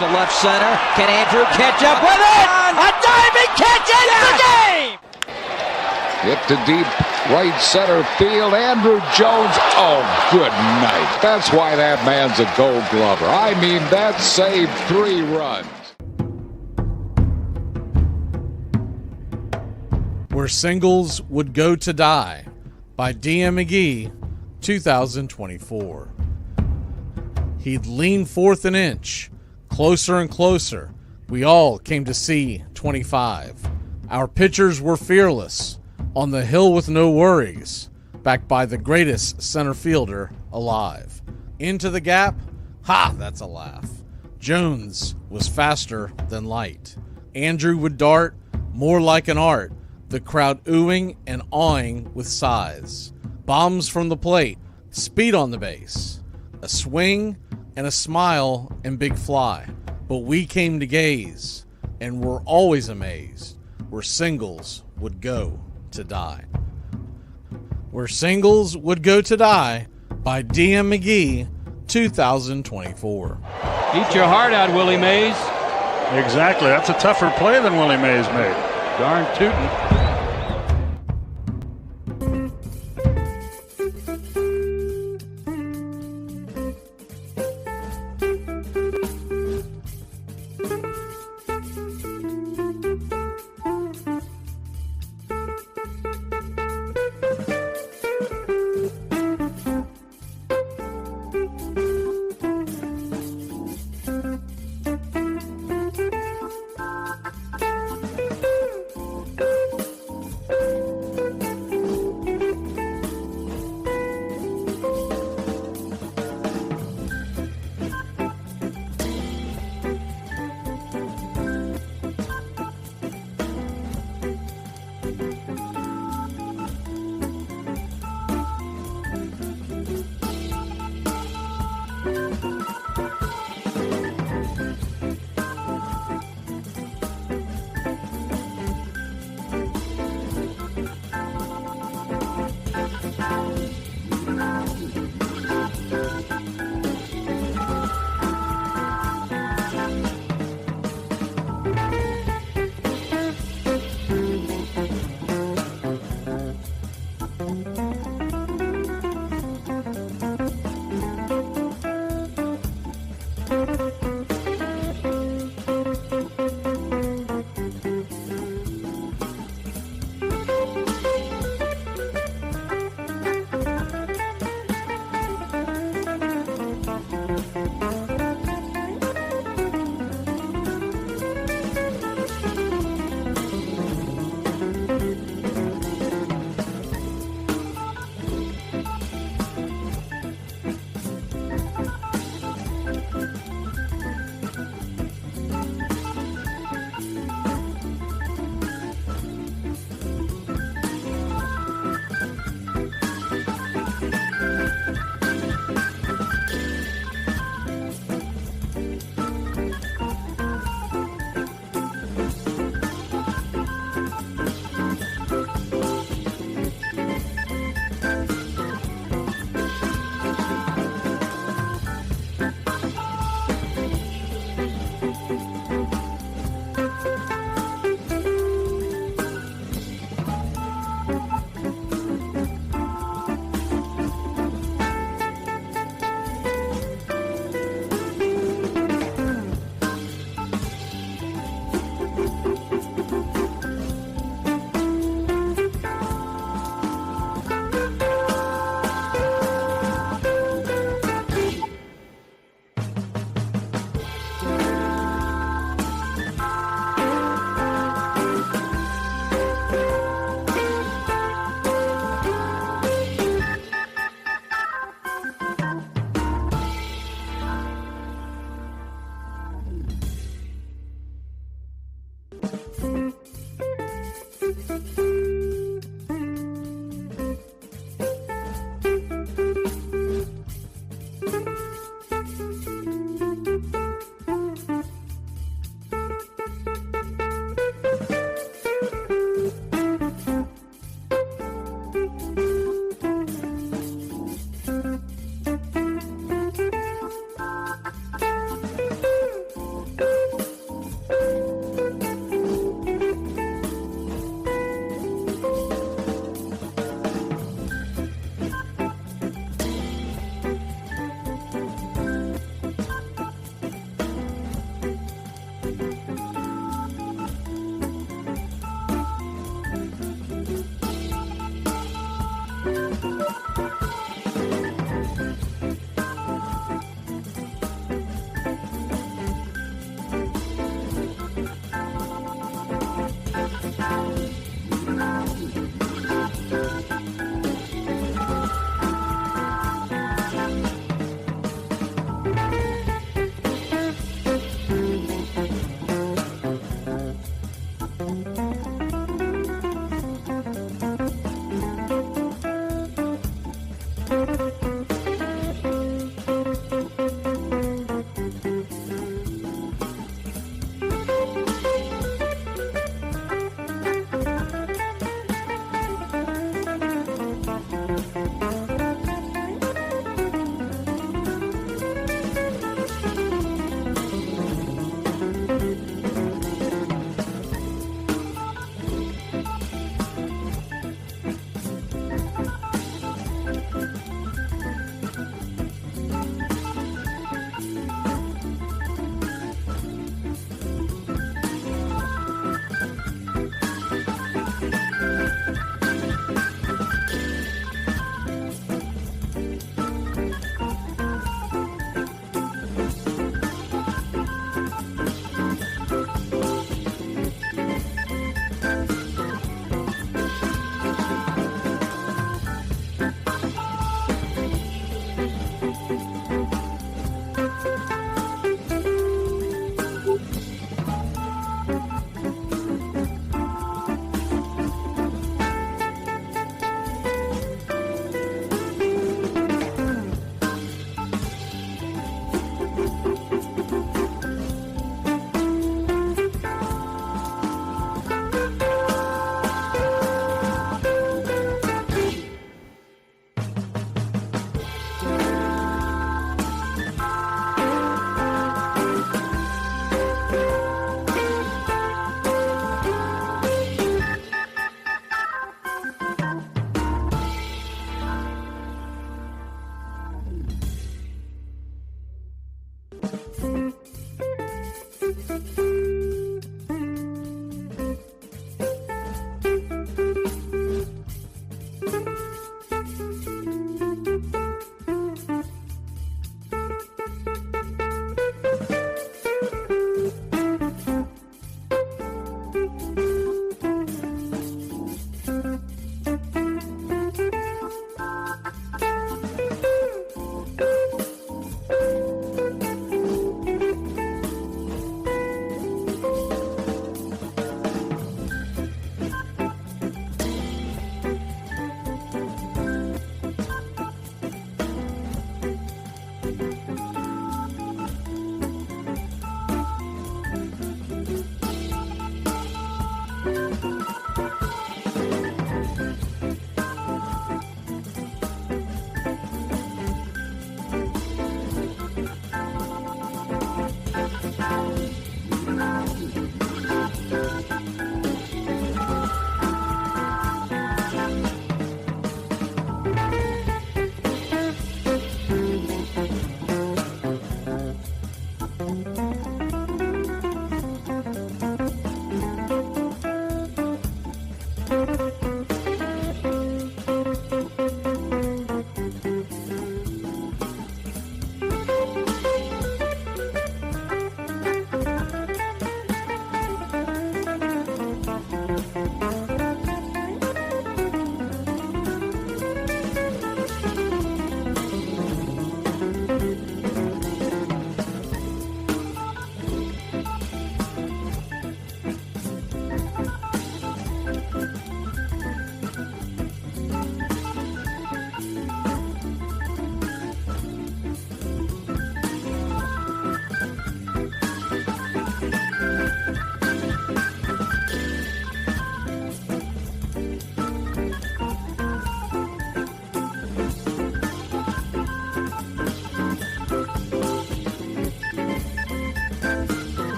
To left center. Can Andrew catch up with it? A diving catch ends the game! Hit to deep right center field. Andrew Jones. Oh, good night. That's why that man's a Gold Glover. I mean, that saved 3 runs. Where Singles Would Go to Die by D.M. Magee, 2024. He'd lean forth an inch, closer and closer. We all came to see 25. Our pitchers were fearless, on the hill with no worries, backed by the greatest center fielder alive. Into the gap? Ha, that's a laugh. Jones was faster than light. Andrew would dart more like an art, the crowd oohing and awing with sighs. Bombs from the plate, speed on the base, a swing and a smile and big fly. But we came to gaze, and were always amazed, where Singles Would Go to Die. Where Singles Would Go to Die by D.M. Magee, 2024. Eat your heart out, Willie Mays. Exactly. That's a tougher play than Willie Mays made. Darn tootin'.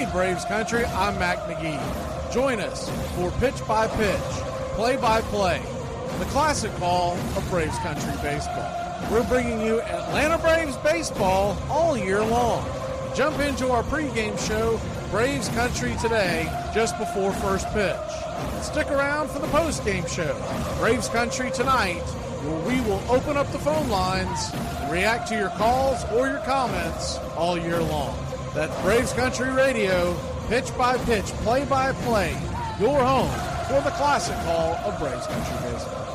Hey Braves Country, I'm Mac Magee. Join us for Pitch by Pitch, Play by Play, the classic call of Braves Country baseball. We're bringing you Atlanta Braves baseball all year long. Jump into our pregame show, Braves Country Today, just before first pitch. Stick around for the postgame show, Braves Country Tonight, where we will open up the phone lines and react to your calls or your comments all year long. That's Braves Country Radio, pitch by pitch, play by play, your home for the classic call of Braves Country baseball.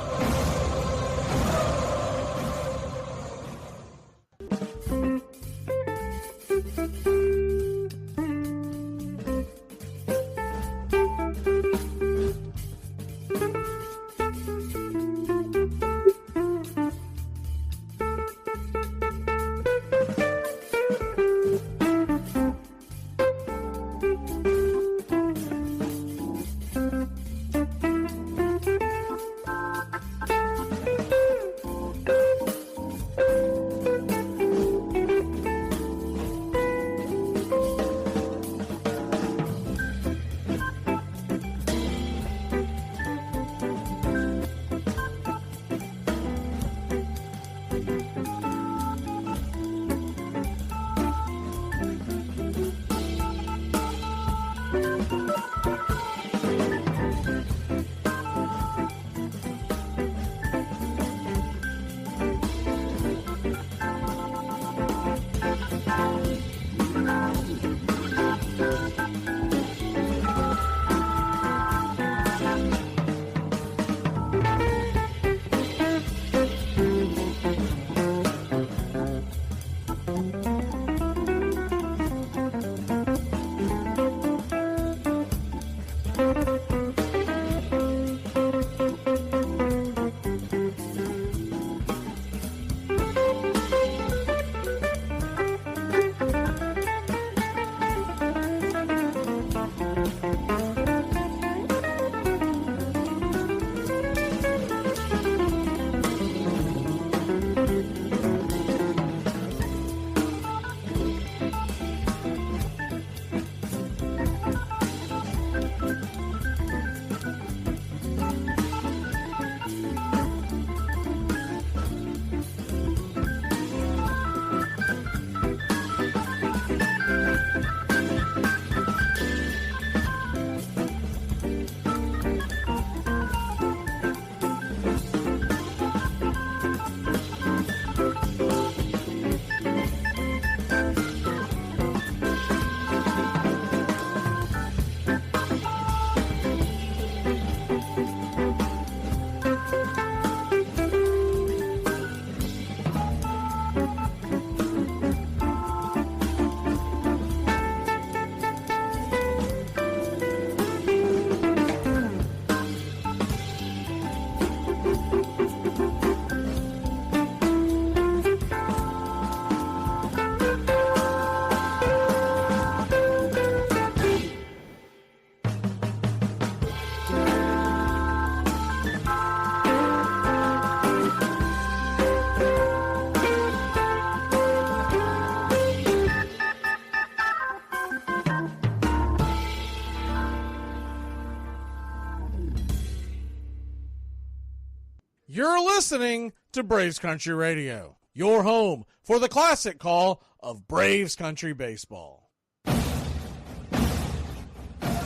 You're listening to Braves Country Radio, your home for the classic call of Braves Country baseball.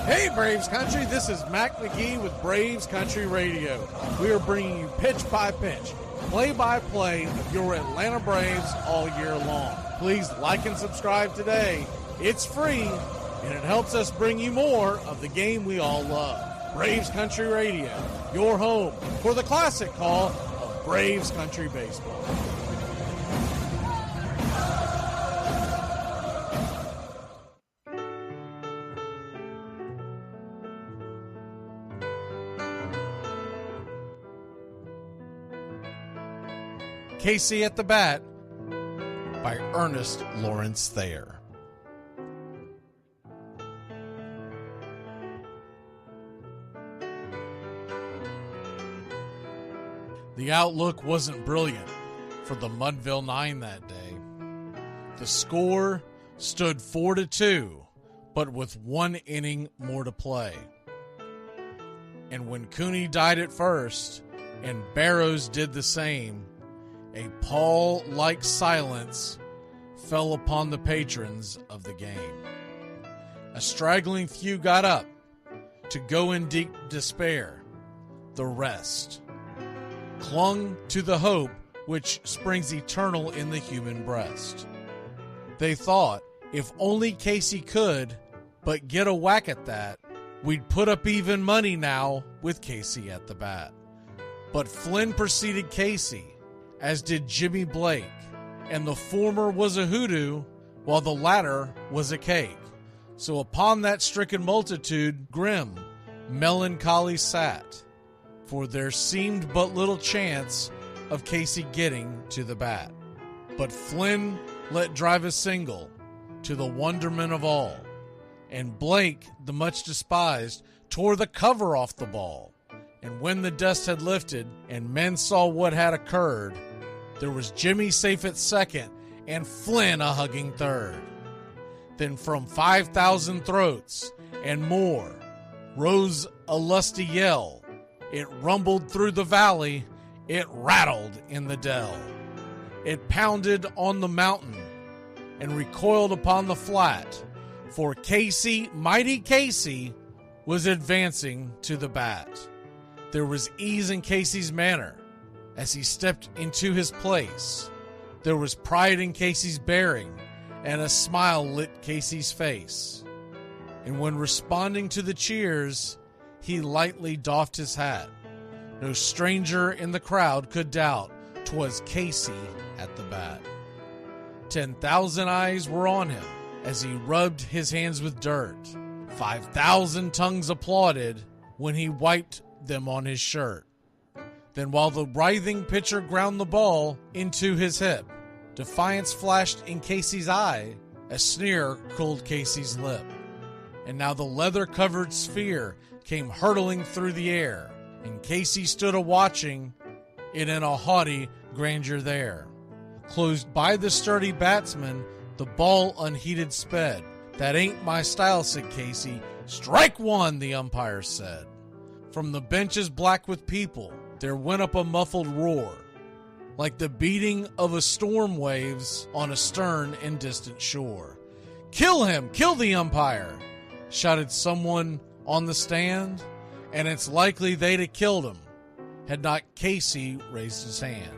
Hey Braves Country, this is Mac Magee with Braves Country Radio. We are bringing you pitch by pitch, play by play of your Atlanta Braves all year long. Please like and subscribe today. It's free and it helps us bring you more of the game we all love. Braves Country Radio, your home for the classic call of Braves Country baseball. Casey at the Bat by Ernest Lawrence Thayer. The outlook wasn't brilliant for the Mudville Nine that day. The score stood 4-2, but with 1 inning more to play. And when Cooney died at first, and Barrows did the same, a pall-like silence fell upon the patrons of the game. A straggling few got up to go in deep despair. The rest clung to the hope which springs eternal in the human breast. They thought, if only Casey could but get a whack at that, we'd put up even money now with Casey at the bat. But Flynn preceded Casey, as did Jimmy Blake, and the former was a hoodoo, while the latter was a cake. So upon that stricken multitude grim, melancholy sat, for there seemed but little chance of Casey getting to the bat. But Flynn let drive a single, to the wonderment of all, and Blake, the much despised, tore the cover off the ball. And when the dust had lifted, and men saw what had occurred, there was Jimmy safe at second, and Flynn a hugging third. Then from 5,000 throats and more rose a lusty yell. It rumbled through the valley, it rattled in the dell. It pounded on the mountain and recoiled upon the flat, for Casey, mighty Casey, was advancing to the bat. There was ease in Casey's manner as he stepped into his place. There was pride in Casey's bearing, and a smile lit Casey's face. And when responding to the cheers, he lightly doffed his hat. No stranger in the crowd could doubt 'twas Casey at the bat. 10,000 eyes were on him as he rubbed his hands with dirt. 5,000 tongues applauded when he wiped them on his shirt. Then while the writhing pitcher ground the ball into his hip, defiance flashed in Casey's eye, a sneer curled Casey's lip. And now the leather-covered sphere came hurtling through the air, and Casey stood a-watching it in a haughty grandeur there. Closed by the sturdy batsman, the ball unheeded sped. "That ain't my style," said Casey. "Strike one," the umpire said. From the benches black with people, there went up a muffled roar, like the beating of a storm waves on a stern and distant shore. "Kill him! Kill the umpire!" shouted someone on the stand, and it's likely they'd have killed him had not Casey raised his hand.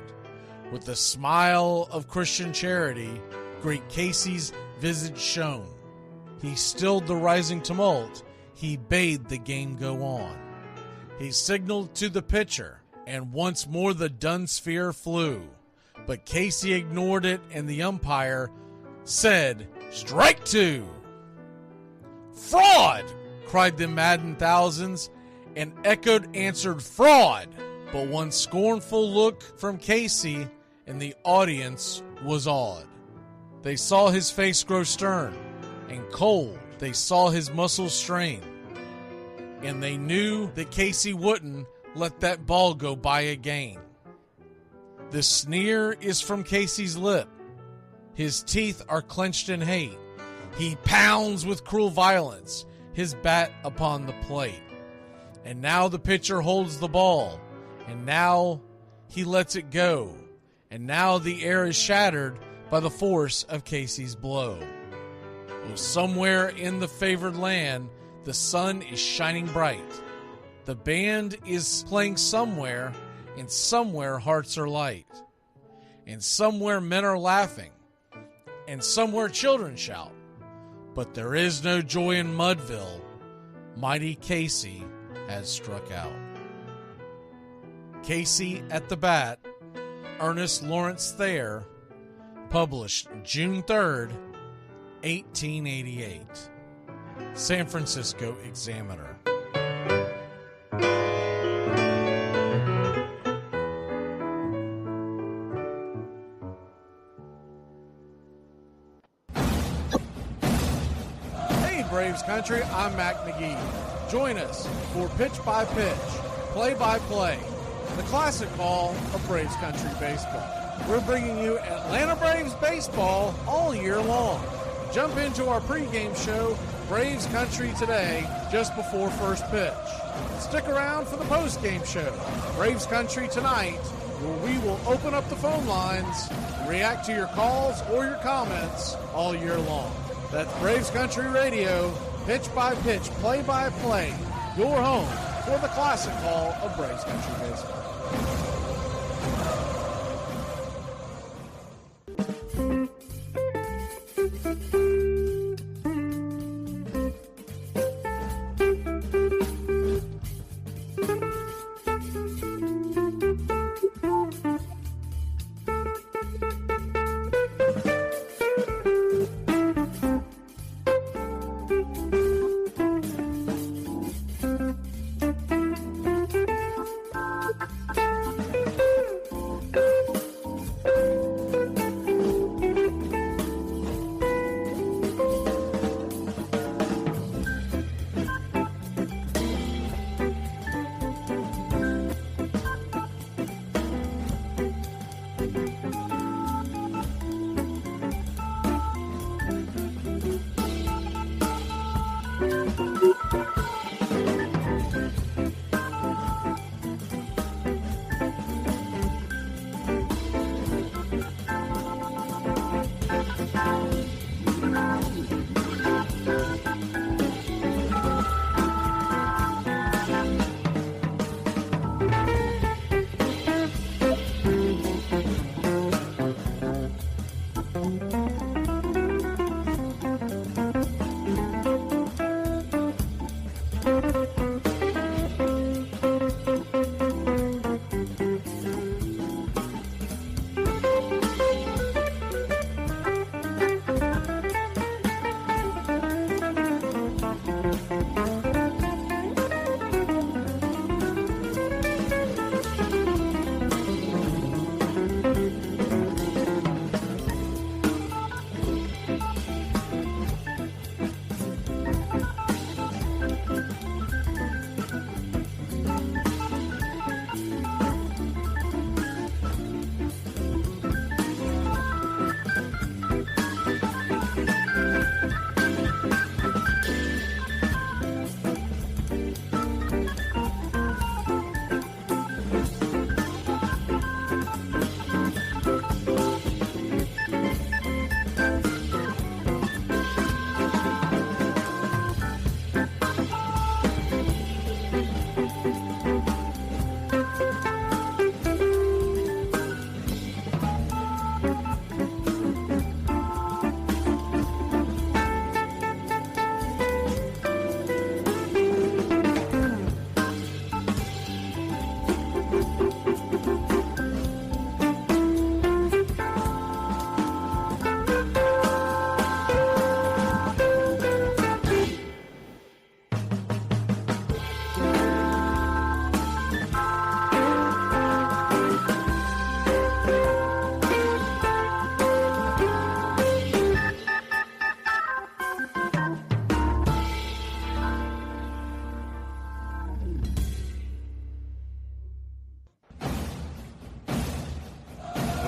With a smile of Christian charity, great Casey's visage shone. He stilled the rising tumult, he bade the game go on. He signaled to the pitcher, and once more the dun sphere flew. But Casey ignored it, and the umpire said, "Strike two!" "Fraud!" cried the maddened thousands, and echoed answered, "Fraud!" But one scornful look from Casey, and the audience was awed. They saw his face grow stern and cold. They saw his muscles strain. And they knew that Casey wouldn't let that ball go by again. The sneer is from Casey's lip. His teeth are clenched in hate. He pounds with cruel violence his bat upon the plate. And now the pitcher holds the ball, and now he lets it go, and now the air is shattered by the force of Casey's blow. Oh, somewhere in the favored land, the sun is shining bright. The band is playing somewhere, and somewhere hearts are light. And somewhere men are laughing, and somewhere children shout. But there is no joy in Mudville. Mighty Casey has struck out. Casey at the Bat, Ernest Lawrence Thayer, published June 3rd, 1888. San Francisco Examiner. Hey Braves Country, I'm Mac Magee. Join us for Pitch by Pitch, Play by Play, the classic call of Braves Country baseball. We're bringing you Atlanta Braves baseball all year long. jump into our pregame show, Braves Country Today, just before first pitch. Stick around for the postgame show, Braves Country Tonight, where we will open up the phone lines and react to your calls or your comments all year long. That's Braves Country Radio, pitch by pitch, play by play, your home for the classic call of Braves Country Baseball.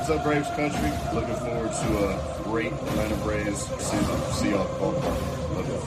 What's up, Braves Country? Looking forward to a great Atlanta Braves season. See y'all at the ballpark. Love you.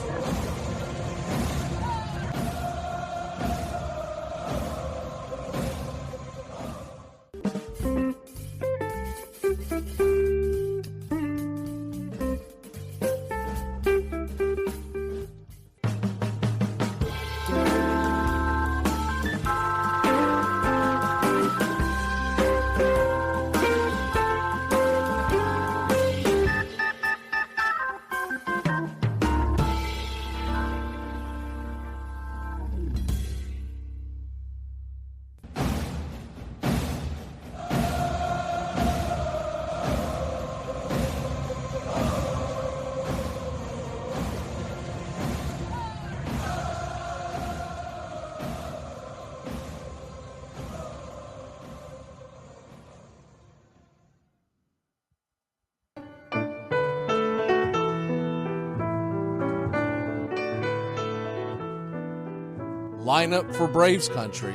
Lineup for Braves Country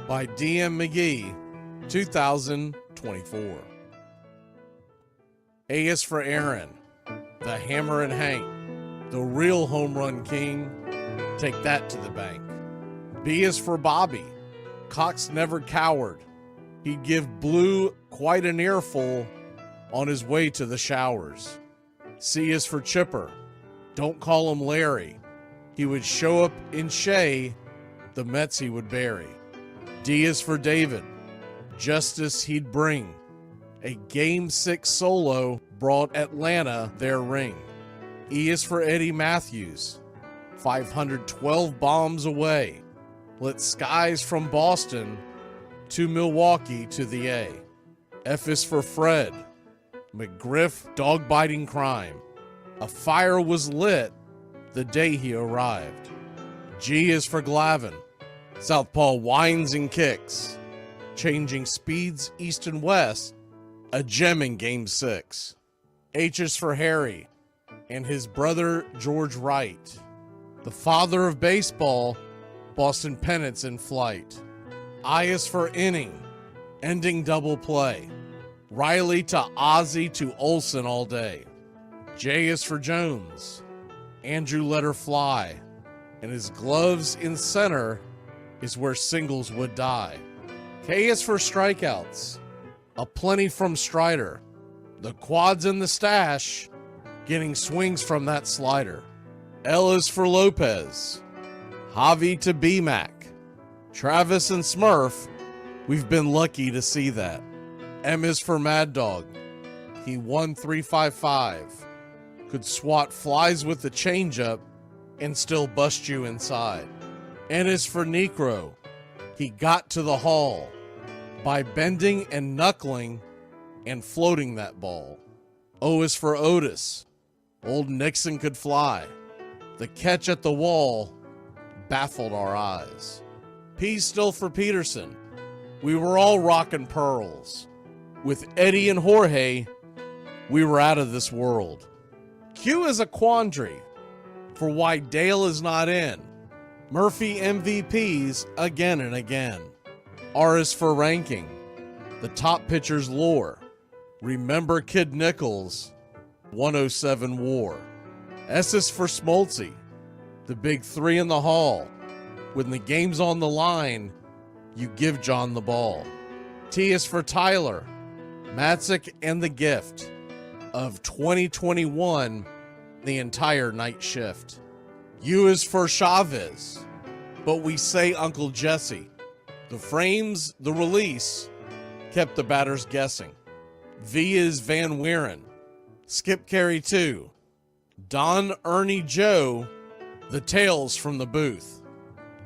by DM McGee, 2024. A is for Aaron. the Hammer and Hank, the real home run king. Take that to the bank. B is for Bobby. Cox never cowered. He'd give Blue quite an earful on his way to the showers. C is for Chipper. Don't call him Larry. He would show up in Shea, the Mets he would bury. D is for David. Justice he'd bring. A Game 6 solo brought Atlanta their ring. E is for Eddie Matthews. 512 bombs away. Lit skies from Boston to Milwaukee to the A. F is for Fred. McGriff dog-biting crime. A fire was lit the day he arrived. G is for Glavine. Southpaw winds and kicks. Changing speeds east and west. A gem in Game 6. H is for Harry and his brother George Wright. The father of baseball, Boston pennants in flight. I is for inning, ending double play. Riley to Ozzie to Olsen all day. J is for Jones. Andrew let her fly. And his gloves in center is where singles would die. K is for strikeouts. A plenty from Strider. The quads in the stash, getting swings from that slider. L is for Lopez. Javi to B-Mac. Travis and Smurf, we've been lucky to see that. M is for Mad Dog. He won 355. Could swat flies with the changeup and still bust you inside. N is for Necro. He got to the hall by bending and knuckling and floating that ball. O is for Otis. Old Nixon could fly. The catch at the wall baffled our eyes. P's still for Peterson. We were all rockin' pearls. With Eddie and Jorge, we were out of this world. Q is a quandary for why Dale is not in. Murphy MVPs again and again. R is for ranking. The top pitchers lore. Remember Kid Nichols, 107 WAR. S is for Smoltzy. The big three in the hall. When the game's on the line, you give John the ball. T is for Tyler. Matzik and the gift of 2021, the entire night shift. U is for Chavez, but we say Uncle Jesse. The frames, the release, kept the batters guessing. V is Van Weeren. Skip Carey 2. Don Ernie Joe, the tales from the booth.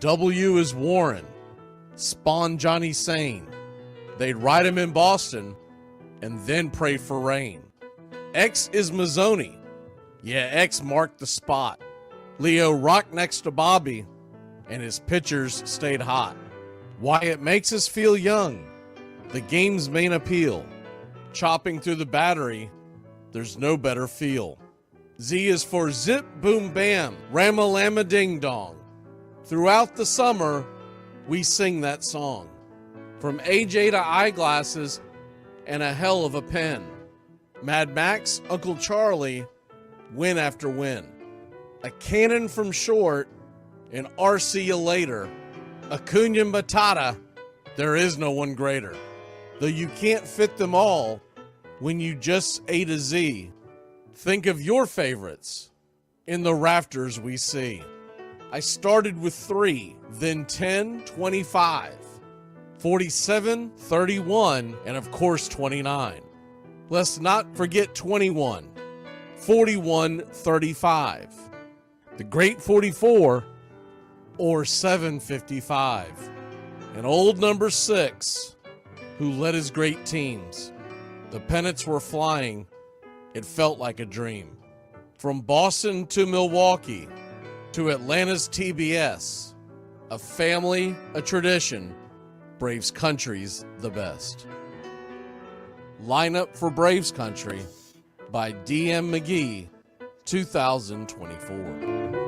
W is Warren. Spawn Johnny Sane. They'd ride him in Boston and then pray for rain. X is Mazzoni. Yeah, X marked the spot. Leo rocked next to Bobby, and his pitchers stayed hot. Why it makes us feel young, the game's main appeal. Chopping through the battery, there's no better feel. Z is for Zip Boom Bam, Rama-Lama Ding Dong. Throughout the summer, we sing that song. From AJ to eyeglasses and a hell of a pen. Mad Max, Uncle Charlie, win after win. A cannon from short, and RC you later. Acuna Matata, there is no one greater. Though you can't fit them all when you just A to Z. Think of your favorites in the rafters we see. I started with 3, then 10, 25, 47, 31, and of course 29. Let's not forget 21, 41, 35, the great 44, or 755, and old number 6, who led his great teams. The pennants were flying. It felt like a dream. From Boston to Milwaukee to Atlanta's TBS, a family, a tradition, Braves Country's the best. Lineup for Braves Country by DM McGee, 2024.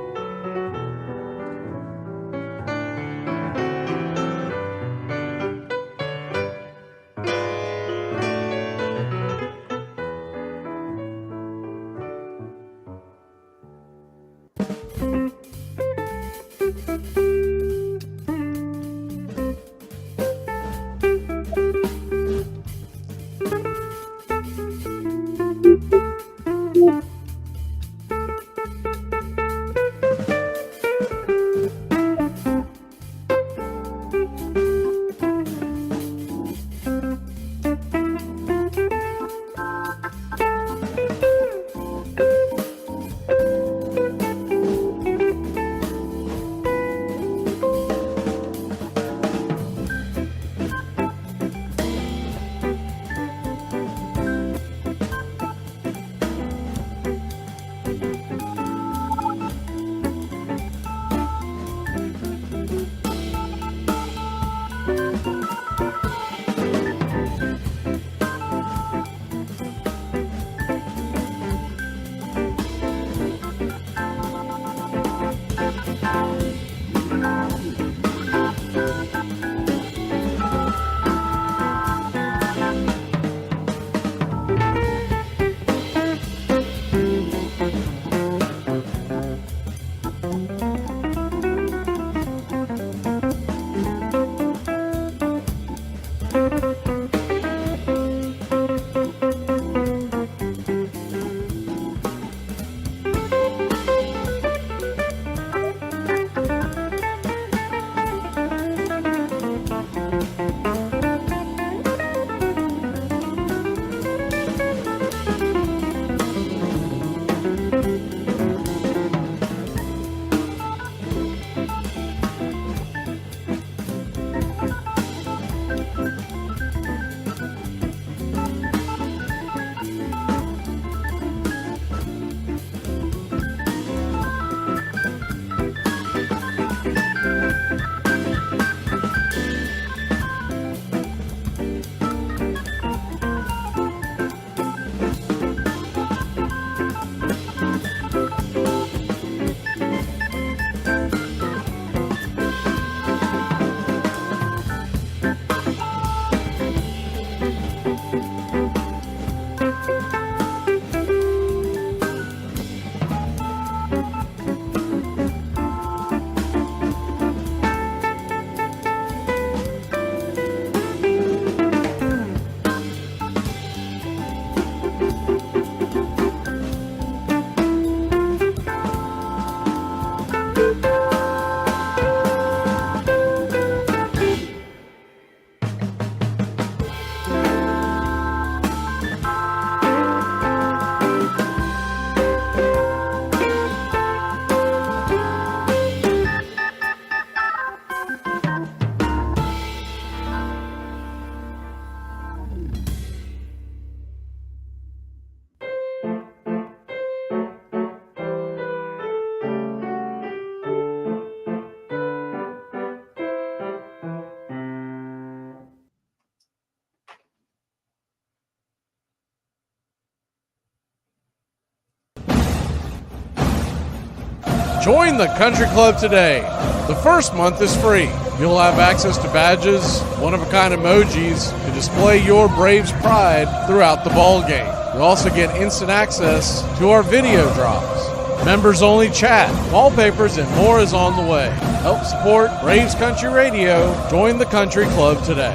Join the Country Club today. The first month is free. You'll have access to badges, one-of-a-kind emojis to display your Braves pride throughout the ball game. You'll also get instant access to our video drops. Members-only chat, wallpapers, and more is on the way. Help support Braves Country Radio. Join the Country Club today.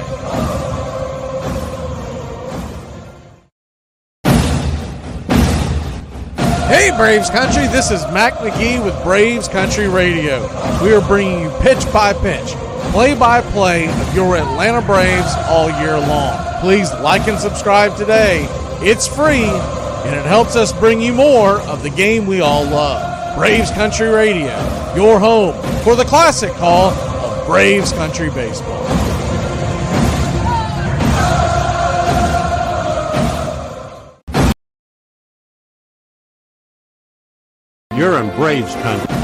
Hey Braves Country, this is Mac Magee with Braves Country Radio. We are bringing you pitch by pitch, play by play of your Atlanta Braves all year long. Please like and subscribe today. It's free and it helps us bring you more of the game we all love. Braves Country Radio, your home for the classic call of Braves Country Baseball. You're in Braves country.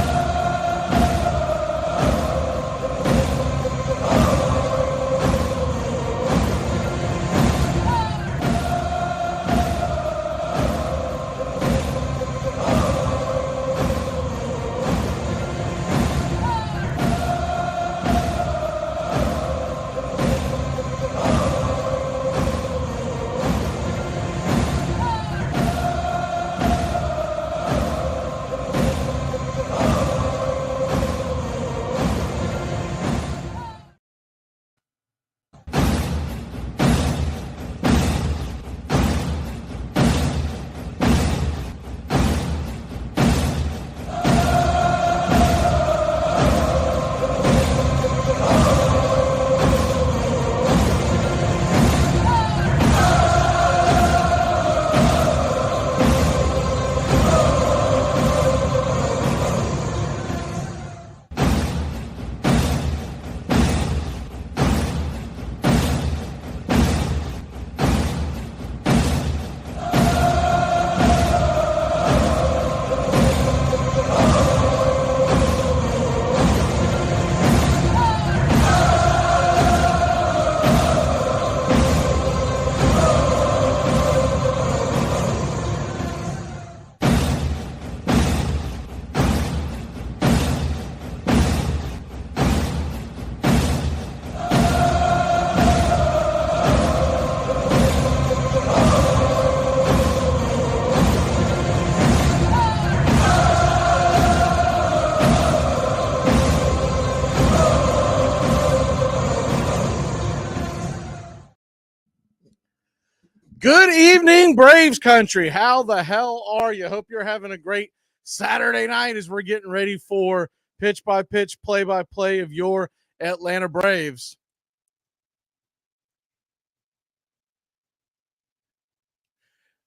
Good evening, Braves country. How the hell are you? Hope you're having a great Saturday night as we're getting ready for pitch-by-pitch, play-by-play of your Atlanta Braves.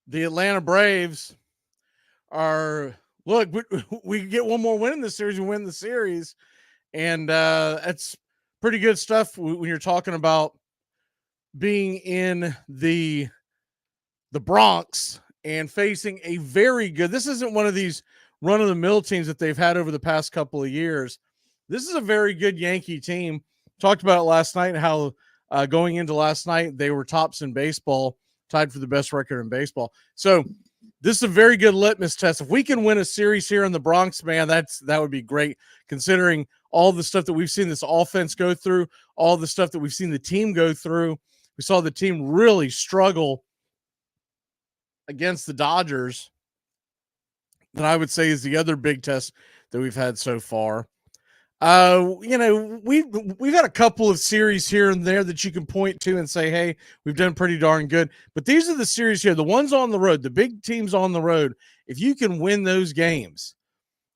The Atlanta Braves are, look, we get one more win in this series, we win the series, and that's pretty good stuff when you're talking about being in the Bronx and facing a very good, this isn't one of these run-of-the-mill teams that they've had over the past couple of years. This is a very good Yankee team. Talked about it last night, how going into last night, they were tops in baseball, tied for the best record in baseball. So this is a very good litmus test. If we can win a series here in the Bronx, man, that would be great, considering all the stuff that we've seen this offense go through, all the stuff that we've seen the team go through. We saw the team really struggle against the Dodgers. That I would say is the other big test that we've had so far. We've had a couple of series here and there that you can point to and say, hey, we've done pretty darn good. But these are the series here, the ones on the road, the big teams on the road. If you can win those games,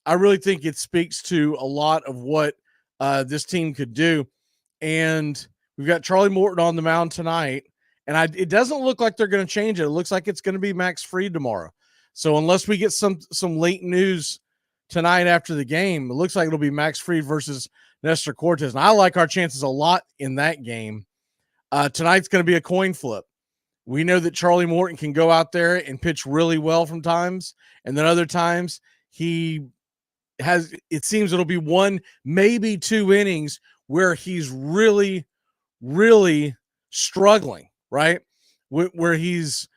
I really think it speaks to a lot of what this team could do. And we've got Charlie Morton on the mound tonight. And it doesn't look like they're going to change it. It looks like it's going to be Max Fried tomorrow. So unless we get some late news tonight after the game, it looks like it'll be Max Fried versus Nestor Cortes. And I like our chances a lot in that game. Tonight's going to be a coin flip. We know that Charlie Morton can go out there and pitch really well from times. And then other times it seems it'll be one, maybe two innings where he's really, really struggling, right? Where he's,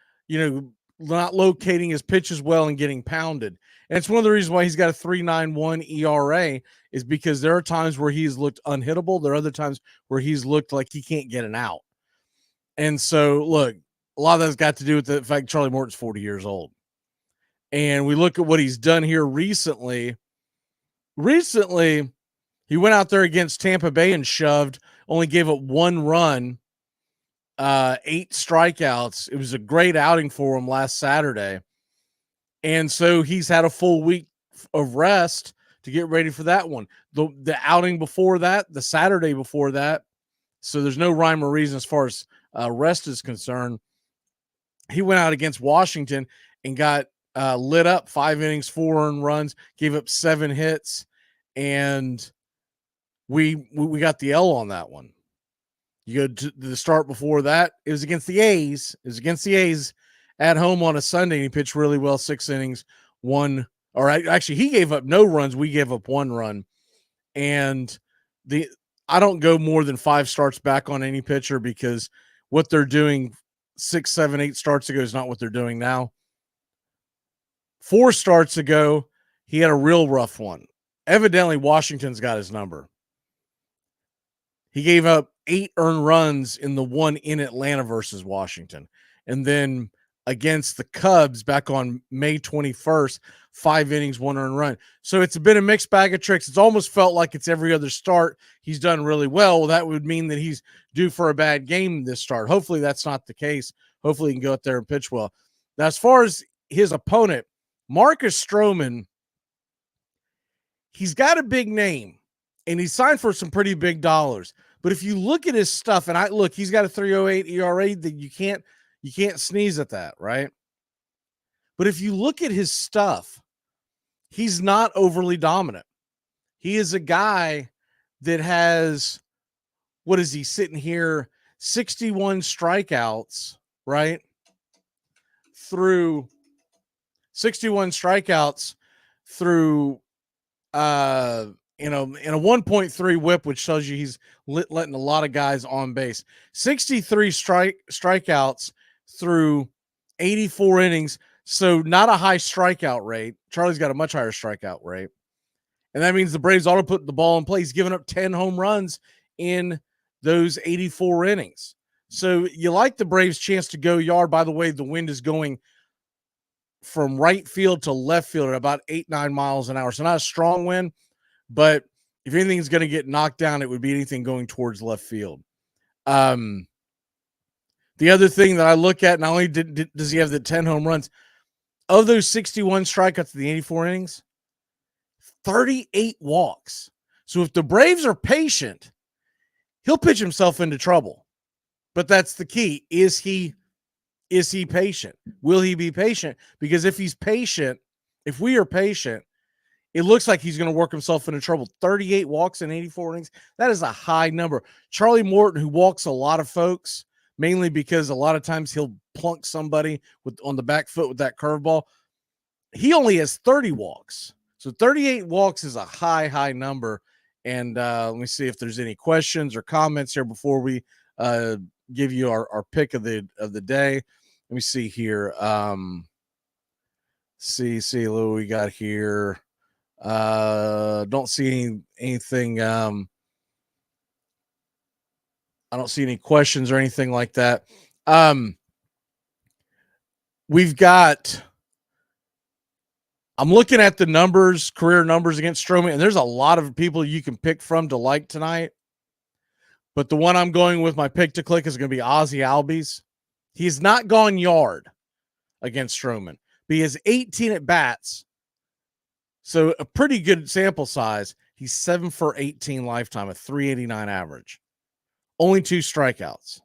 not locating his pitches well and getting pounded. And it's one of the reasons why he's got a 3.91 ERA is because there are times where he's looked unhittable. There are other times where he's looked like he can't get an out. And so, look, a lot of that's got to do with the fact Charlie Morton's 40 years old. And we look at what he's done here recently. Recently, he went out there against Tampa Bay and shoved, only gave up one run, 8 strikeouts. It was a great outing for him last Saturday. And so he's had a full week of rest to get ready for that one. The outing before that, the Saturday before that, so there's no rhyme or reason as far as rest is concerned. He went out against Washington and got lit up, 5 innings, 4 earned runs, gave up 7 hits, and we got the L on that one. You go to the start before that, it was against the A's. It was against the A's at home on a Sunday, and he pitched really well, 6 innings, actually he gave up no runs. We gave up 1 run. And I don't go more than 5 starts back on any pitcher because what they're doing 6, 7, 8 starts ago is not what they're doing now. 4 starts ago, he had a real rough one. Evidently, Washington's got his number. He gave up 8 earned runs in the one in Atlanta versus Washington. And then against the Cubs back on May 21st, 5 innings, 1 earned run. So it's been a mixed bag of tricks. It's almost felt like it's every other start he's done really well. Well, that would mean that he's due for a bad game this start. Hopefully that's not the case. Hopefully he can go out there and pitch well. Now, as far as his opponent, Marcus Stroman, he's got a big name. And he signed for some pretty big dollars. But if you look at his stuff, and he's got a 3.08 ERA that you can't sneeze at that, right? But if you look at his stuff, he's not overly dominant. He is a guy that has, what is he sitting here? 61 strikeouts, right? Through 61 strikeouts through in a 1.3 whip, which tells you he's letting a lot of guys on base. 63 strikeouts through 84 innings, so not a high strikeout rate. Charlie's got a much higher strikeout rate. And that means the Braves ought to put the ball in play. He's given up 10 home runs in those 84 innings. So you like the Braves' chance to go yard. By the way, the wind is going from right field to left field at about 8-9 miles an hour. So not a strong wind, but if anything's going to get knocked down, it would be anything going towards left field. The The other thing that I look at, not only does he have the 10 home runs, of those 61 strikeouts in the 84 innings, 38 walks. So if the Braves are patient, he'll pitch himself into trouble. But that's the key. Is he patient? Will he be patient? Because if he's patient, if we are patient, it looks like he's going to work himself into trouble. 38 walks in 84 innings. That is a high number. Charlie Morton, who walks a lot of folks, mainly because a lot of times he'll plunk somebody on the back foot with that curveball. He only has 30 walks. So 38 walks is a high number. And let me see if there's any questions or comments here before we give you our pick of the day. Let me see here. See what we got here. Don't see anything. I don't see any questions or anything like that. I'm looking at the numbers, career numbers against Stroman, and there's a lot of people you can pick from to like tonight. But the one I'm going with, my pick to click, is going to be Ozzie Albies. He's not gone yard against Stroman, but he has 18 at bats. So a pretty good sample size. He's 7 for 18 lifetime, a 389 average. Only 2 strikeouts.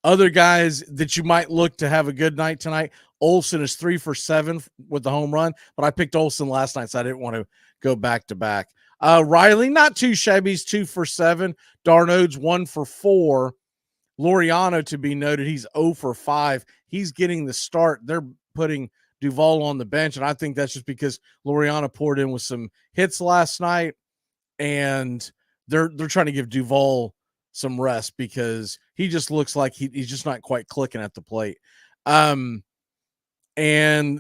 Other guys that you might look to have a good night tonight, Olsen is 3 for 7 with the home run, but I picked Olsen last night, so I didn't want to go back to back. Riley, not too shabby. He's 2 for 7. Darnold's 1 for 4. Laureano, to be noted, he's 0 for 5. He's getting the start. They're putting Duvall on the bench, and I think that's just because Laureano poured in with some hits last night, and they're trying to give Duvall some rest because he just looks like he's just not quite clicking at the plate. And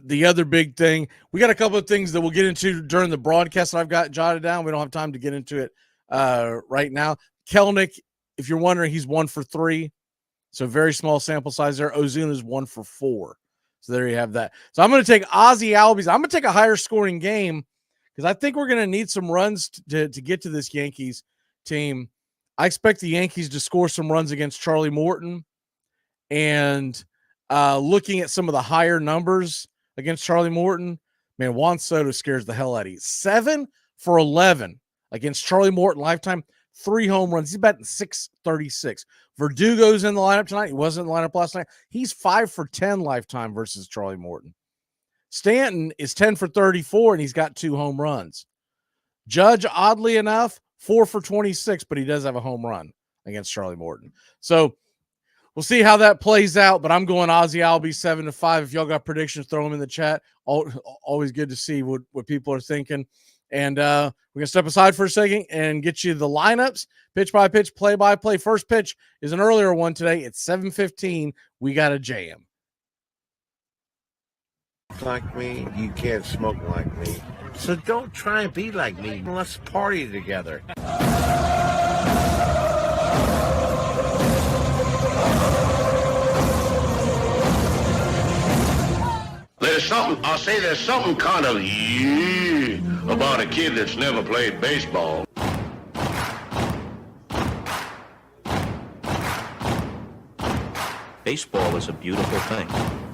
the other big thing, we got a couple of things that we'll get into during the broadcast that I've got jotted down. We don't have time to get into it right now. Kelnick, if you're wondering, he's 1 for 3. So very small sample size there. Ozuna's 1 for 4. So there you have that. So I'm going to take Ozzie Albies. I'm going to take a higher scoring game because I think we're going to need some runs to get to this Yankees team. I expect the Yankees to score some runs against Charlie Morton. And looking at some of the higher numbers against Charlie Morton, man, Juan Soto scares the hell out of you. 7 for 11 against Charlie Morton lifetime, 3 home runs. He's batting .636. Verdugo's in the lineup tonight. He wasn't in the lineup last night. He's 5 for 10 lifetime versus Charlie Morton. Stanton is 10 for 34, and he's got 2 home runs. Judge, oddly enough, 4 for 26, but he does have a home run against Charlie Morton. So we'll see how that plays out, but I'm going Ozzie Albies 7-5. If y'all got predictions, throw them in the chat. Always good to see what people are thinking. And we're going to step aside for a second and get you the lineups, pitch by pitch, play by play. First pitch is an earlier one today. It's 7:15. We got a jam. Like me, you can't smoke like me. So don't try and be like me. Let's party together. There's something kind of about a kid that's never played baseball. Baseball is a beautiful thing.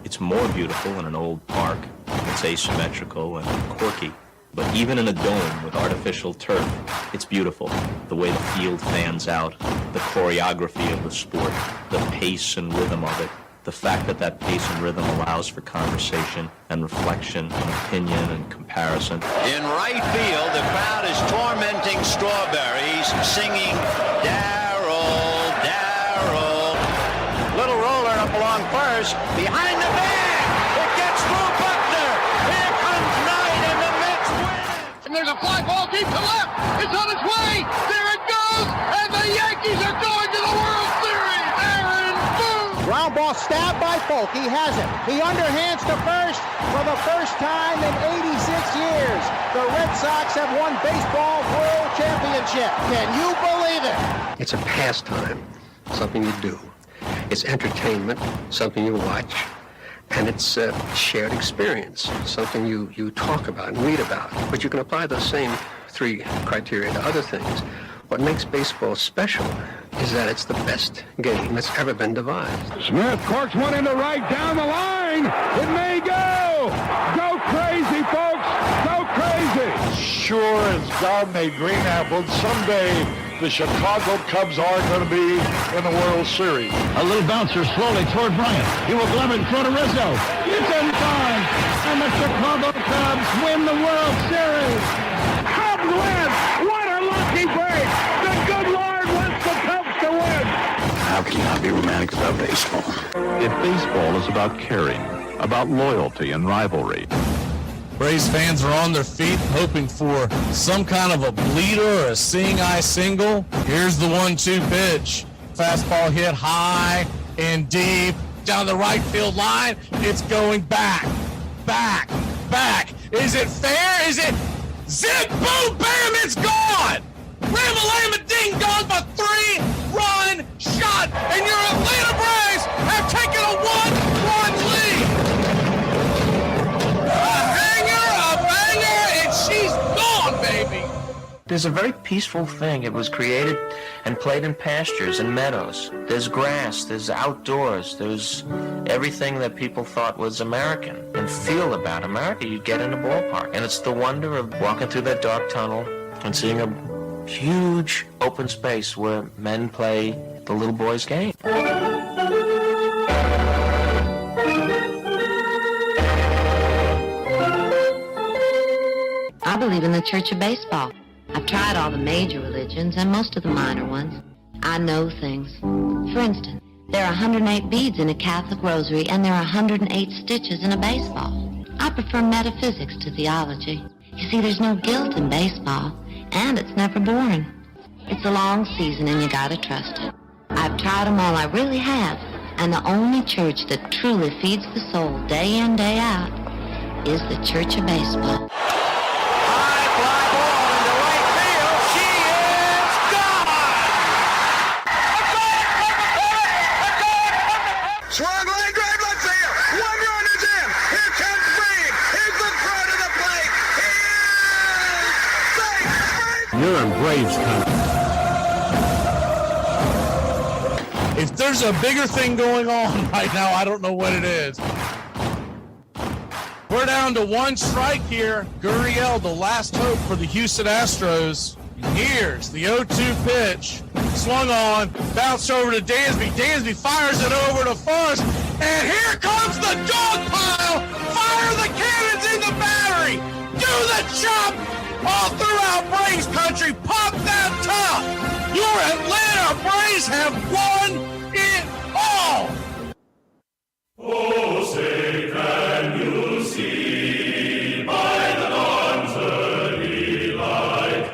It's more beautiful in an old park. It's asymmetrical and quirky. But even in a dome with artificial turf, it's beautiful. The way the field fans out, the choreography of the sport, the pace and rhythm of it. The fact that pace and rhythm allows for conversation and reflection and opinion and comparison. In right field, the crowd is tormenting Strawberries, singing, Darryl, Darryl. Little roller up along first, behind the bag. It gets through Buckner. Here comes Knight, and the Mets win. And there's a fly ball deep to left. It's on its way. There it goes, and the Yankees are going to the World Series. Ground ball stabbed by Folk. He has it. He underhands to first for the first time in 86 years. The Red Sox have won baseball world championship. Can you believe it? It's a pastime, something you do. It's entertainment, something you watch. And it's a shared experience, something you talk about and read about. But you can apply those same 3 criteria to other things. What makes baseball special is that it's the best game that's ever been devised. Smith corks one into right down the line. It may go. Go crazy, folks. Go crazy. Sure as God made green apples, someday the Chicago Cubs are going to be in the World Series. A little bouncer slowly toward Bryant. He will glove it in front of Rizzo. It's in time. And the Chicago Cubs win the World Series. Cubs win. What a lucky break. The good Lord wants the Cubs to win. How can you not be romantic about baseball? If baseball is about caring, about loyalty and rivalry. Braves fans are on their feet hoping for some kind of a bleeder or a seeing-eye single. Here's the 1-2 pitch. Fastball hit high and deep down the right field line. It's going back, back, back. Is it fair? Is it zip, boom, bam, it's gone! Ram-a-lam-a ding dong, a 3-run shot, and your Atlanta Braves have taken a 1-run lead. She's gone, baby! There's a very peaceful thing. It was created and played in pastures and meadows. There's grass, there's outdoors, there's everything that people thought was American and feel about America. You get in a ballpark, and it's the wonder of walking through that dark tunnel and seeing a huge open space where men play the little boy's game. I believe in the Church of Baseball. I've tried all the major religions and most of the minor ones. I know things. For instance, there are 108 beads in a Catholic rosary and there are 108 stitches in a baseball. I prefer metaphysics to theology. You see, there's no guilt in baseball, and it's never boring. It's a long season and you gotta trust it. I've tried them all, I really have. And the only church that truly feeds the soul day in, day out is the Church of Baseball. Swung line drive left field. 1 run is in. Here comes Reed. Here's the throw to the plate. He is safe. You're in Braves country. If there's a bigger thing going on right now, I don't know what it is. We're down to 1 strike here. Gurriel, the last hope for the Houston Astros. Here's the 0-2 pitch. Swung on, bounced over to Dansby. Dansby fires it over to first, and here comes the dog pile. Fire the cannons in the battery. Do the chop all throughout Braves country. Pop that top. Your Atlanta Braves have won it all. Oh, say can you see by the dawn's early light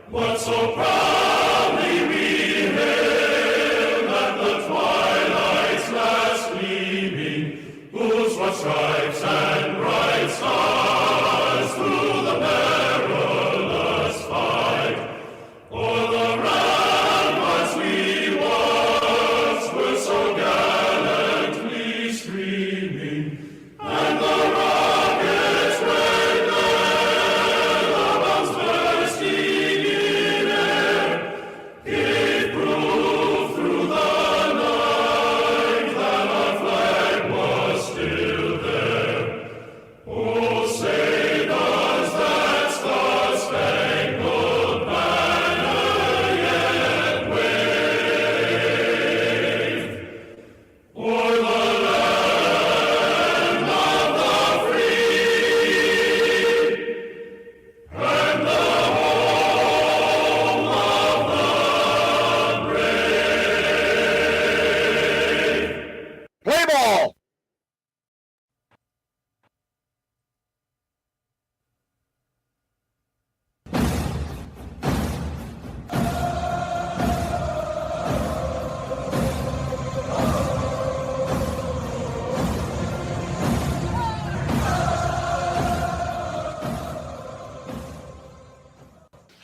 what so proudly we hailed at the twilight's last gleaming, whose white stripes and bright stars through the perilous fight o'er the ramparts we once were so gallantly streaming, and the rockets red bombs bursting in air gave proof through the night that our flag was still there. Oh, say does that star-spangled banner yet wave o'er the land of the free and the home of the brave? Play ball.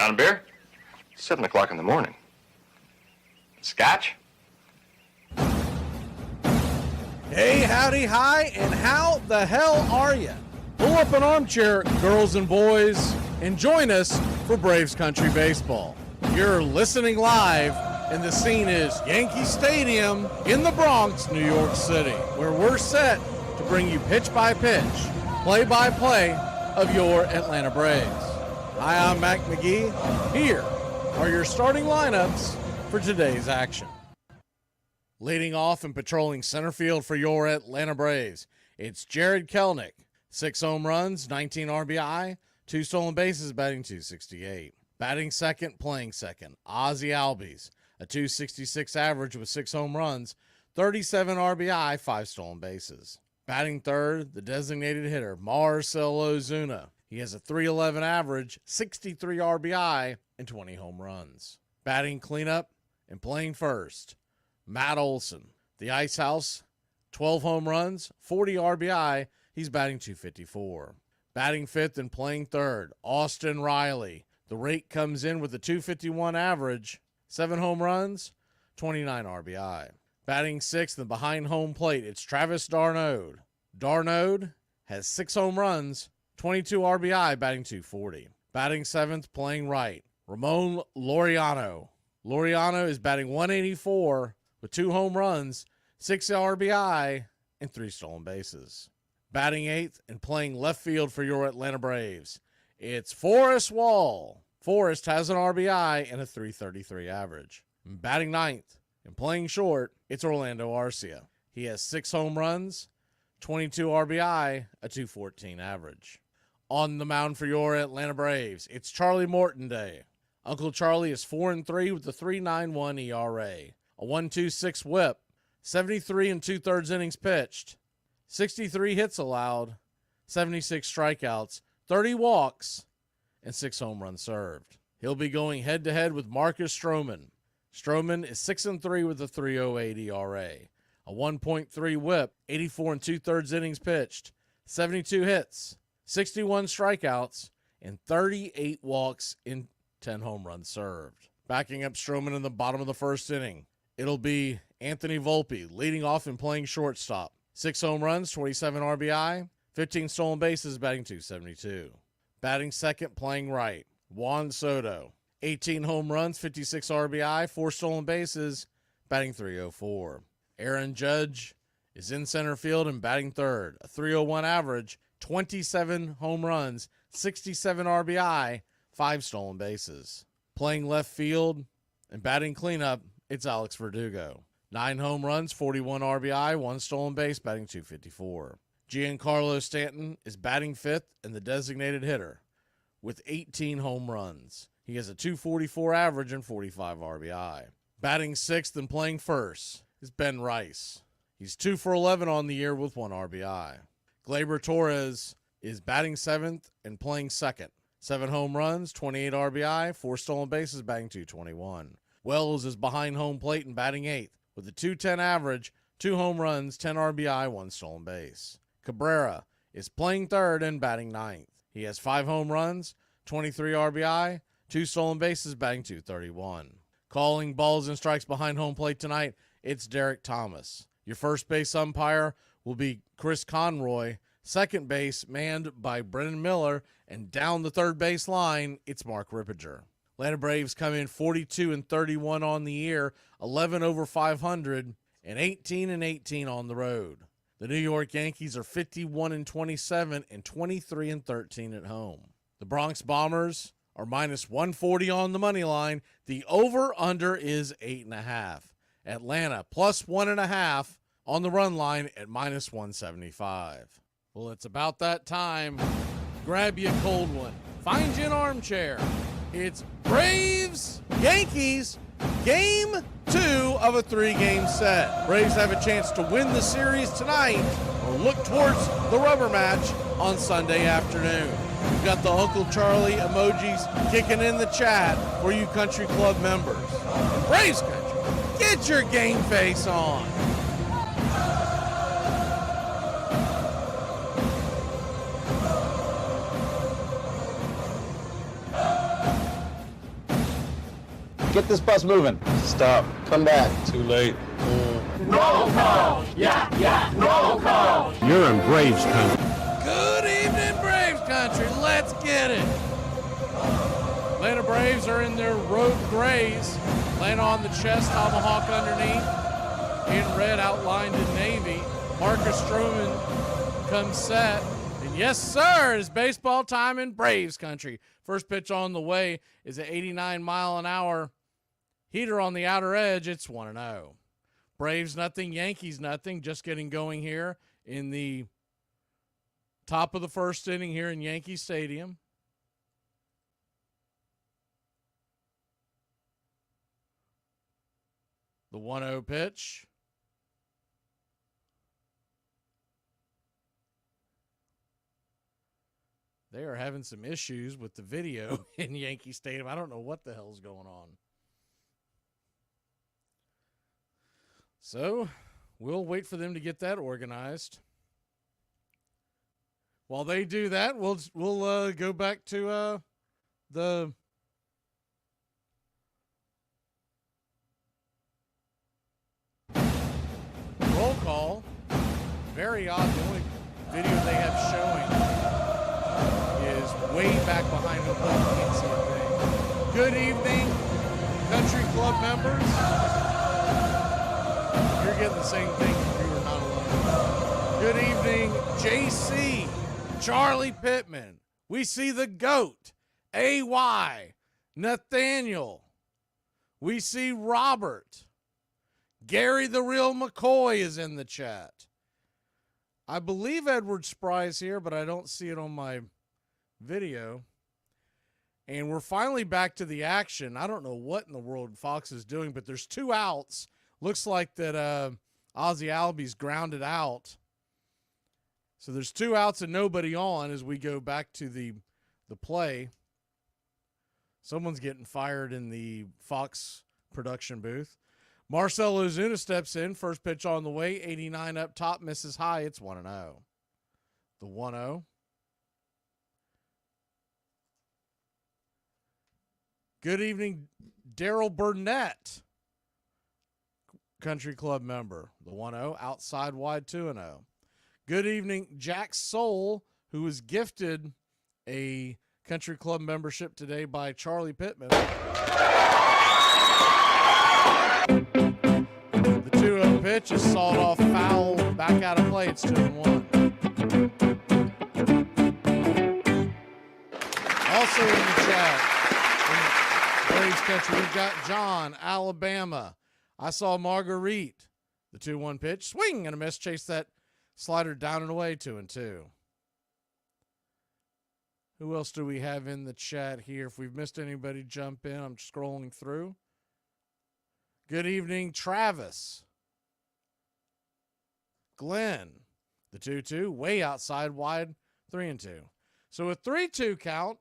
On a beer? 7 o'clock in the morning. Scotch? Hey, howdy, hi, and how the hell are you? Pull up an armchair, girls and boys, and join us for Braves Country Baseball. You're listening live, and the scene is Yankee Stadium in the Bronx, New York City, where we're set to bring you pitch by pitch, play by play of your Atlanta Braves. Hi, I'm Mac Magee. Here are your starting lineups for today's action. Leading off and patrolling center field for your Atlanta Braves, it's Jared Kelenic. 6 home runs, 19 RBI, 2 stolen bases, batting .268. Batting second, playing second, Ozzie Albies, a .266 average with 6 home runs, 37 RBI, 5 stolen bases. Batting third, the designated hitter, Marcell Ozuna. He has a .311 average, 63 RBI, and 20 home runs. Batting cleanup and playing first, Matt Olson. The Ice House, 12 home runs, 40 RBI. He's batting .254. Batting fifth and playing third, Austin Riley. The rate comes in with a .251 average, 7 home runs, 29 RBI. Batting sixth and behind home plate, it's Travis d'Arnaud. d'Arnaud has 6 home runs, 22 RBI, batting .240. Batting seventh, playing right, Ramon Laureano. Laureano is batting .184 with 2 home runs, 6 RBI, and 3 stolen bases. Batting eighth and playing left field for your Atlanta Braves, it's Forrest Wall. Forrest has an RBI and a .333 average. Batting ninth and playing short, it's Orlando Arcia. He has 6 home runs, 22 RBI, a .214 average. On the mound for your Atlanta Braves, it's Charlie Morton Day. Uncle Charlie is 4-3 with a .391 ERA, a .126 whip, 73 2/3 innings pitched, 63 hits allowed, 76 strikeouts, 30 walks, and 6 home runs served. He'll be going head-to-head with Marcus Stroman. Stroman is 6-3 with a .308 ERA, a 1.3 whip, 84 2/3 innings pitched, 72 hits, 61 strikeouts, and 38 walks in 10 home runs served. Backing up Stroman in the bottom of the first inning, it'll be Anthony Volpe leading off and playing shortstop. 6 home runs, 27 RBI, 15 stolen bases, batting .272. Batting second, playing right, Juan Soto. 18 home runs, 56 RBI, 4 stolen bases, batting .304. Aaron Judge is in center field and batting third, a .301 average, 27 home runs, 67 RBI, 5 stolen bases. Playing left field and batting cleanup, it's Alex Verdugo. 9 home runs, 41 RBI, 1 stolen base, batting .254. Giancarlo Stanton is batting fifth and the designated hitter with 18 home runs. He has a .244 average and 45 RBI. Batting sixth and playing first is Ben Rice. He's 2 for 11 on the year with 1 RBI. Gleyber Torres is batting seventh and playing second. 7 home runs, 28 RBI, 4 stolen bases, batting .221. Wells is behind home plate and batting eighth with a .210 average, 2 home runs, 10 RBI, 1 stolen base. Cabrera is playing third and batting ninth. He has 5 home runs, 23 RBI, 2 stolen bases, batting .231. Calling balls and strikes behind home plate tonight, it's Derek Thomas. Your first base umpire will be Chris Conroy. Second base manned by Brennan Miller, and down the third base line, it's Mark Rippiger. Atlanta Braves come in 42-31 on the year, 11 over 500, and 18-18 on the road. The New York Yankees are 51-27 and 23-13 at home. The Bronx Bombers are -140 on the money line. The over-under is 8.5. Atlanta +1.5 on the run line at -175. Well, it's about that time. Grab you a cold one. Find you an armchair. It's Braves Yankees Game 2 of a 3-game set. Braves have a chance to win the series tonight or look towards the rubber match on Sunday afternoon. We've got the Uncle Charlie emojis kicking in the chat for you country club members. And Braves country, get your game face on. Get this bus moving. Stop. Come back. Too late. Roll call! Yeah! Roll call! You're in Braves country. Good evening, Braves country. Let's get it. Atlanta Braves Braves are in their road grays, laying on the chest, tomahawk underneath, in red outlined in navy. Marcus Stroman comes set. And yes, sir, it's baseball time in Braves country. First pitch on the way is an 89-mile-an-hour heater on the outer edge. It's 1-0. Braves nothing, Yankees nothing. Just getting going here in the top of the first inning here in Yankee Stadium. The 1-0 pitch. They are having some issues with the video in Yankee Stadium. I don't know what the hell's going on. So we'll wait for them to get that organized. While they do that, we'll go back to the roll call. Very odd. The only video they have showing is way back behind the plate. You can't see a thing. Good evening, Country Club members. You're getting the same thing if you were not alone. Good evening, JC, Charlie Pittman. We see the GOAT, AY, Nathaniel. We see Robert. Gary the Real McCoy is in the chat. I believe Edward Spry's here, but I don't see it on my video. And we're finally back to the action. I don't know what in the world Fox is doing, but there's 2 outs. Looks like that Ozzie Albies grounded out. So there's 2 outs and nobody on as we go back to the play. Someone's getting fired in the Fox production booth. Marcell Ozuna steps in. First pitch on the way. 89 up top. Misses high. It's 1-0. The 1-0. Good evening, Daryl Burnett. Country Club member. The 1-0. Outside wide 2-0. Good evening, Jack Soul, who was gifted a Country Club membership today by Charlie Pittman. The 2-0 pitch is sawed off foul, back out of play. It's 2-1. Also in the chat, in Braves Country, we've got John, Alabama. I saw Marguerite. The 2-1 pitch, swing and a miss, chase that slider down and away, 2-2. Who else do we have in the chat here? If we've missed anybody, jump in. I'm scrolling through. Good evening, Travis. Glenn. The 2-2, way outside, wide, 3-2. So a 3-2 count.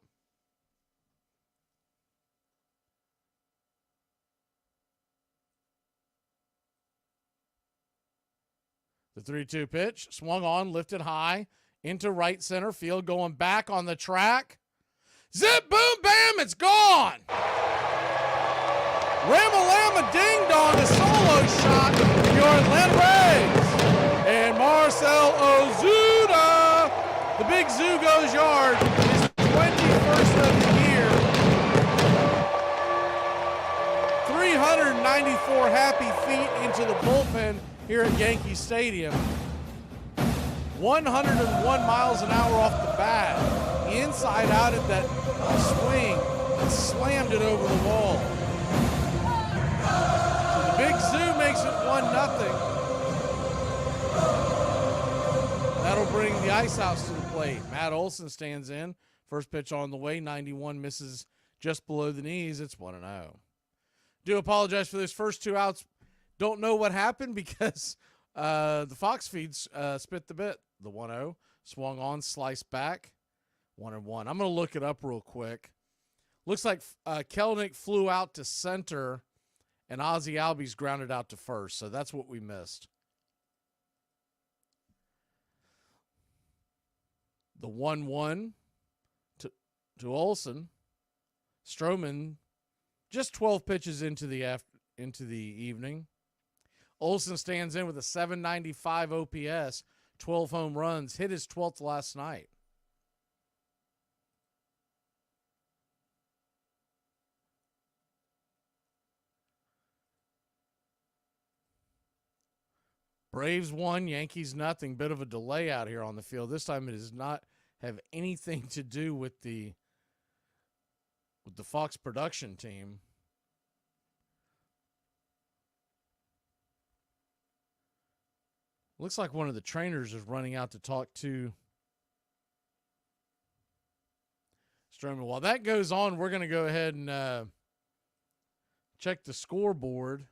The 3-2 pitch, swung on, lifted high, into right center field, going back on the track. Zip, boom, bam, it's gone! Ramalama ding dong, a solo shot for your Atlanta Braves. And Marcell Ozuna, the big zoo goes yard, his 21st of the year. 394 happy feet into the bullpen here at Yankee Stadium. 101 miles an hour off the bat. Inside out at that swing and slammed it over the wall. So the big zoo makes it 1-0. That'll bring the Ice House to the plate. Matt Olson stands in. First pitch on the way. 91 misses just below the knees. It's 1-0. Do apologize for those first 2 outs. Don't know what happened because the Fox feeds spit the bit. The 1-0 swung on, sliced back, 1-1. I'm going to look it up real quick. Looks like Kelenic flew out to center and Ozzie Albies grounded out to first. So that's what we missed. The 1-1 to Olson. Stroman just 12 pitches into the evening. Olson stands in with a 795 OPS, 12 home runs, hit his 12th last night. Braves 1, Yankees nothing. Bit of a delay out here on the field. This time it does not have anything to do with the Fox production team. Looks like one of the trainers is running out to talk to Stroman. While that goes on, we're going to go ahead and check the scoreboard.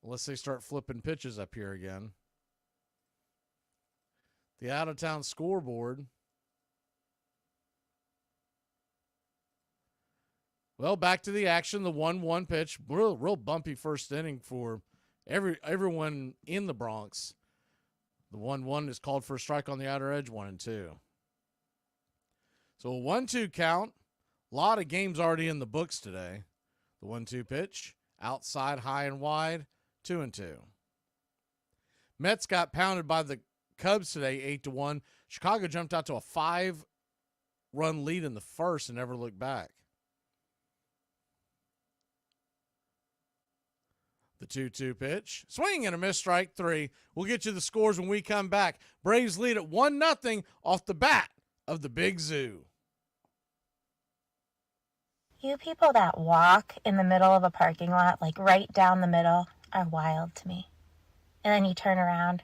Unless they start flipping pitches up here again. The out-of-town scoreboard. Well, back to the action. The 1-1 pitch. Real bumpy first inning for everyone in the Bronx. The 1-1 is called for a strike on the outer edge, 1-2. So a 1-2 count. A lot of games already in the books today. The 1-2 pitch. Outside, high and wide. 2-2. Mets got pounded by the Cubs today, 8-1. Chicago jumped out to a 5-run lead in the first and never looked back. The 2-2 pitch. Swing and a miss, strike 3. We'll get you the scores when we come back. Braves lead at 1-0 off the bat of the Big Zoo. You people that walk in the middle of a parking lot, like right down the middle, are wild to me. And then you turn around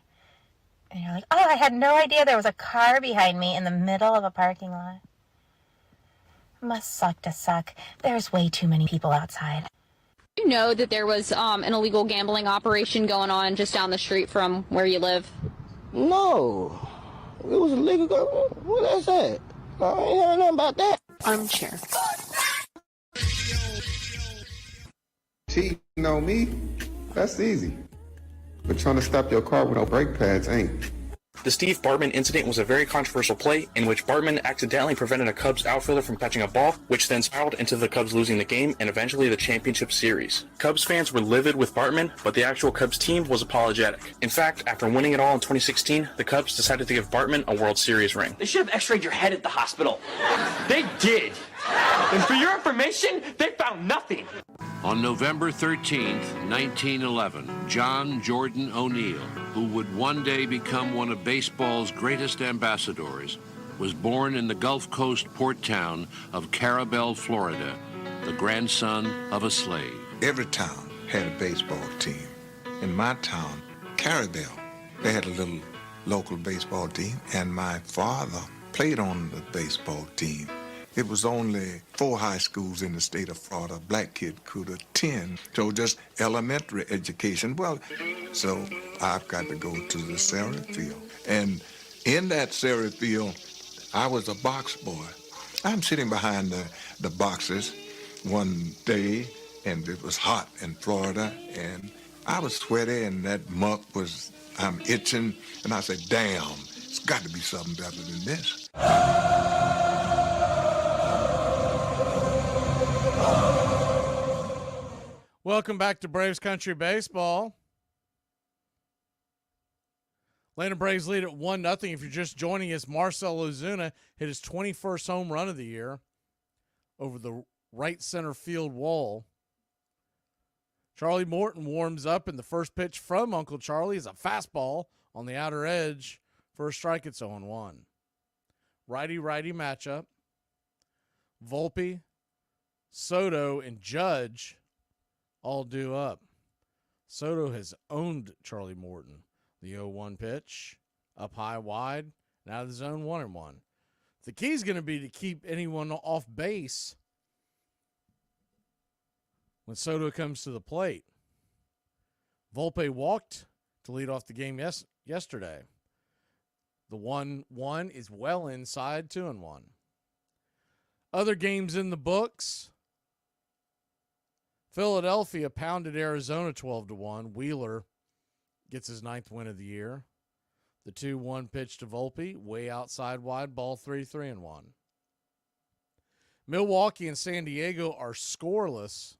and you're like, oh, I had no idea there was a car behind me in the middle of a parking lot. Must suck to suck. There's way too many people outside. You know that there was an illegal gambling operation going on just down the street from where you live? No. It was illegal. What that's that? I ain't heard nothing about that. Armchair. Cheating on me? That's easy. But trying to stop your car with no brake pads ain't. The Steve Bartman incident was a very controversial play in which Bartman accidentally prevented a Cubs outfielder from catching a ball, which then spiraled into the Cubs losing the game and eventually the championship series. Cubs fans were livid with Bartman, but the actual Cubs team was apologetic. In fact, after winning it all in 2016, the Cubs decided to give Bartman a World Series ring. They should have x-rayed your head at the hospital. They did. And for your information, they found nothing. On November 13th, 1911, John Jordan O'Neill, who would one day become one of baseball's greatest ambassadors, was born in the Gulf Coast port town of Carabel, Florida, the grandson of a slave. Every town had a baseball team. In my town, Carabel, they had a little local baseball team, and my father played on the baseball team. It was only 4 high schools in the state of Florida a black kid could attend, so just elementary education. Well, so I've got to go to the Sarah Field. And in that Sarah Field, I was a box boy. I'm sitting behind the boxes one day, and it was hot in Florida, and I was sweaty, and that muck was, I'm itching, and I said, damn, it's got to be something better than this. Welcome back to Braves Country Baseball. Atlanta Braves lead at 1-0. If you're just joining us, Marcell Ozuna hit his 21st home run of the year over the right center field wall. Charlie Morton warms up, and the first pitch from Uncle Charlie is a fastball on the outer edge for a strike. It's 0-1. Righty-righty matchup. Volpe, Soto, and Judge all due up. Soto has owned Charlie Morton. The 0-1 pitch, up high, wide, and out of the zone, 1-1. The key is going to be to keep anyone off base when Soto comes to the plate. Volpe walked to lead off the game yesterday. The 1-1 is well inside, 2-1. Other games in the books. Philadelphia pounded Arizona 12-1. Wheeler gets his 9th win of the year. The 2-1 pitch to Volpe, way outside wide, ball 3-1. Milwaukee and San Diego are scoreless.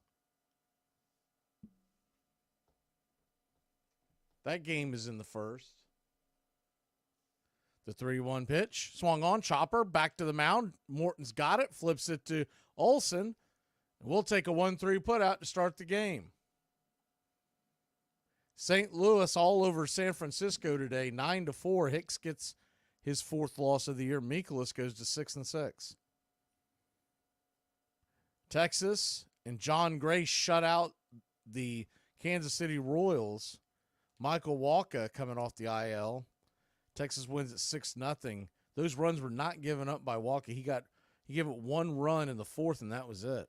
That game is in the first. The 3-1 pitch, swung on, chopper, back to the mound. Morton's got it, flips it to Olsen. We'll take a 1-3 put out to start the game. St. Louis all over San Francisco today, 9-4. Hicks gets his 4th loss of the year. Mikolas goes to 6-6. Texas and John Gray shut out the Kansas City Royals. Michael Walker coming off the IL. Texas wins at 6-0. Those runs were not given up by Walker. He gave it 1 run in the 4th, and that was it.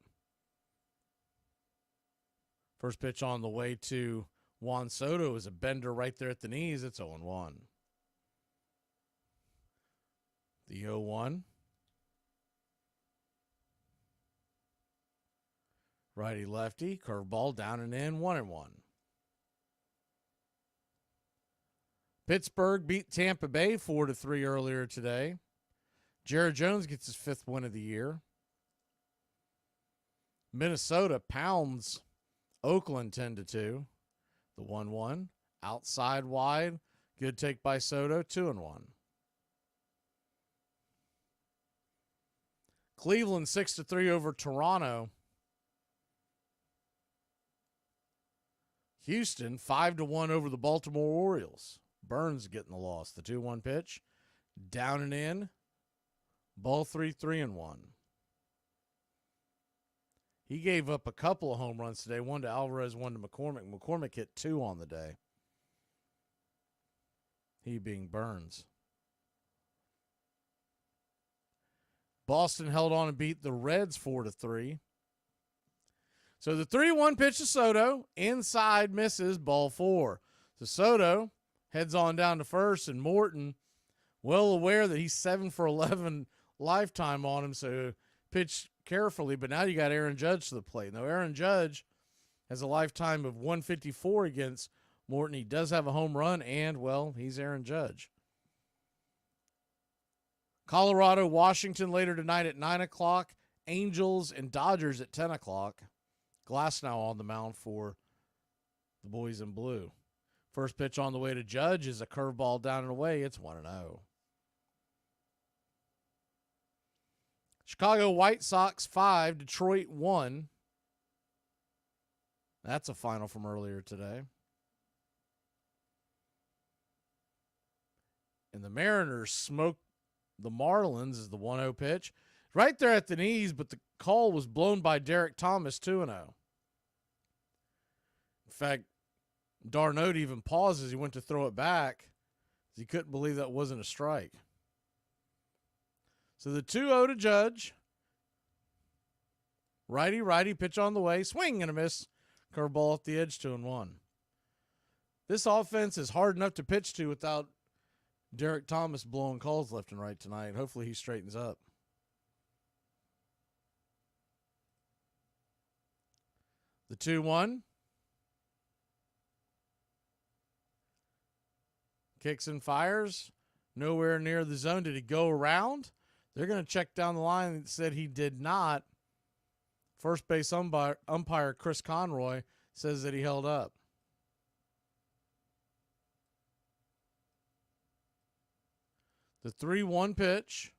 First pitch on the way to Juan Soto is a bender right there at the knees. It's 0-1. The 0-1. Righty-lefty, curveball down and in, 1-1. Pittsburgh beat Tampa Bay 4-3 earlier today. Jared Jones gets his 5th win of the year. Minnesota pounds Oakland 10-2. The 1-1. Outside wide. Good take by Soto, 2-1. Cleveland 6-3 over Toronto. Houston 5-1 over the Baltimore Orioles. Burns getting the loss. The 2-1 pitch. Down and in. Ball 3, 3-1. He gave up a couple of home runs today. One to Alvarez, one to McCormick. McCormick hit 2 on the day. He being Burns. Boston held on and beat the Reds 4-3. So the 3-1 pitch to Soto. Inside misses, ball 4. So Soto heads on down to first, and Morton, well aware that he's 7 for 11 lifetime on him, so pitch carefully. But now you got Aaron Judge to the plate. Now Aaron Judge has a lifetime of 154 against Morton. He does have a home run, and, well, he's Aaron Judge. Colorado, Washington later tonight at 9 o'clock. Angels and Dodgers at 10 o'clock. Glasnow on the mound for the boys in blue. First pitch on the way to Judge is a curveball down and away. It's 1-0. Chicago White Sox 5, Detroit 1. That's a final from earlier today. And the Mariners smoked the Marlins as the 1-0 pitch. Right there at the knees, but the call was blown by Derek Thomas, 2-0. In fact, Darnold even paused as he went to throw it back. He couldn't believe that wasn't a strike. So the 2-0 to Judge. Righty, pitch on the way. Swing and a miss. Curveball off the edge, 2-1. This offense is hard enough to pitch to without Derek Thomas blowing calls left and right tonight. Hopefully he straightens up. The 2-1. Kicks and fires. Nowhere near the zone. Did he go around? They're going to check down the line and said he did not. First base umpire Chris Conroy says that he held up. The 3-1 pitch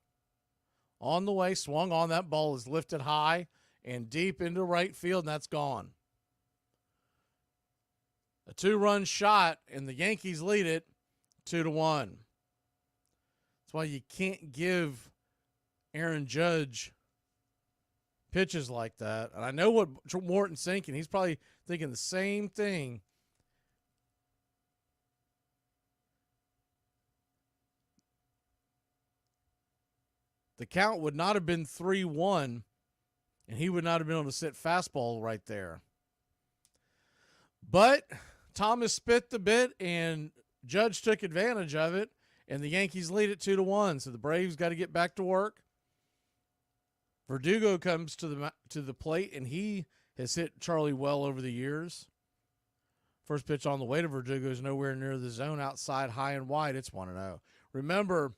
on the way, swung on. That ball is lifted high and deep into right field, and that's gone. A 2-run shot, and the Yankees lead it 2-1. That's why you can't give Aaron Judge pitches like that. And I know what Morton's thinking. He's probably thinking the same thing. The count would not have been 3-1, and he would not have been able to sit fastball right there. But Thomas spit the bit, and Judge took advantage of it, and the Yankees lead it 2-1. So the Braves got to get back to work. Verdugo comes to the plate, and he has hit Charlie well over the years. First pitch on the way to Verdugo is nowhere near the zone, outside, high and wide. It's 1-0. Remember,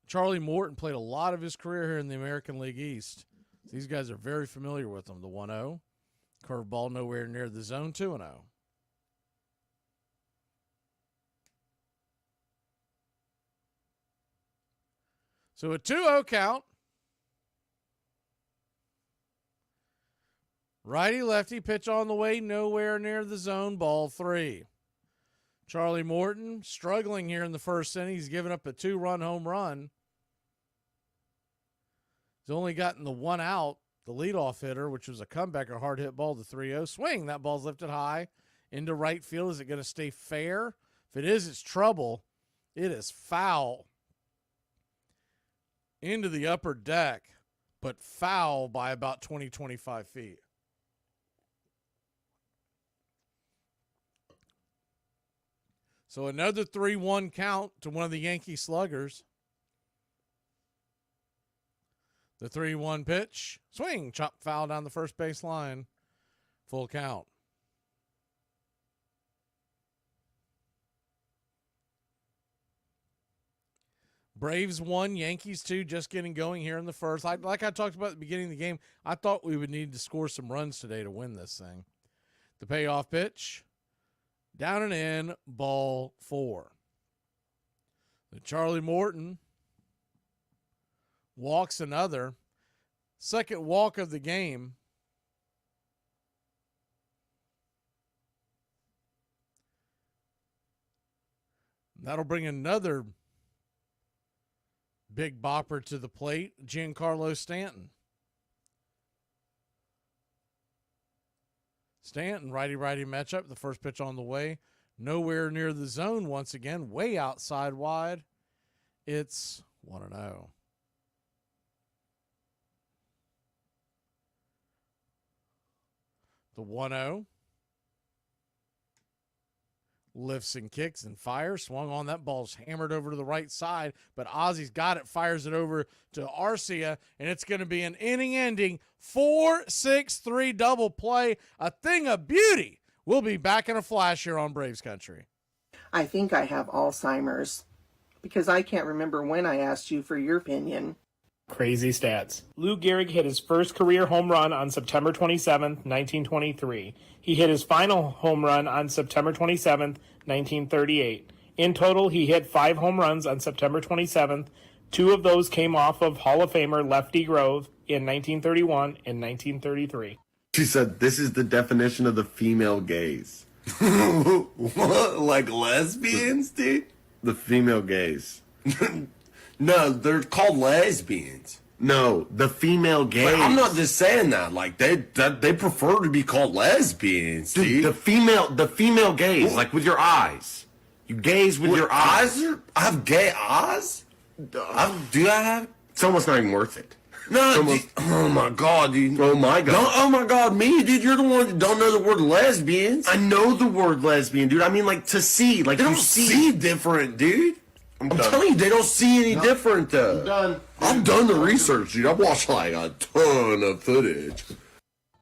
Charlie Morton played a lot of his career here in the American League East. These guys are very familiar with him. The 1-0. Curveball nowhere near the zone, 2-0. So a 2-0 count. Righty-lefty pitch on the way, nowhere near the zone, ball 3. Charlie Morton struggling here in the first inning. He's given up a 2-run home run. He's only gotten the 1 out, the leadoff hitter, which was a comeback, a hard hit ball to 3-0. Swing, that ball's lifted high into right field. Is it going to stay fair? If it is, it's trouble. It is foul into the upper deck, but foul by about 20, 25 feet. So another 3-1 count to one of the Yankee sluggers. The 3-1 pitch. Swing. Chop foul down the first base line. Full count. Braves 1, Yankees 2, just getting going here in the first. Like I talked about at the beginning of the game, I thought we would need to score some runs today to win this thing. The payoff pitch. Down and in, ball 4. The Charlie Morton walks another. Second walk of the game. That'll bring another big bopper to the plate, Giancarlo Stanton. Stanton, righty-righty matchup. The first pitch on the way. Nowhere near the zone once again. Way outside wide. It's 1-0. The 1-0. Lifts and kicks and fires. Swung on. That ball's hammered over to the right side, but Ozzy's got it. Fires it over to Arcia, and it's going to be an inning-ending 4-6-3 double play. A thing of beauty. We'll be back in a flash here on Braves Country. I think I have Alzheimer's because I can't remember when I asked you for your opinion. Crazy stats. Lou Gehrig hit his first career home run on September 27th, 1923. He hit his final home run on September 27th, 1938. In total, he hit 5 home runs on September 27th. 2 of those came off of Hall of Famer Lefty Grove in 1931 and 1933. She said, this is the definition of the female gaze. What? Like lesbians, dude? The female gaze. No, they're called lesbians. No, the female gaze. But I'm not just saying that. Like they prefer to be called lesbians. Dude, the female gaze, like with your eyes. You gaze with your eyes. I have gay eyes. Do I have? It's almost not even worth it. No, oh my god, dude. Oh my god. No, oh my god, me, dude. You're the one that don't know the word lesbians. I know the word lesbian, dude. I mean, like to see, like they don't see different, dude. I'm telling you, they don't see any different, though. I'm done. I've done the research, dude. I've watched, like, a ton of footage.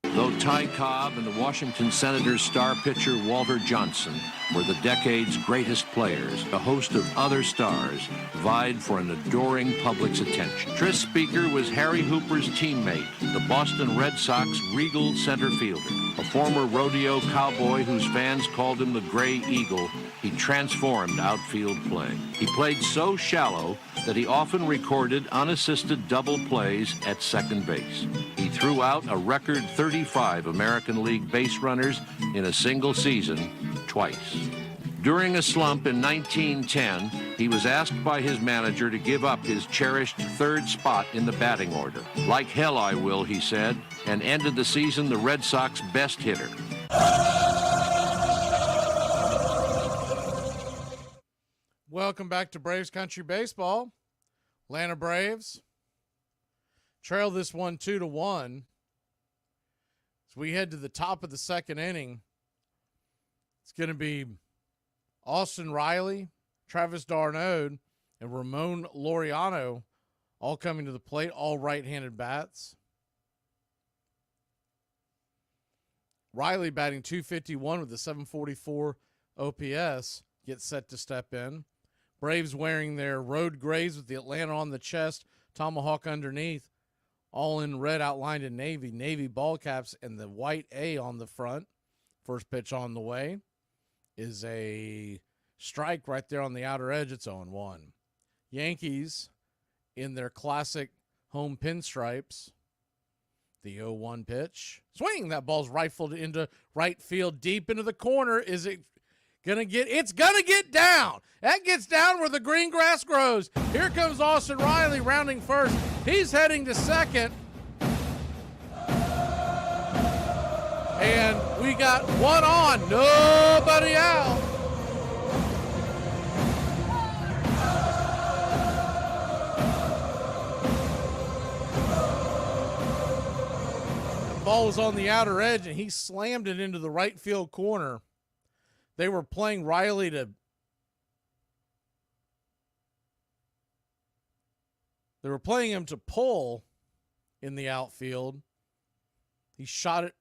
Though Ty Cobb and the Washington Senators star pitcher Walter Johnson were the decade's greatest players, a host of other stars vied for an adoring public's attention. Tris Speaker was Harry Hooper's teammate, the Boston Red Sox regal center fielder. A former rodeo cowboy whose fans called him the Gray Eagle, he transformed outfield play. He played so shallow that he often recorded unassisted double plays at second base. He threw out a record 35 American League base runners in a single season twice. During a slump in 1910, he was asked by his manager to give up his cherished third spot in the batting order. Like hell I will, he said, and ended the season the Red Sox best hitter. Welcome back to Braves Country Baseball. Atlanta Braves trail this one 2-1. As we head to the top of the second inning, it's going to be Austin Riley, Travis d'Arnaud, and Ramon Laureano all coming to the plate, all right-handed bats. Riley batting .251 with a .744 OPS gets set to step in. Braves wearing their road grays with the Atlanta on the chest, tomahawk underneath, all in red outlined in navy. Navy ball caps and the white A on the front. First pitch on the way is a strike right there on the outer edge. It's 0-1. Yankees in their classic home pinstripes. The 0-1 pitch. Swing. That ball's rifled into right field, deep into the corner. Is it gonna get? It's gonna get down. That gets down where the green grass grows. Here comes Austin Riley rounding first. He's heading to second. And we got one on, nobody out. The ball was on the outer edge, and he slammed it into the right field corner. They were playing Riley to... They were playing him to pull in the outfield. He shot it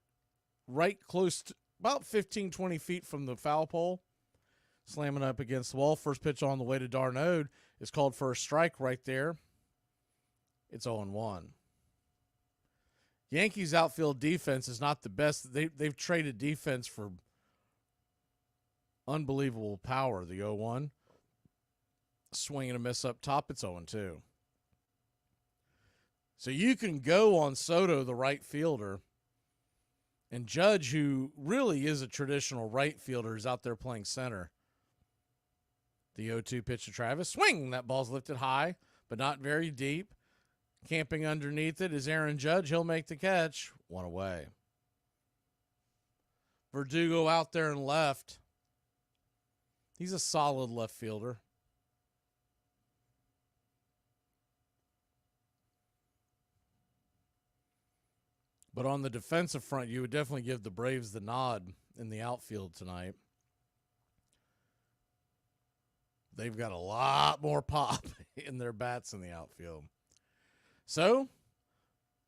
right close to about 15, 20 feet from the foul pole, slamming up against the wall. First pitch on the way to Darnode is called for a strike right there. It's 0-1. Yankees outfield defense is not the best. They've traded defense for unbelievable power. The 0-1. Swing and a miss up top. It's 0-2. So you can go on Soto, the right fielder, and Judge, who really is a traditional right fielder, is out there playing center. The 0-2 pitch to Travis. Swing! That ball's lifted high, but not very deep. Camping underneath it is Aaron Judge. He'll make the catch. One away. Verdugo out there and left. He's a solid left fielder. But on the defensive front, you would definitely give the Braves the nod in the outfield tonight. They've got a lot more pop in their bats in the outfield. So,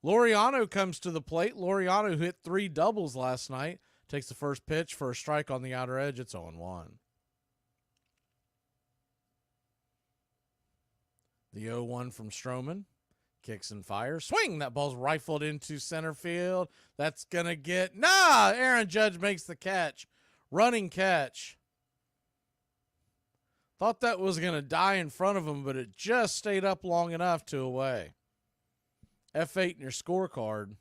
Laureano comes to the plate. Laureano, who hit 3 doubles last night, takes the first pitch for a strike on the outer edge. It's 0-1. The 0-1 from Stroman. Kicks and fires. Swing! That ball's rifled into center field. That's going to get... Aaron Judge makes the catch. Running catch. Thought that was going to die in front of him, but it just stayed up long enough to away. F8 in your scorecard.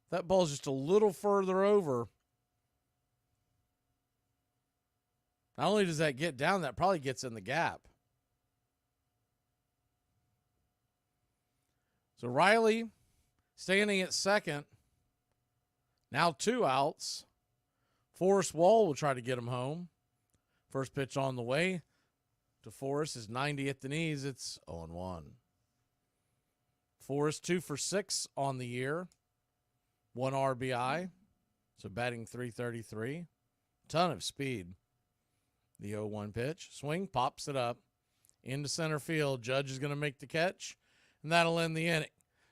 That ball's just a little further over. Not only does that get down, that probably gets in the gap. So Riley standing at second. Now 2 outs. Forrest Wall will try to get him home. First pitch on the way to Forrest is 90 at the knees. It's 0-1. Forrest 2 for 6 on the year. 1 RBI. So batting .333. Ton of speed. The 0-1 pitch. Swing, pops it up into center field. Judge is going to make the catch, and that'll end the inning.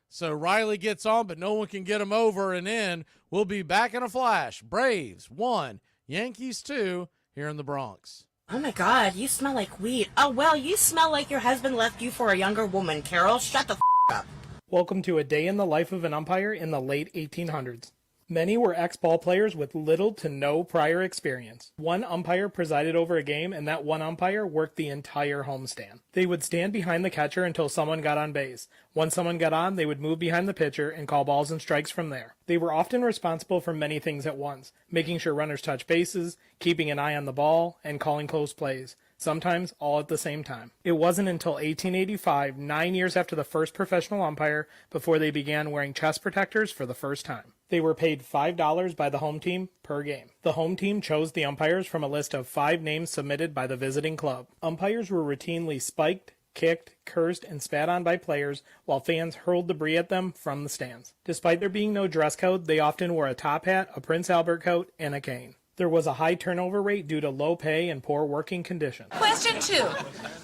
So Riley gets on, but no one can get him over and in. We'll be back in a flash. Braves 1, Yankees 2 here in the Bronx. Oh my God, you smell like weed. Oh, well, you smell like your husband left you for a younger woman, Carol. Shut the up. Welcome to a day in the life of an umpire in the late 1800s. Many were ex-ball players with little to no prior experience. One umpire presided over a game, and that one umpire worked the entire homestand. They would stand behind the catcher until someone got on base. Once someone got on, they would move behind the pitcher and call balls and strikes from there. They were often responsible for many things at once, making sure runners touch bases, keeping an eye on the ball, and calling close plays. Sometimes all at the same time. It wasn't until 1885, 9 years after the first professional umpire, before they began wearing chest protectors for the first time. They were paid $5 by the home team per game. The home team chose the umpires from a list of 5 names submitted by the visiting club. Umpires were routinely spiked, kicked, cursed, and spat on by players while fans hurled debris at them from the stands. Despite there being no dress code, they often wore a top hat, a Prince Albert coat, and a cane. There was a high turnover rate due to low pay and poor working conditions. Question 2.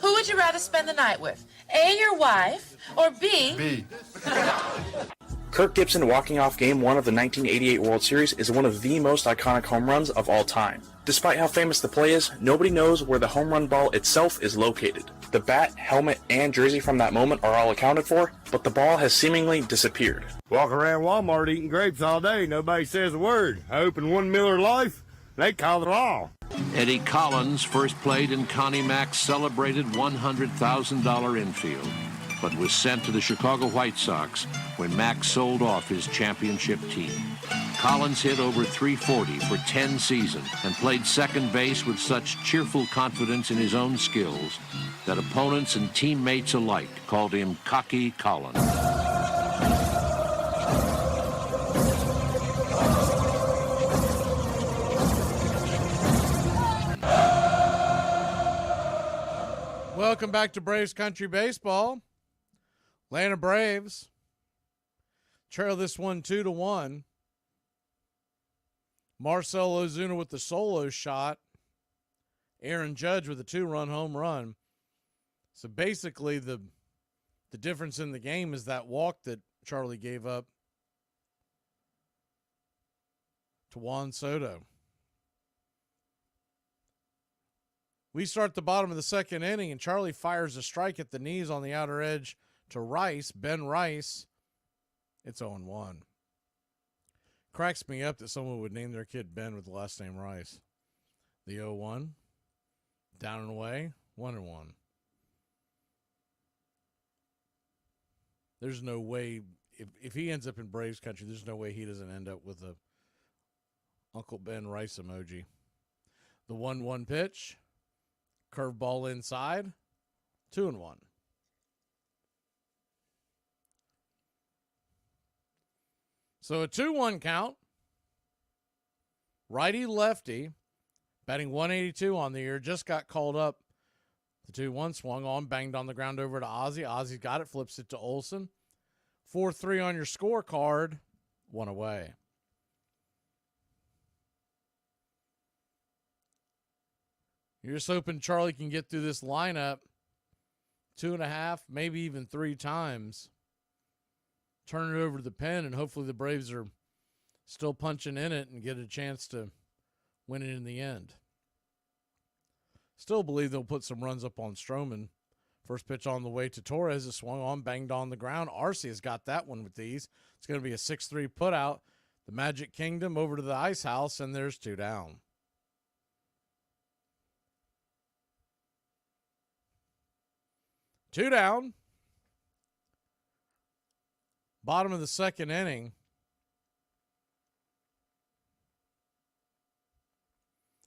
Who would you rather spend the night with? A, your wife, or B? B. Kirk Gibson walking off Game 1 of the 1988 World Series is one of the most iconic home runs of all time. Despite how famous the play is, nobody knows where the home run ball itself is located. The bat, helmet, and jersey from that moment are all accounted for, but the ball has seemingly disappeared. Walk around Walmart eating grapes all day, nobody says a word. I open one Miller Lite, they call it law. Eddie Collins first played in Connie Mac's celebrated $100,000 infield. but was sent to the Chicago White Sox when Mac sold off his championship team. Collins hit over .340 for 10 seasons and played second base with such cheerful confidence in his own skills that opponents and teammates alike called him Cocky Collins. Welcome back to Braves Country Baseball. Atlanta Braves trail this one 2-1. Marcell Ozuna with the solo shot. Aaron Judge with a 2-run home run. So basically the difference in the game is that walk that Charlie gave up to Juan Soto. We start the bottom of the second inning, and Charlie fires a strike at the knees on the outer edge to Rice, Ben Rice. It's 0-1. Cracks me up that someone would name their kid Ben with the last name Rice. The 0-1, down and away, 1-1. There's no way, if he ends up in Braves country, there's no way he doesn't end up with a Uncle Ben Rice emoji. The 1-1 pitch. Curveball inside, 2-1. So a 2-1 count. Righty lefty, batting 182 on the year, just got called up. The 2-1 swung on, banged on the ground over to Ozzie. Ozzie got it, flips it to Olsen. 4-3 on your scorecard, 1 away. You're just hoping Charlie can get through this lineup 2.5, maybe even 3 times. Turn it over to the pen, and hopefully the Braves are still punching in it and get a chance to win it in the end. Still believe they'll put some runs up on Stroman. First pitch on the way to Torres is swung on, banged on the ground. Arcea's got that one with these. It's going to be a 6-3 putout. The Magic Kingdom over to the Ice House, and there's 2 down. Two down. Bottom of the second inning.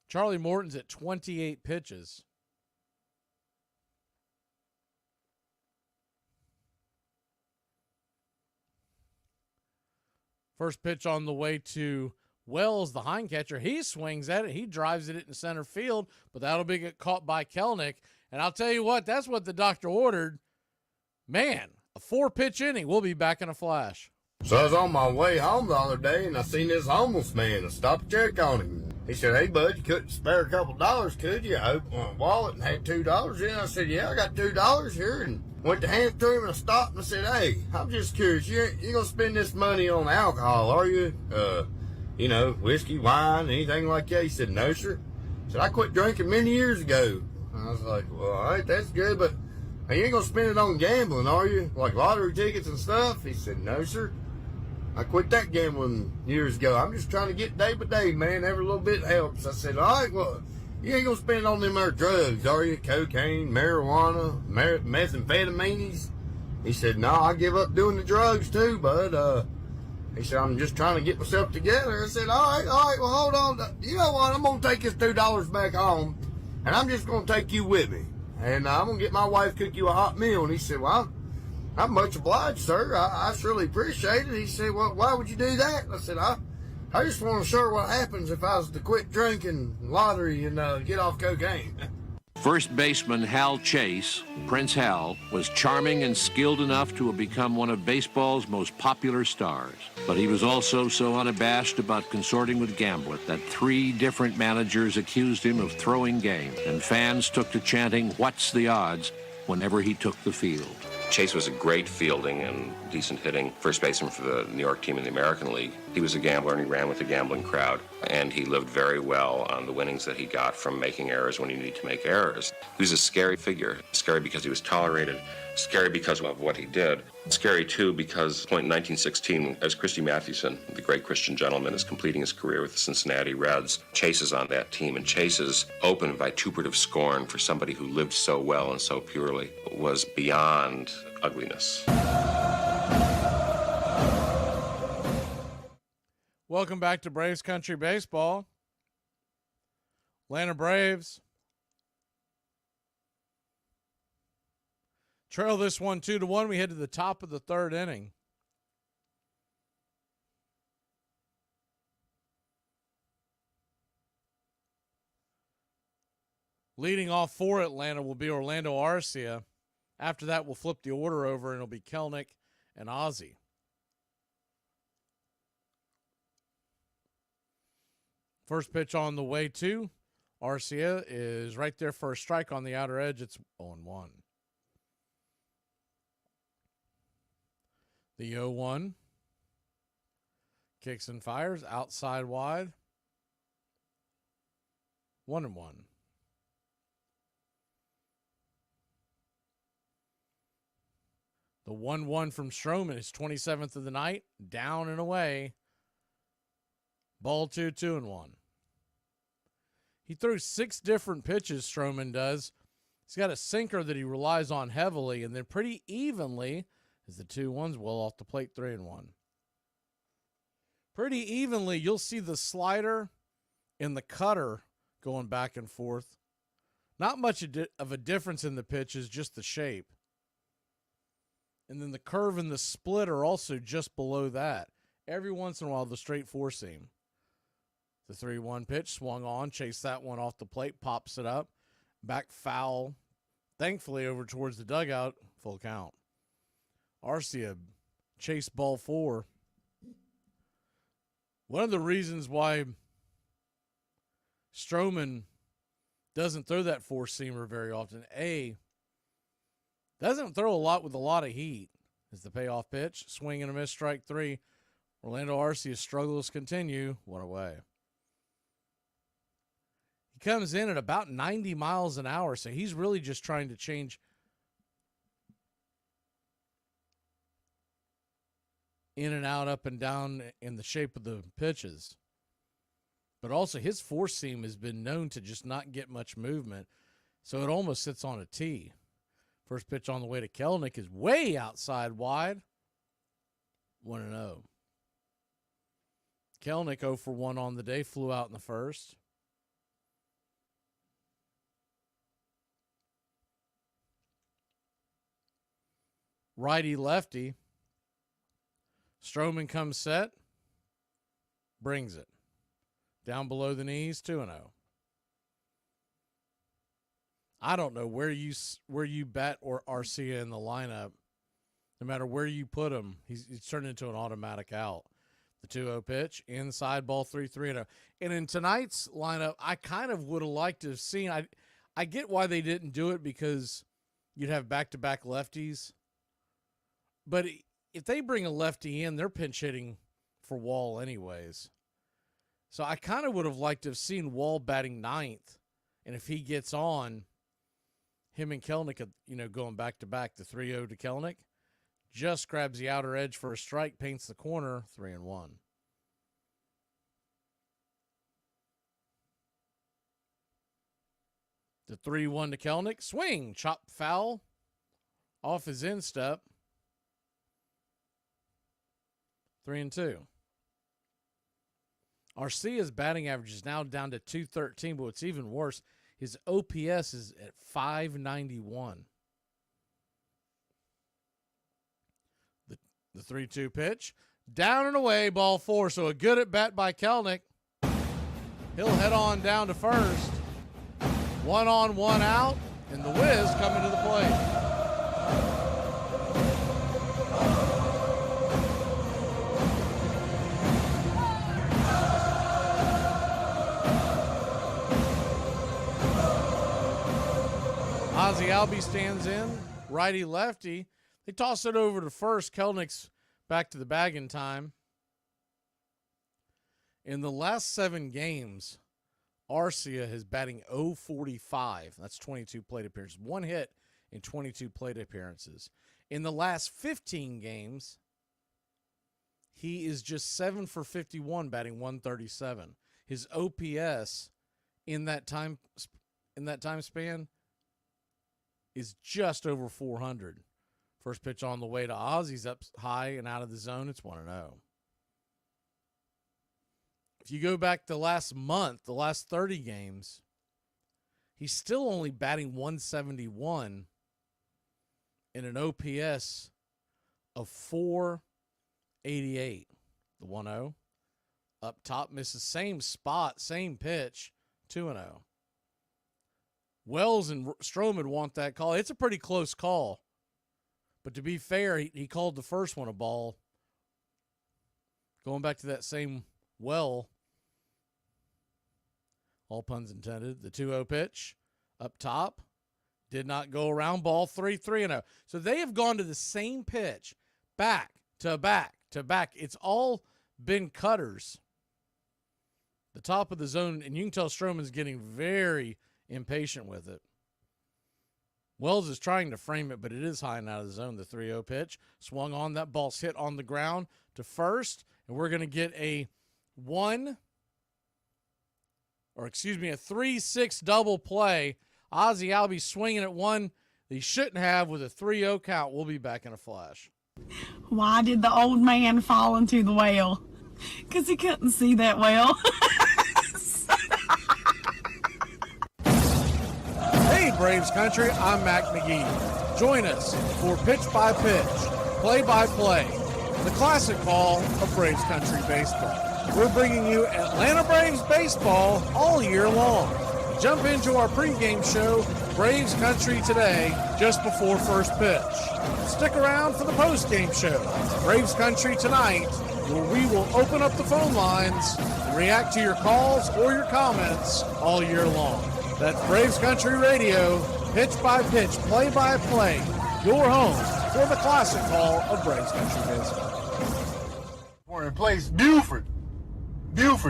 Charlie Morton's at 28 pitches. First pitch on the way to Wells, the hind catcher. He swings at it. He drives it in center field, but that'll be get caught by Kelnick. And I'll tell you what, that's what the doctor ordered. Man, a 4-pitch inning. We'll be back in a flash. So I was on my way home the other day, and I seen this homeless man. I stopped to check on him. He said, "Hey, bud, you couldn't spare a couple dollars, could you?" I opened my wallet and had $2 in it. I said, "Yeah, I got $2 here," and went to hand it to him, and I stopped and I said, "Hey, I'm just curious. You gonna spend this money on alcohol, are you? Whiskey, wine, anything like that?" He said, "No, sir." I said, "I quit drinking many years ago." I was like, "Well, all right, that's good, but you ain't gonna spend it on gambling, are you? Like lottery tickets and stuff?" He said, "No, sir. I quit that gambling years ago. I'm just trying to get day by day, man. Every little bit helps." I said, "All right, well, you ain't gonna spend it on them there drugs, are you? Cocaine, marijuana, methamphetamines?" He said, "No, I give up doing the drugs too, bud." He said, "I'm just trying to get myself together." I said, all right, well, hold on. You know what? I'm going to take this $2 back home, and I'm just going to take you with me. And I'm going to get my wife to cook you a hot meal." And he said, "Well, I'm much obliged, sir. I surely appreciate it." He said, "Well, why would you do that?" I said, I just want to show what happens if I was to quit drinking, lottery, and get off cocaine." First baseman Hal Chase, Prince Hal, was charming and skilled enough to have become one of baseball's most popular stars. But he was also so unabashed about consorting with gamblers that 3 different managers accused him of throwing game, and fans took to chanting, "What's the odds?" whenever he took the field. Chase was a great fielding and decent hitting first baseman for the New York team in the American League. He was a gambler, and he ran with the gambling crowd, and he lived very well on the winnings that he got from making errors when he needed to make errors. He was a scary figure. Scary because he was tolerated, scary because of what he did, scary too because in 1916, as Christy Mathewson, the great Christian gentleman, is completing his career with the Cincinnati Reds, Chase is on that team, and Chase's open vituperative scorn for somebody who lived so well and so purely was beyond ugliness. Welcome back to Braves Country Baseball. Atlanta Braves trail this one 2-1. We head to the top of the third inning. Leading off for Atlanta will be Orlando Arcia. After that, we'll flip the order over, and it'll be Kelenic and Ozzie. First pitch on the way to Arcia is right there for a strike on the outer edge. It's 0-1. The 0-1. Kicks and fires outside wide. 1-1. The 1-1 from Stroman is 27th of the night. Down and away. Ball 2, 2-1. He threw 6 different pitches, Stroman does. He's got a sinker that he relies on heavily, and then pretty evenly, as the 2-1s well off the plate, 3-1. Pretty evenly, you'll see the slider and the cutter going back and forth. Not much of a difference in the pitches, just the shape. And then the curve and the split are also just below that. Every once in a while, the straight four seam. The 3-1 pitch swung on, chased that one off the plate, pops it up. Back foul, thankfully over towards the dugout, full count. Arcia chased ball 4. One of the reasons why Stroman doesn't throw that four-seamer very often, doesn't throw a lot with a lot of heat, is the payoff pitch. Swing and a miss, strike 3. Orlando Arcia's struggles continue. 1 away. He comes in at about 90 miles an hour, so he's really just trying to change in and out, up and down in the shape of the pitches. But also his four seam has been known to just not get much movement, so it almost sits on a tee. First pitch on the way to Kelenic is way outside wide. 1-0. Kelenic 0 for 1 on the day, flew out in the first. Righty-lefty. Stroman comes set. Brings it. Down below the knees, 2-0. I don't know where you bat or Arcia in the lineup. No matter where you put him, he's turned into an automatic out. The 2-0 pitch, inside ball 3-0. And in tonight's lineup, I kind of would have liked to have seen. I get why they didn't do it, because you'd have back-to-back lefties. But if they bring a lefty in, they're pinch hitting for Wall anyways. So I kind of would have liked to have seen Wall batting 9th. And if he gets on, him and Kelenic, going back-to-back, the 3-0 to Kelenic, just grabs the outer edge for a strike, paints the corner, 3-1. The 3-1 to Kelenic, swing, chop foul, off his instep, 3-2. Arcia's batting average is now down to 213, but what's even worse, his OPS is at 591. The 3-2 pitch. Down and away, ball 4. So a good at bat by Kelenic. He'll head on down to first. 1 on, 1 out, and the Wiz coming to the plate. Ozzie Albies stands in, righty-lefty. They toss it over to first. Kelnic's back to the bag in time. In the last 7 games, Arcia is batting .045. That's 22 plate appearances. 1 hit in 22 plate appearances. In the last 15 games, he is just 7 for 51, batting .137. His OPS in that time span is just over 400 First pitch on the way to Ozzy's up high and out of the zone. It's 1-0. If you go back to last month, the last 30 games, he's still only batting 171 in an OPS of 488. The 1-0. Up top, misses same spot, same pitch, 2-0. Wells and Stroman want that call. It's a pretty close call. But to be fair, he called the first one a ball. Going back to that same well, all puns intended, the 2-0 pitch up top did not go around, ball 3-0. So they have gone to the same pitch, back to back to back. It's all been cutters. The top of the zone, and you can tell Stroman's getting very impatient with it. Wells is trying to frame it, but it is high and out of the zone. The 3-0 pitch swung on. That ball's hit on the ground to first, and we're going to get a 3-6 double play. Ozzy Albies swinging at one that he shouldn't have with a 3-0 count. We'll be back in a flash. Why did the old man fall into the well? Because he couldn't see that well. Hey, Braves Country, I'm Mac Magee. Join us for Pitch by Pitch, Play by Play, the classic call of Braves Country baseball. We're bringing you Atlanta Braves baseball all year long. Jump into our pregame show, Braves Country Today, just before first pitch. Stick around for the postgame show, Braves Country Tonight, where we will open up the phone lines and react to your calls or your comments all year long. That's Braves Country Radio, pitch by pitch, play by play, your home for the classic call of Braves Country baseball. We're in place, Buford,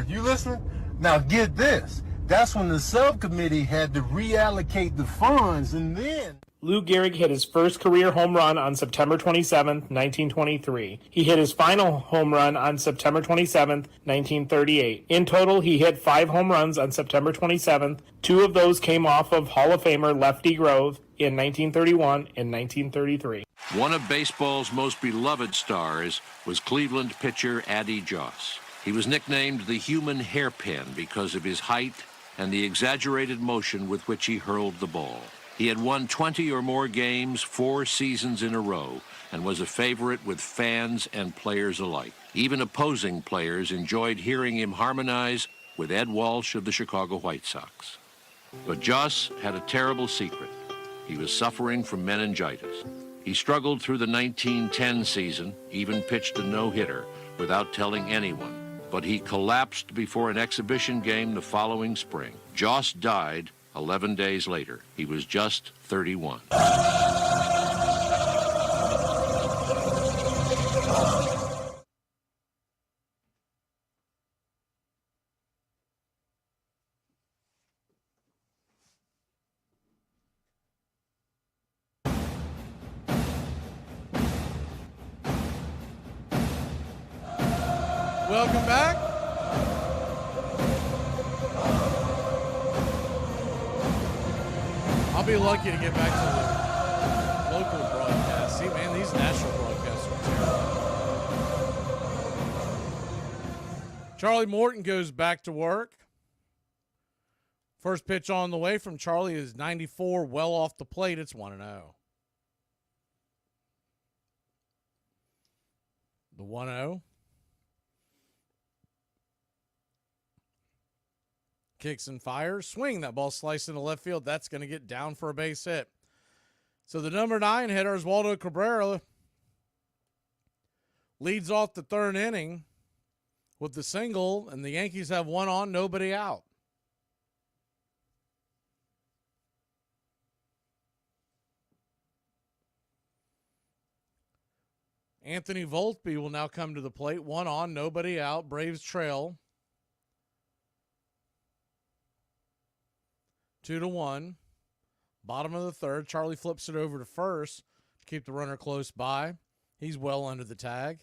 you listening? Now get this. That's when the subcommittee had to reallocate the funds, and then Lou Gehrig hit his first career home run on September 27, 1923. He hit his final home run on September 27, 1938. In total, he hit 5 home runs on September 27th. 2 of those came off of Hall of Famer Lefty Grove in 1931 and 1933. One of baseball's most beloved stars was Cleveland pitcher Addie Joss. He was nicknamed the human hairpin because of his height and the exaggerated motion with which he hurled the ball. He had won 20 or more games 4 seasons in a row and was a favorite with fans and players alike. Even opposing players enjoyed hearing him harmonize with Ed Walsh of the Chicago White Sox. But Joss had a terrible secret. He was suffering from meningitis. He struggled through the 1910 season, even pitched a no-hitter without telling anyone. But he collapsed before an exhibition game the following spring. Joss died 11 days later. He was just 31. Welcome back. I'll be lucky to get back to the local broadcast. See, man, these national broadcasts are terrible. Charlie Morton goes back to work. First pitch on the way from Charlie is 94, well off the plate. It's 1-0. The 1-0. Kicks and fires. Swing. That ball sliced into left field. That's going to get down for a base hit. So the number 9 hitter, Oswaldo Cabrera, leads off the third inning with the single, and the Yankees have 1 on, nobody out. Anthony Volpe will now come to the plate. 1 on, nobody out. Braves trail 2-1. Bottom of the third. Charlie flips it over to first to keep the runner close by. He's well under the tag.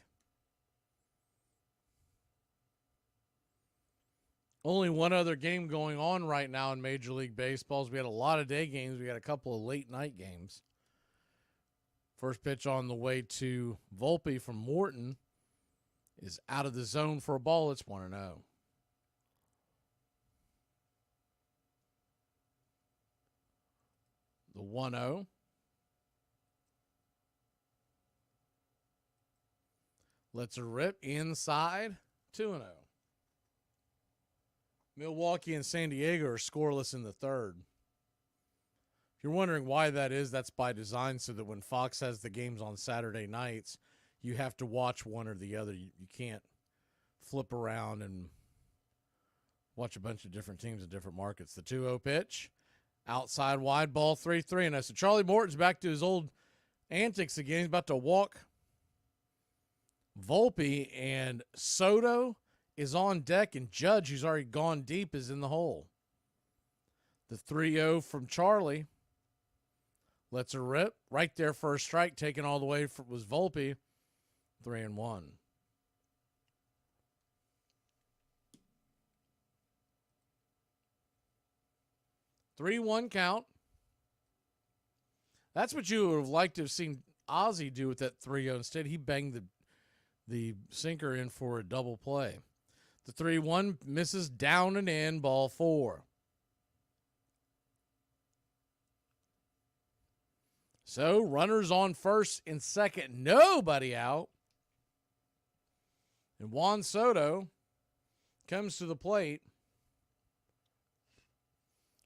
Only one other game going on right now in Major League Baseball. We had a lot of day games. We had a couple of late night games. First pitch on the way to Volpe from Morton is out of the zone for a ball. It's 1-0. The 1-0. Lets her rip inside. 2-0. Milwaukee and San Diego are scoreless in the third. If you're wondering why that is, that's by design so that when Fox has the games on Saturday nights, you have to watch one or the other. You can't flip around and watch a bunch of different teams in different markets. The 2-0 pitch. Outside wide ball 3-3. And so Charlie Morton's back to his old antics again. He's about to walk Volpe, and Soto is on deck, and Judge, who's already gone deep, is in the hole. The 3-0 from Charlie lets her rip. Right there for a strike, taken all the way was Volpe. 3-1. Three-one count. That's what you would have liked to have seen Ozzie do with that 3-0. Instead, he banged the sinker in for a double play. The 3-1 misses down and in, ball 4. So, runners on first and second, nobody out. And Juan Soto comes to the plate.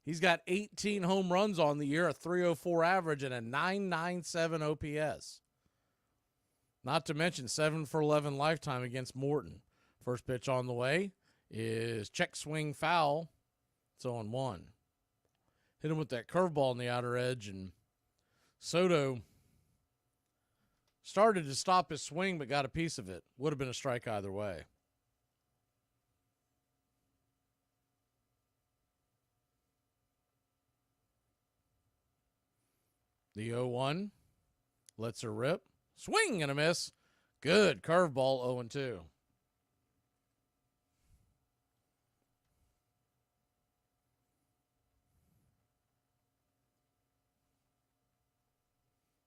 He's got 18 home runs on the year, a 304 average, and a 997 OPS. Not to mention 7 for 11 lifetime against Morton. First pitch on the way is check swing foul. It's 0-1. Hit him with that curveball on the outer edge, and Soto started to stop his swing but got a piece of it. Would have been a strike either way. The 0-1 lets her rip. Swing and a miss. Good curveball, 0-2.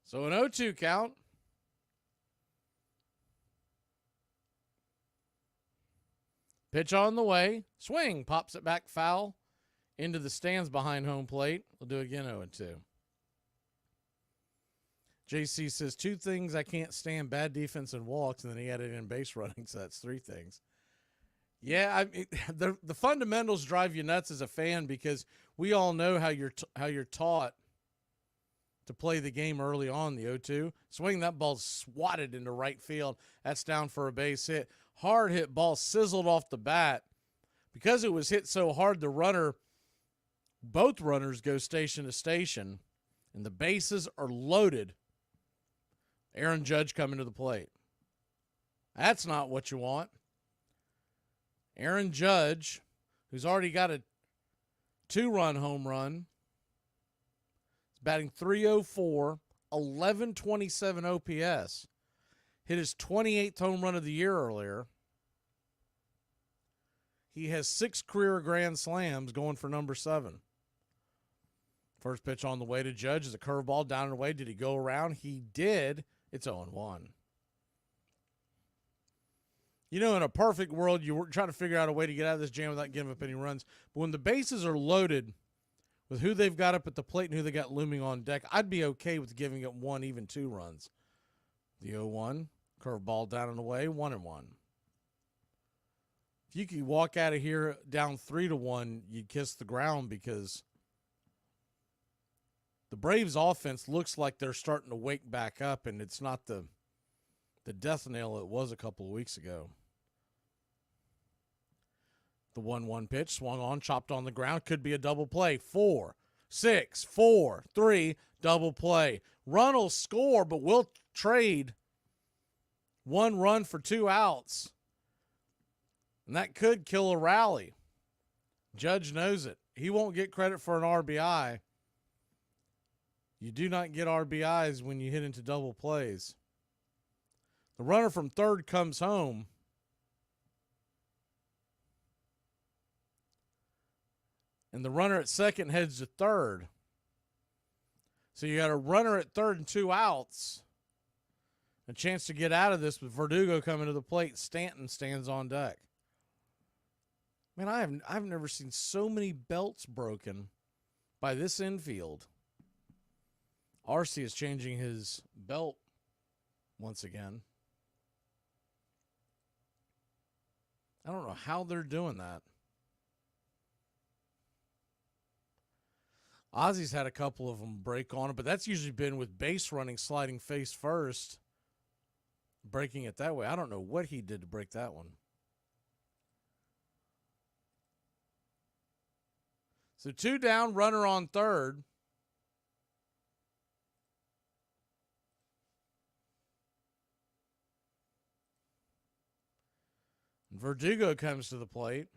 So an 0-2 count. Pitch on the way. Swing. Pops it back foul into the stands behind home plate. We'll do it again, 0-2. JC says 2 things I can't stand: bad defense and walks, and then he added in base running, so that's 3 things. Yeah, I mean, the fundamentals drive you nuts as a fan because we all know how you're taught to play the game early on. The 0-2 swing, that ball swatted into right field. That's down for a base hit. Hard hit ball, sizzled off the bat. Because it was hit so hard, both runners go station to station, and the bases are loaded. Aaron Judge coming to the plate. That's not what you want. Aaron Judge, who's already got a 2-run home run, is batting .304, 1127 OPS. Hit his 28th home run of the year earlier. He has 6 career grand slams, going for number 7. First pitch on the way to Judge is a curveball down and away. Did he go around? He did. It's 0-1. You know, in a perfect world, you were trying to figure out a way to get out of this jam without giving up any runs. But when the bases are loaded with who they've got up at the plate and who they got looming on deck, I'd be okay with giving up 1, even 2 runs. The 0-1, curveball down and away, 1-1. If you could walk out of here down 3-1, you'd kiss the ground because the Braves offense looks like they're starting to wake back up, and it's not the death nail it was a couple of weeks ago. The 1-1 pitch swung on, chopped on the ground. Could be a double play. 4, 6, 4, 3, double play. Run will score, but we'll trade 1 run for 2 outs. And that could kill a rally. Judge knows it. He won't get credit for an RBI. You do not get RBIs when you hit into double plays. The runner from third comes home. And the runner at second heads to third. So you got a runner at third and 2 outs. A chance to get out of this with Verdugo coming to the plate. Stanton stands on deck. Man, I've never seen so many belts broken by this infield. Arce is changing his belt once again. I don't know how they're doing that. Ozzy's had a couple of them break on it, but that's usually been with base running, sliding face first, breaking it that way. I don't know what he did to break that one. So 2 down, runner on third. Verdugo comes to the plate.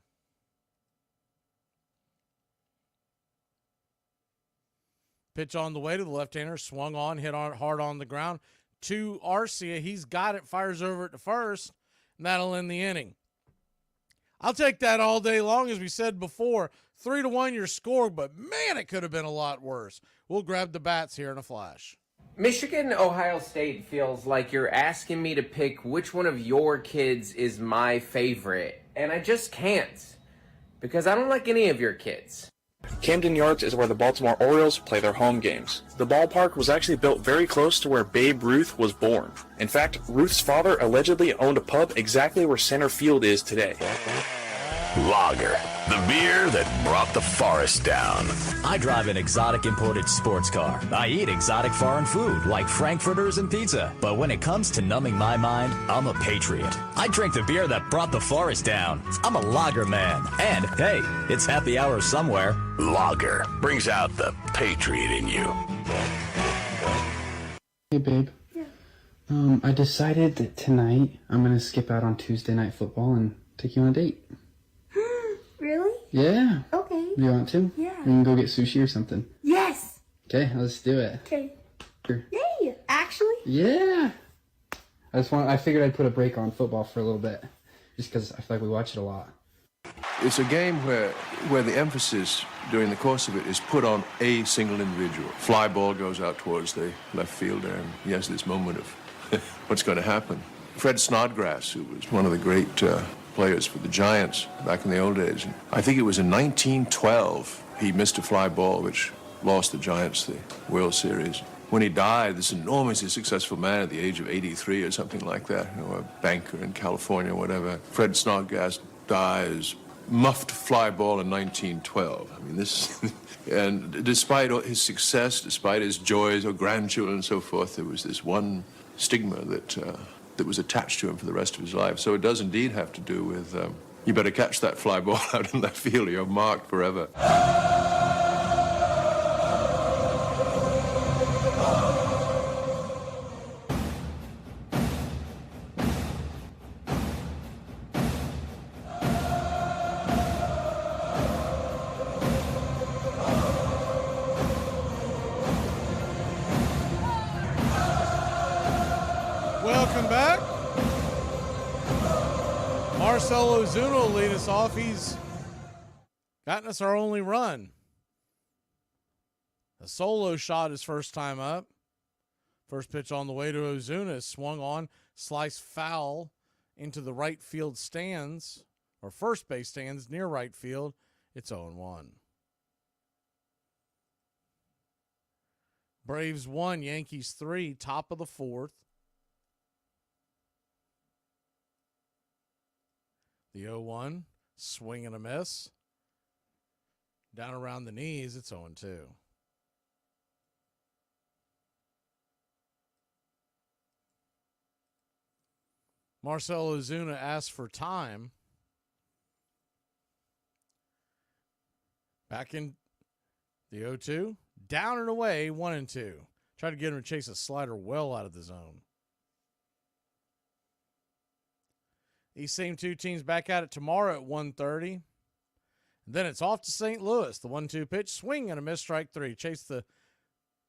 Pitch on the way to the left-hander, swung on, hit on hard on the ground. To Arcia, he's got it, fires over it to first, and that'll end the inning. I'll take that all day long, as we said before. 3-1 your score, but man, it could have been a lot worse. We'll grab the bats here in a flash. Michigan, Ohio State feels like you're asking me to pick which one of your kids is my favorite, and I just can't, because I don't like any of your kids. Camden Yards is where the Baltimore Orioles play their home games. The ballpark was actually built very close to where Babe Ruth was born. In fact, Ruth's father allegedly owned a pub exactly where center field is today. Lager, the beer that brought the forest down. I drive an exotic imported sports car. I eat exotic foreign food like frankfurters and pizza. But when it comes to numbing my mind, I'm a patriot. I drink the beer that brought the forest down. I'm a lager man. And hey, it's happy hour somewhere. Lager brings out the patriot in you. Hey babe. Yeah. I decided that tonight I'm gonna skip out on Tuesday night football and take you on a date. Really? Yeah. Okay. Do you want to? Yeah. We can go get sushi or something. Yes. Okay, let's do it. Okay. Sure. Yay! Actually? Yeah. I figured I'd put a break on football for a little bit, just because I feel like we watch it a lot. It's a game where the emphasis during the course of it is put on a single individual. Fly ball goes out towards the left fielder, and he has this moment of what's going to happen. Fred Snodgrass, who was one of the great players for the Giants back in the old days, I think it was in 1912 he missed a fly ball which lost the Giants the World Series. When he died, this enormously successful man at the age of 83 or something like that, a banker in California or whatever, Fred Snodgrass dies, muffed fly ball in 1912. I mean, this, and despite his success, despite his joys or grandchildren and so forth, there was this one stigma that was attached to him for the rest of his life. So it does indeed have to do with, you better catch that fly ball out in left field or you're marked forever. Welcome back. Marcell Ozuna will lead us off. He's gotten us our only run. A solo shot his first time up. First pitch on the way to Ozuna is swung on, sliced foul into the right field stands, or first base stands near right field. It's 0-1. Braves 1, Yankees 3, top of the fourth. The 0-1, swing and a miss. Down around the knees, it's 0-2. Marcell Ozuna asked for time. Back in the 0-2, down and away, 1-2. Try to get him to chase a slider well out of the zone. These same two teams back at it tomorrow at 1:30. And then it's off to St. Louis. The 1-2 pitch, swing and a miss, strike three. Chase the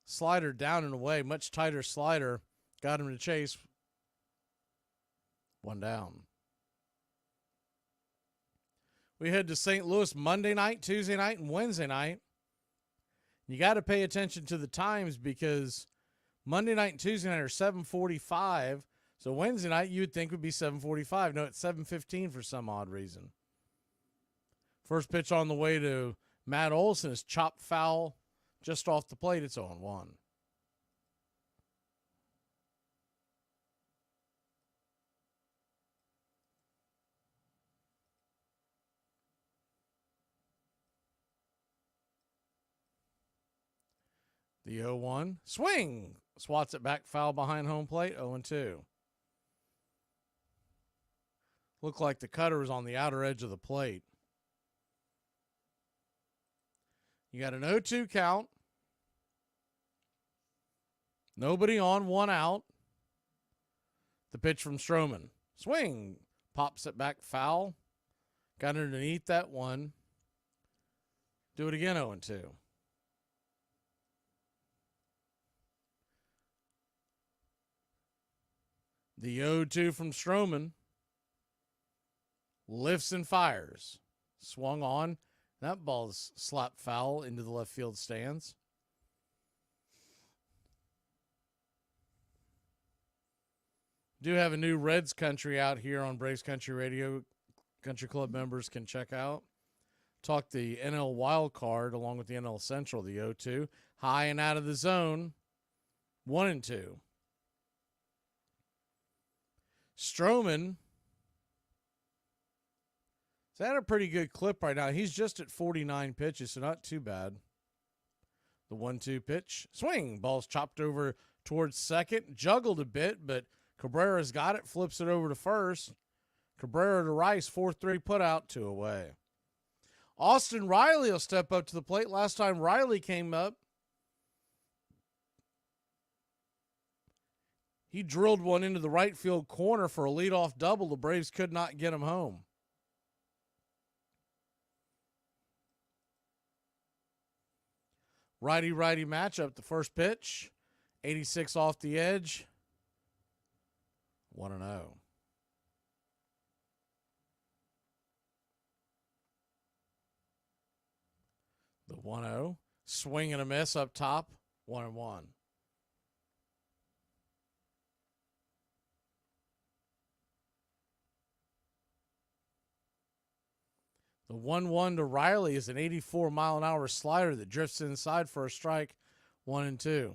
slider down and away. Much tighter slider. Got him to chase. One down. We head to St. Louis Monday night, Tuesday night, and Wednesday night. You got to pay attention to the times because Monday night and Tuesday night are 7:45. So Wednesday night you would think would be 7:45. No, it's 7:15 for some odd reason. First pitch on the way to Matt Olson is chopped foul just off the plate. It's 0-1. The 0-1. Swing! Swats it back foul behind home plate. 0-2. Looked like the cutter was on the outer edge of the plate. You got an 0-2 count. Nobody on, 1 out. The pitch from Stroman. Swing! Pops it back foul. Got underneath that one. Do it again, 0-2. The 0-2 from Stroman. Lifts and fires. Swung on. That ball's slapped foul into the left field stands. Do have a new Reds country out here on Braves Country Radio. Country Club members can check out. Talk the NL wild card along with the NL Central, the 0-2. High and out of the zone. 1-2. Stroman is at a pretty good clip right now. He's just at 49 pitches, so not too bad. The 1-2 pitch. Swing. Ball's chopped over towards second. Juggled a bit, but Cabrera's got it. Flips it over to first. Cabrera to Rice. 4-3 put out, 2 away. Austin Riley will step up to the plate. Last time Riley came up, he drilled one into the right field corner for a leadoff double. The Braves could not get him home. Righty-righty matchup. The first pitch, 86 off the edge, 1-0. The 1-0, swing and a miss up top, 1-1. The 1-1 to Riley is an 84-mile-an-hour slider that drifts inside for a strike, 1-2.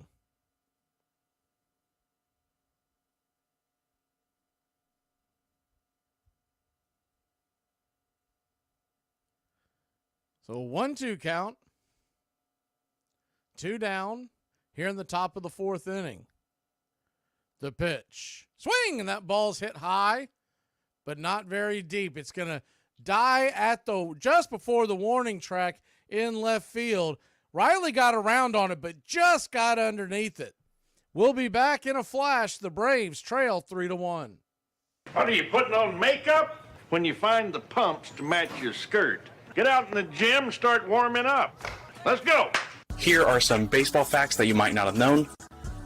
So 1-2 count. 2 down here in the top of the 4th inning. The pitch. Swing! And that ball's hit high, but not very deep. It's going to die at the just before the warning track in left field. Riley got around on it, but just got underneath it. We'll be back in a flash. The Braves trail 3-1. What are you putting on makeup? When you find the pumps to match your skirt. Get out in the gym, start warming up. Let's go. Here are some baseball facts that you might not have known.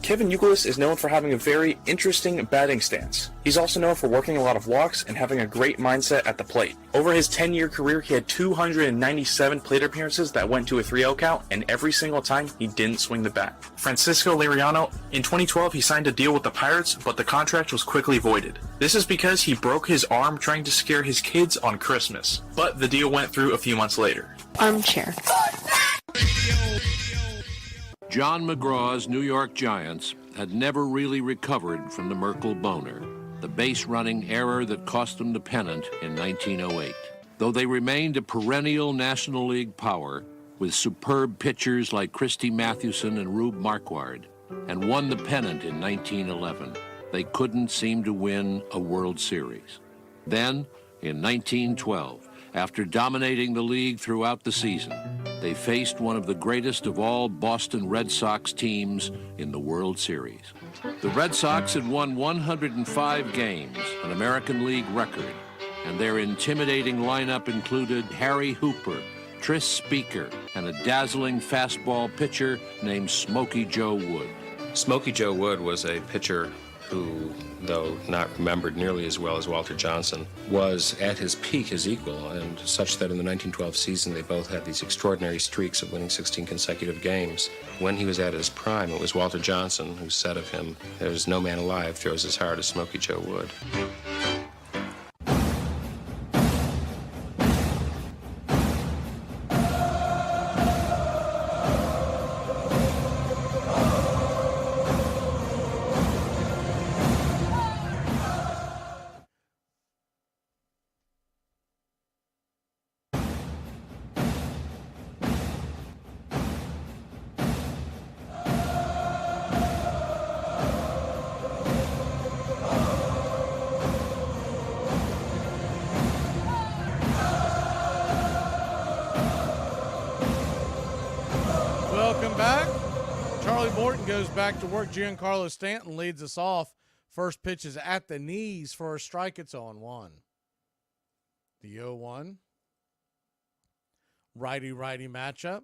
Kevin Youkilis is known for having a very interesting batting stance. He's also known for working a lot of walks and having a great mindset at the plate. Over his 10-year career, he had 297 plate appearances that went to a 3-0 count, and every single time, he didn't swing the bat. Francisco Liriano, in 2012, he signed a deal with the Pirates, but the contract was quickly voided. This is because he broke his arm trying to scare his kids on Christmas, but the deal went through a few months later. Armchair. John McGraw's New York Giants had never really recovered from the Merkle boner, the base-running error that cost them the pennant in 1908. Though they remained a perennial National League power with superb pitchers like Christy Mathewson and Rube Marquard, and won the pennant in 1911, they couldn't seem to win a World Series. Then, in 1912, after dominating the league throughout the season, they faced one of the greatest of all Boston Red Sox teams in the World Series. The Red Sox had won 105 games, an American League record, and their intimidating lineup included Harry Hooper, Tris Speaker, and a dazzling fastball pitcher named Smokey Joe Wood. Smokey Joe Wood was a pitcher who, though not remembered nearly as well as Walter Johnson, was at his peak his equal, and such that in the 1912 season they both had these extraordinary streaks of winning 16 consecutive games. When he was at his prime, it was Walter Johnson who said of him, "There's no man alive throws as hard as Smokey Joe Wood." Welcome back. Charlie Morton goes back to work. Giancarlo Stanton leads us off. First pitch is at the knees for a strike. It's 0-1. The 0-1. Righty-righty matchup.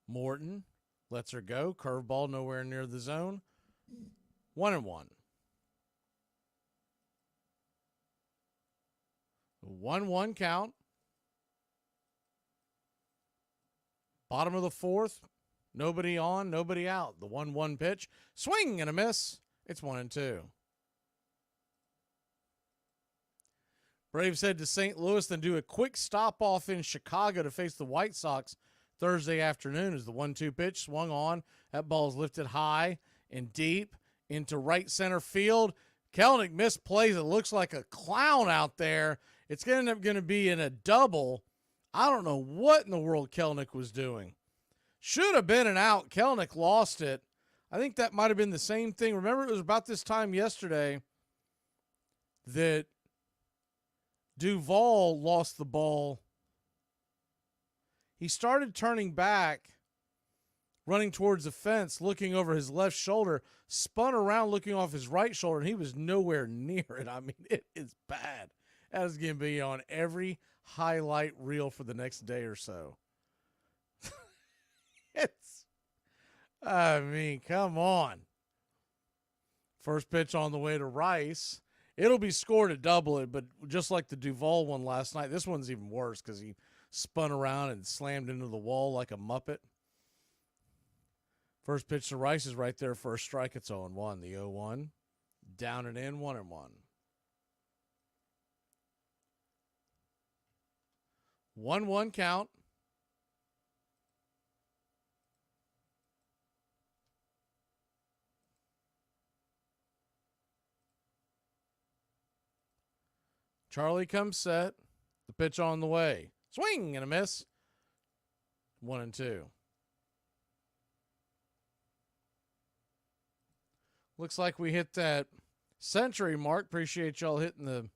Morton lets her go. Curveball nowhere near the zone. 1-1. 1-1 count. Bottom of the fourth. Nobody on, nobody out. The 1-1 pitch. Swing and a miss. It's 1-2. Braves head to St. Louis, then do a quick stop off in Chicago to face the White Sox Thursday afternoon as the 1-2 pitch swung on. That ball's lifted high and deep into right center field. Kelenic misplays. It looks like a clown out there. It's going to be in a double. I don't know what in the world Kelenic was doing. Should have been an out. Kelenic lost it. I think that might have been the same thing. Remember, it was about this time yesterday that Duvall lost the ball. He started turning back, running towards the fence, looking over his left shoulder, spun around looking off his right shoulder, and he was nowhere near it. I mean, it is bad. That is going to be on every highlight reel for the next day or so. Come on. First pitch on the way to Rice. It'll be scored to double it, but just like the Duvall one last night, this one's even worse because he spun around and slammed into the wall like a Muppet. First pitch to Rice is right there for a strike. It's 0-1. The 0-1. Down and in, 1-1. 1-1 count. Charlie comes set. The pitch on the way. Swing and a miss. 1-2. Looks like we hit that century mark. Appreciate y'all hitting the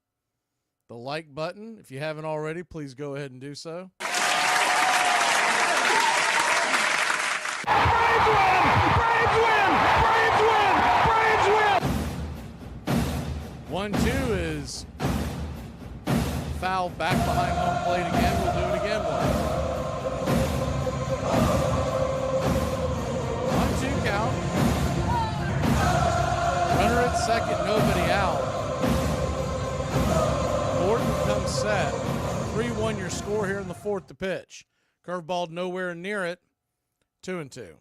like button. If you haven't already, please go ahead and do so. Braves win! Braves win! Braves win! 1-2 is foul back behind home plate again. We'll do it again once. 1-2 count. Runner at second, nobody out. Morton comes set. 3-1 your score here in the fourth to pitch. Curveball nowhere near it. 2-2.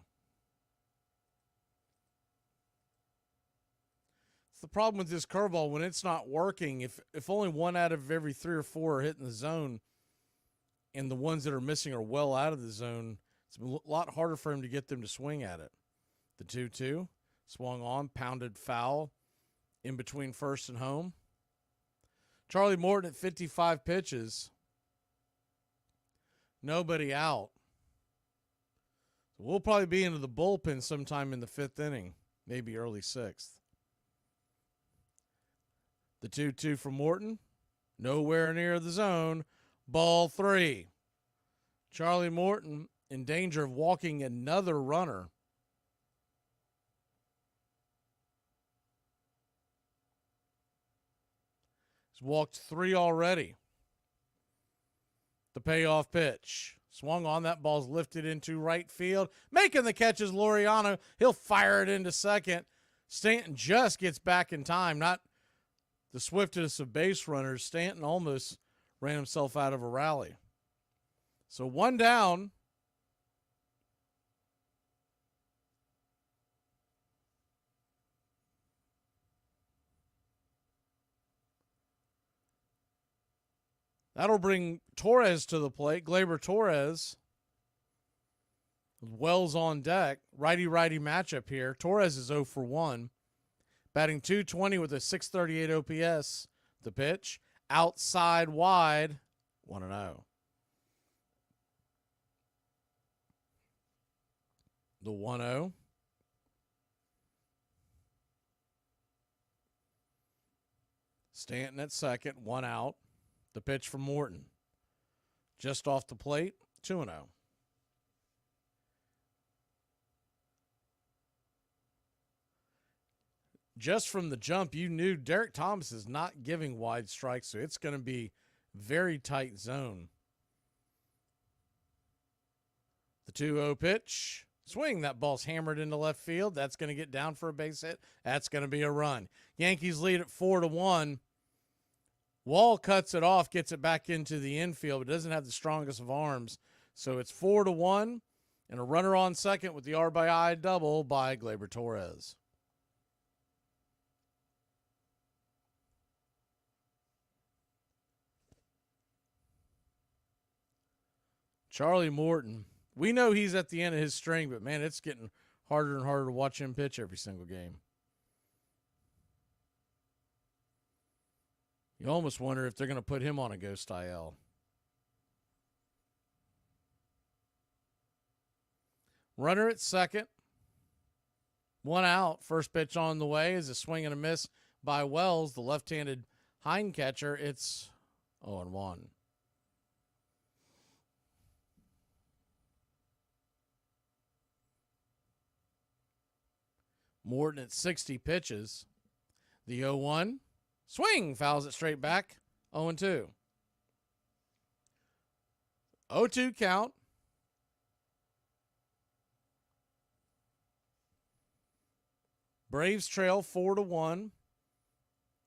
The problem with this curveball, when it's not working, if only one out of every 3 or 4 are hitting the zone and the ones that are missing are well out of the zone, it's a lot harder for him to get them to swing at it. The 2-2 swung on, pounded foul in between first and home. Charlie Morton at 55 pitches. Nobody out. So we'll probably be into the bullpen sometime in the 5th inning, maybe early 6th. The 2-2 from Morton. Nowhere near the zone. Ball 3. Charlie Morton in danger of walking another runner. He's walked 3 already. The payoff pitch. Swung on. That ball's lifted into right field. Making the catch is Laureano. He'll fire it into second. Stanton just gets back in time, not the swiftest of base runners. Stanton almost ran himself out of a rally. So one down. That'll bring Torres to the plate. Gleyber Torres. Wells on deck. Righty-righty matchup here. Torres is 0 for 1. Batting .220 with a .638 OPS. The pitch. Outside wide. 1-0. The 1-0. Stanton at second. 1 out. The pitch from Morton. Just off the plate. 2-0. Just from the jump, you knew Derek Thomas is not giving wide strikes, so it's going to be very tight zone. The 2-0 pitch. Swing. That ball's hammered into left field. That's going to get down for a base hit. That's going to be a run. Yankees lead at 4-1. Wall cuts it off, gets it back into the infield, but doesn't have the strongest of arms. So it's 4-1, and a runner on second with the RBI double by Gleyber Torres. Charlie Morton. We know he's at the end of his string, but, man, it's getting harder and harder to watch him pitch every single game. You almost wonder if they're going to put him on a ghost IL. Runner at second. 1 out. First pitch on the way is a swing and a miss by Wells, the left-handed hind catcher. It's 0-1. Morton at 60 pitches. The 0-1. Swing. Fouls it straight back. 0-2. 0-2 count. Braves trail 4-1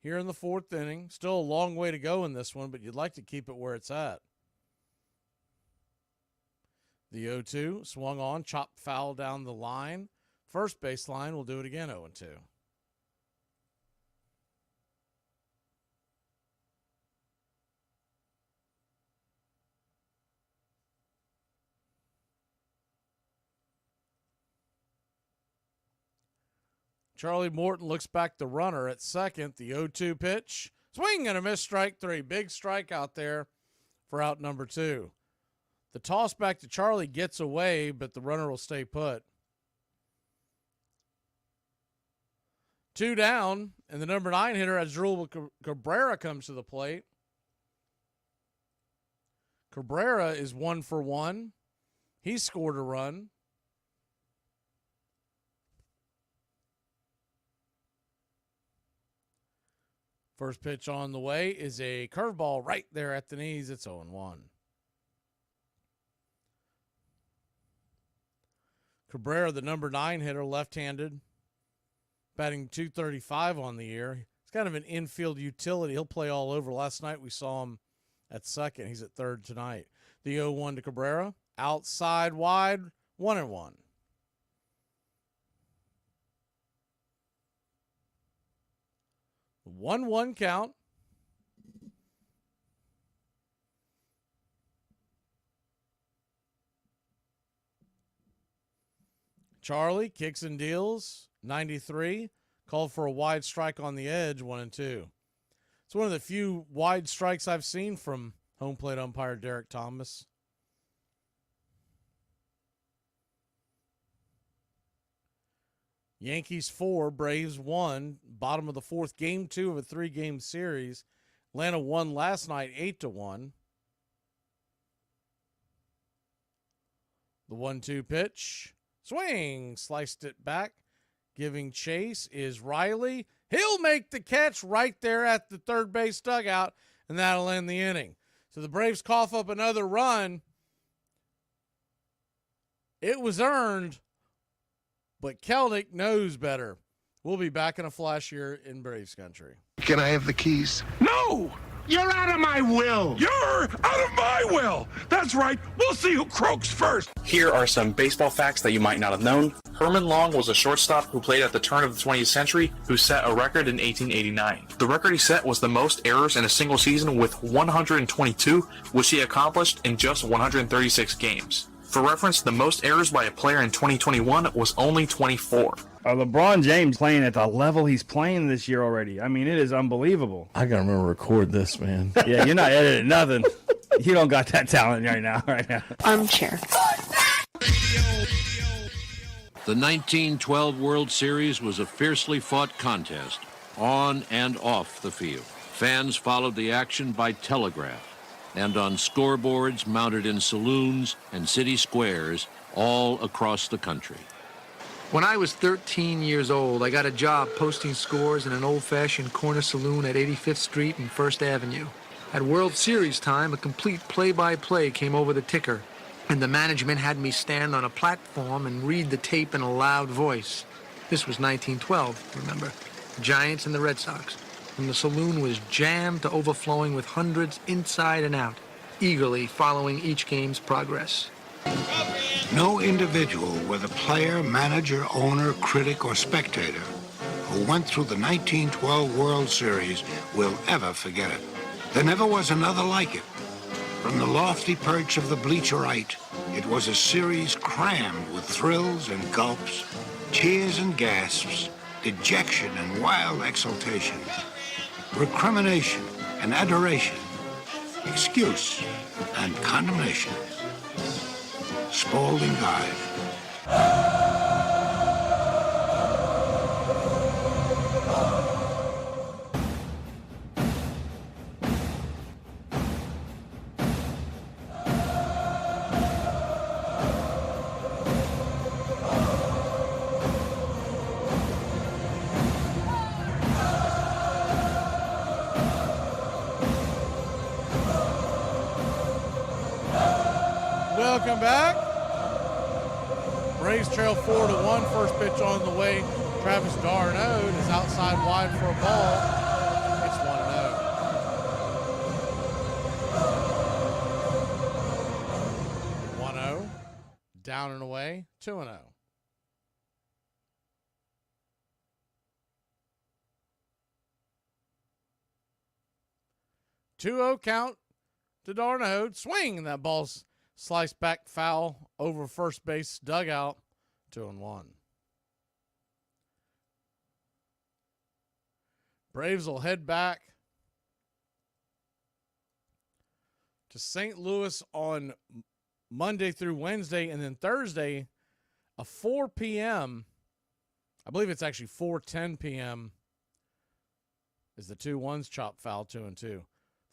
here in the fourth inning. Still a long way to go in this one, but you'd like to keep it where it's at. The 0-2 swung on, chopped foul down the line. First base line will do it again, 0-2. Charlie Morton looks back the runner at second. The 0-2 pitch. Swing and a miss, strike 3. Big strike out there for out number 2. The toss back to Charlie gets away, but the runner will stay put. 2 down, and the number 9 hitter, Asdrubal Cabrera, comes to the plate. Cabrera is 1 for 1. He scored a run. First pitch on the way is a curveball right there at the knees. It's 0-1. Cabrera, the number 9 hitter, left-handed, batting .235 on the year. He's kind of an infield utility. He'll play all over. Last night we saw him at second. He's at third tonight. The 0-1 to Cabrera. Outside wide, 1-1. The 1-1 count. Charlie kicks and deals, 93. Called for a wide strike on the edge, 1-2. It's one of the few wide strikes I've seen from home plate umpire Derek Thomas. Yankees 4, Braves 1. Bottom of the fourth, game 2 of a 3-game series. Atlanta won last night 8-1. The 1-2 pitch. Swing. Sliced it back. Giving chase is Riley. He'll make the catch right there at the third base dugout, and that'll end the inning. So the Braves cough up another run. It was earned, but Kelnick knows better. We'll be back in a flash here in Braves Country. Can I have the keys? No! You're out of my will! You're out of my will! That's right. We'll see who croaks first. Here are some baseball facts that you might not have known. Herman Long was a shortstop who played at the turn of the 20th century who set a record in 1889. The record he set was the most errors in a single season with 122, which he accomplished in just 136 games. For reference, the most errors by a player in 2021 was only 24. LeBron James playing at the level he's playing this year already. I mean, it is unbelievable. I gotta remember to record this, man. Yeah, you're not editing nothing. You don't got that talent right now. Armchair. The 1912 World Series was a fiercely fought contest, on and off the field. Fans followed the action by telegraph and on scoreboards mounted in saloons and city squares all across the country. When I was 13 years old, I got a job posting scores in an old-fashioned corner saloon at 85th Street and 1st Avenue. At World Series time, a complete play-by-play came over the ticker, and the management had me stand on a platform and read the tape in a loud voice. This was 1912, remember? Giants and the Red Sox. And the saloon was jammed to overflowing with hundreds inside and out, eagerly following each game's progress. No individual, whether player, manager, owner, critic, or spectator, who went through the 1912 World Series will ever forget it. There never was another like it. From the lofty perch of the bleacherite, it was a series crammed with thrills and gulps, cheers and gasps, dejection and wild exultation, recrimination and adoration, excuse and condemnation. Spalding Guide. Welcome back. Braves trail 4-1. First pitch on the way. Travis d'Arnaud is outside wide for a ball. It's 1-0. 1-0. Down and away. 2-0. Count to d'Arnaud. Swing, and that ball's sliced back foul over first base dugout. 2-1. Braves will head back to St. Louis on Monday through Wednesday, and then Thursday, a 4 p.m. I believe it's actually 4:10 p.m. is the 2-1s chop foul 2-2.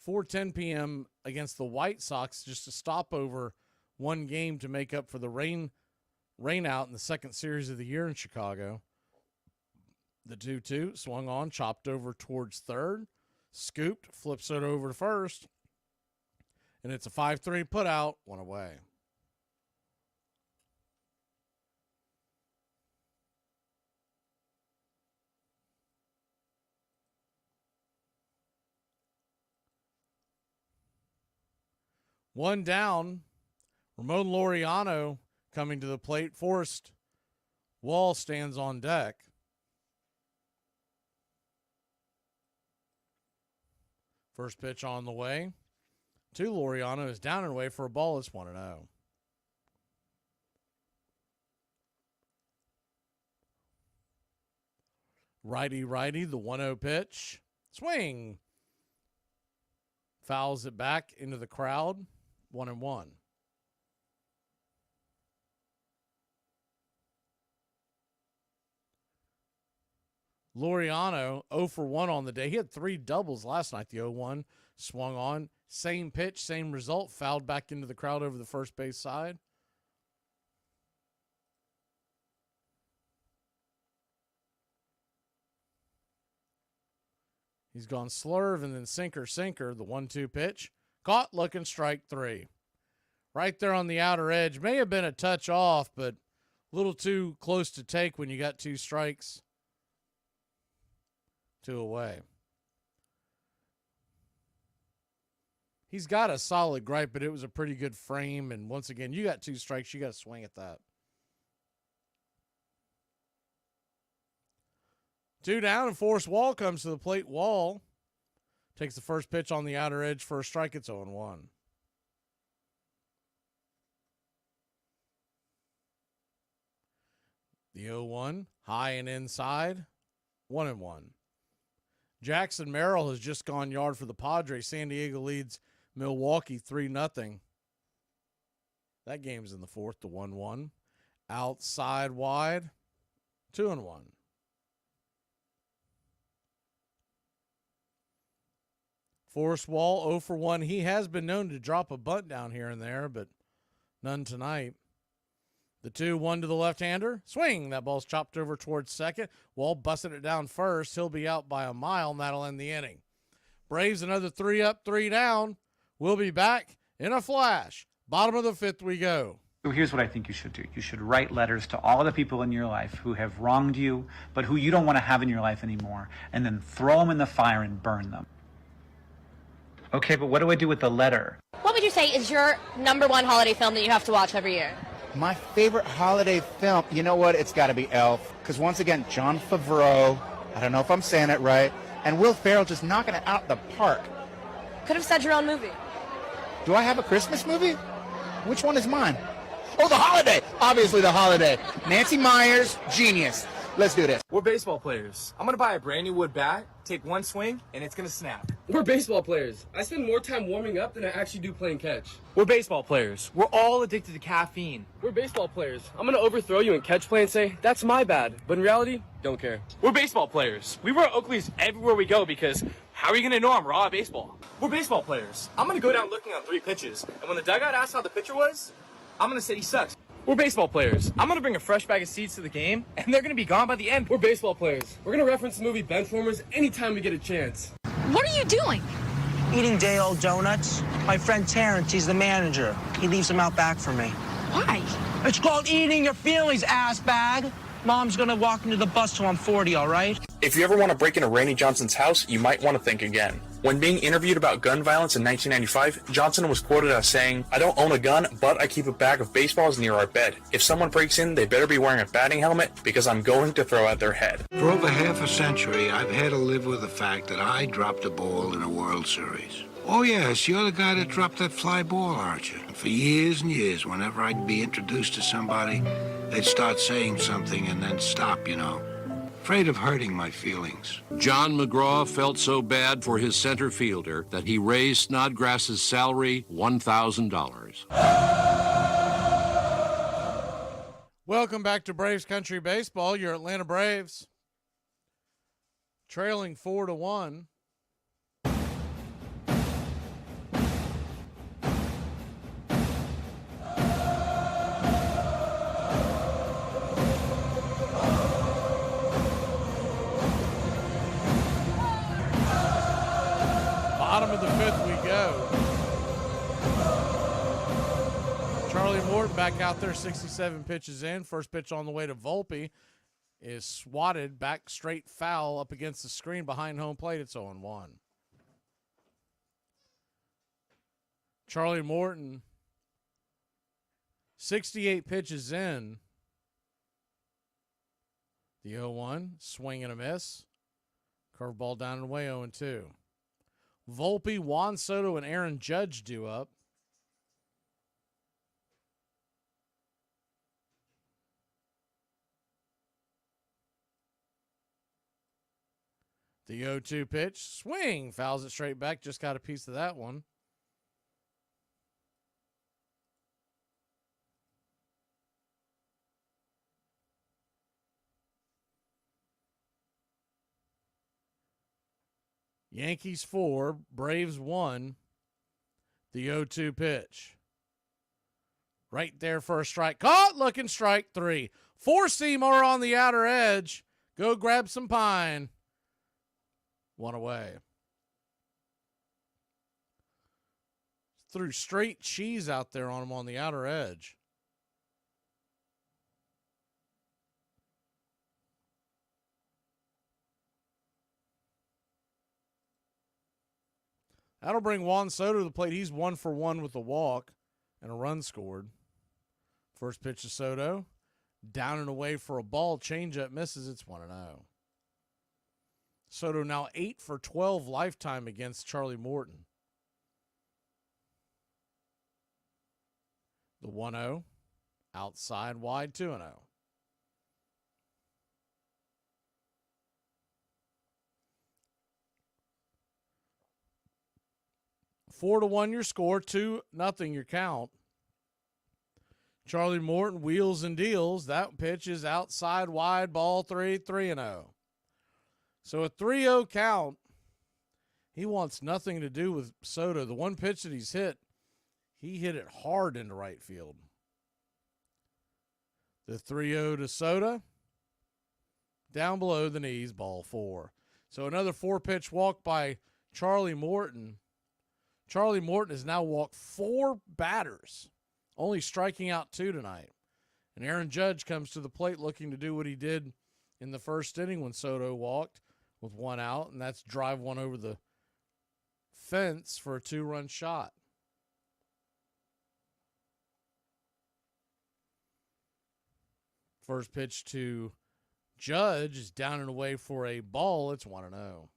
4:10 p.m. against the White Sox, just a stopover, one game to make up for the rain out in the second series of the year in Chicago. The 2-2 swung on, chopped over towards third, scooped, flips it over to first, and it's a 5-3 putout, one away. One down, Ramon Laureano coming to the plate. Forrest Wall stands on deck. First pitch on the way to Laureano is down and away for a ball. It's 1-0. Righty, the 1-0 pitch. Swing. Fouls it back into the crowd. 1-1. Laureano 0 for 1 on the day. He had 3 doubles last night. The 0-1 swung on. Same pitch, same result. Fouled back into the crowd over the first base side. He's gone slurve and then sinker. The 1-2 pitch. Caught, looking, strike 3. Right there on the outer edge. May have been a touch off, but a little too close to take when you got 2 strikes. 2 away. He's got a solid gripe, but it was a pretty good frame. And once again, you got 2 strikes. You got to swing at that. 2 down, and Forrest Wall comes to the plate. Wall takes the first pitch on the outer edge for a strike. It's 0-1. The 0-1, high and inside, 1-1. Jackson Merrill has just gone yard for the Padres. San Diego leads Milwaukee 3-0. That game's in the fourth, the 1-1. Outside wide, 2-1. Forrest Wall, 0 for 1. He has been known to drop a bunt down here and there, but none tonight. The 2-1 to the left-hander. Swing. That ball's chopped over towards second. Wall busted it down first. He'll be out by a mile, and that'll end the inning. Braves another 3 up, 3 down. We'll be back in a flash. Bottom of the 5th we go. So here's what I think you should do. You should write letters to all the people in your life who have wronged you, but who you don't want to have in your life anymore, and then throw them in the fire and burn them. Okay, but what do I do with the letter? What would you say is your #1 holiday film that you have to watch every year? My favorite holiday film, you know what? It's got to be Elf. Because once again, Jon Favreau, I don't know if I'm saying it right, and Will Ferrell just knocking it out the park. Could have said your own movie. Do I have a Christmas movie? Which one is mine? Oh, The Holiday! Obviously The Holiday. Nancy Myers, genius. Let's do this. We're baseball players. I'm going to buy a brand new wood bat, take one swing, and it's going to snap. We're baseball players. I spend more time warming up than I actually do playing catch. We're baseball players. We're all addicted to caffeine. We're baseball players. I'm going to overthrow you in catch play and say, that's my bad. But in reality, don't care. We're baseball players. We wear Oakleys everywhere we go because how are you going to know I'm raw at baseball? We're baseball players. I'm going to go down looking on 3 pitches, and when the dugout asks how the pitcher was, I'm going to say he sucks. We're baseball players. I'm going to bring a fresh bag of seeds to the game, and they're going to be gone by the end. We're baseball players. We're going to reference the movie Benchwarmers anytime we get a chance. What are you doing? Eating day-old donuts. My friend Terrence, he's the manager. He leaves them out back for me. Why? It's called eating your feelings, ass bag. Mom's going to walk into the bus till I'm 40, all right? If you ever want to break into Randy Johnson's house, you might want to think again. When being interviewed about gun violence in 1995, Johnson was quoted as saying, "I don't own a gun, but I keep a bag of baseballs near our bed. If someone breaks in, they better be wearing a batting helmet because I'm going to throw at their head." For over half a century, I've had to live with the fact that I dropped a ball in a World Series. Oh, yes, you're the guy that dropped that fly ball, aren't you? For years and years, whenever I'd be introduced to somebody, they'd start saying something and then stop, you know. Afraid of hurting my feelings. John McGraw felt so bad for his center fielder that he raised Snodgrass's salary $1,000. Welcome back to Braves Country Baseball. Your Atlanta Braves trailing 4-1. Bottom of the 5th we go. Charlie Morton back out there, 67 pitches in. First pitch on the way to Volpe is swatted back straight foul up against the screen behind home plate. It's 0-1. Charlie Morton, 68 pitches in. The 0-1, swing and a miss. Curveball down and away, 0-2. Volpe, Juan Soto, and Aaron Judge due up. The 0-2 pitch, swing, fouls it straight back. Just got a piece of that one. Yankees 4, Braves 1. The 0-2 pitch. Right there for a strike. Caught, looking, strike 3. Four-seamer on the outer edge. Go grab some pine. 1 away. Threw straight cheese out there on him on the outer edge. That'll bring Juan Soto to the plate. He's 1 for 1 with a walk and a run scored. First pitch to Soto. Down and away for a ball. Changeup misses. It's 1-0. Soto now 8 for 12 lifetime against Charlie Morton. The 1-0. Outside wide, 2-0. Four to 1 your score, 2-0 your count. Charlie Morton wheels and deals. That pitch is outside wide, ball 3-0. So a 3-0 count. He wants nothing to do with Soto. The one pitch that he's hit, he hit it hard into right field. The 3-0 to Soto. Down below the knees, ball 4. So another 4-pitch walk by Charlie Morton. Charlie Morton has now walked 4 batters, only striking out 2 tonight. And Aaron Judge comes to the plate looking to do what he did in the first inning when Soto walked with 1 out, and that's drive 1 over the fence for a 2-run shot. First pitch to Judge is down and away for a ball. It's 1-0.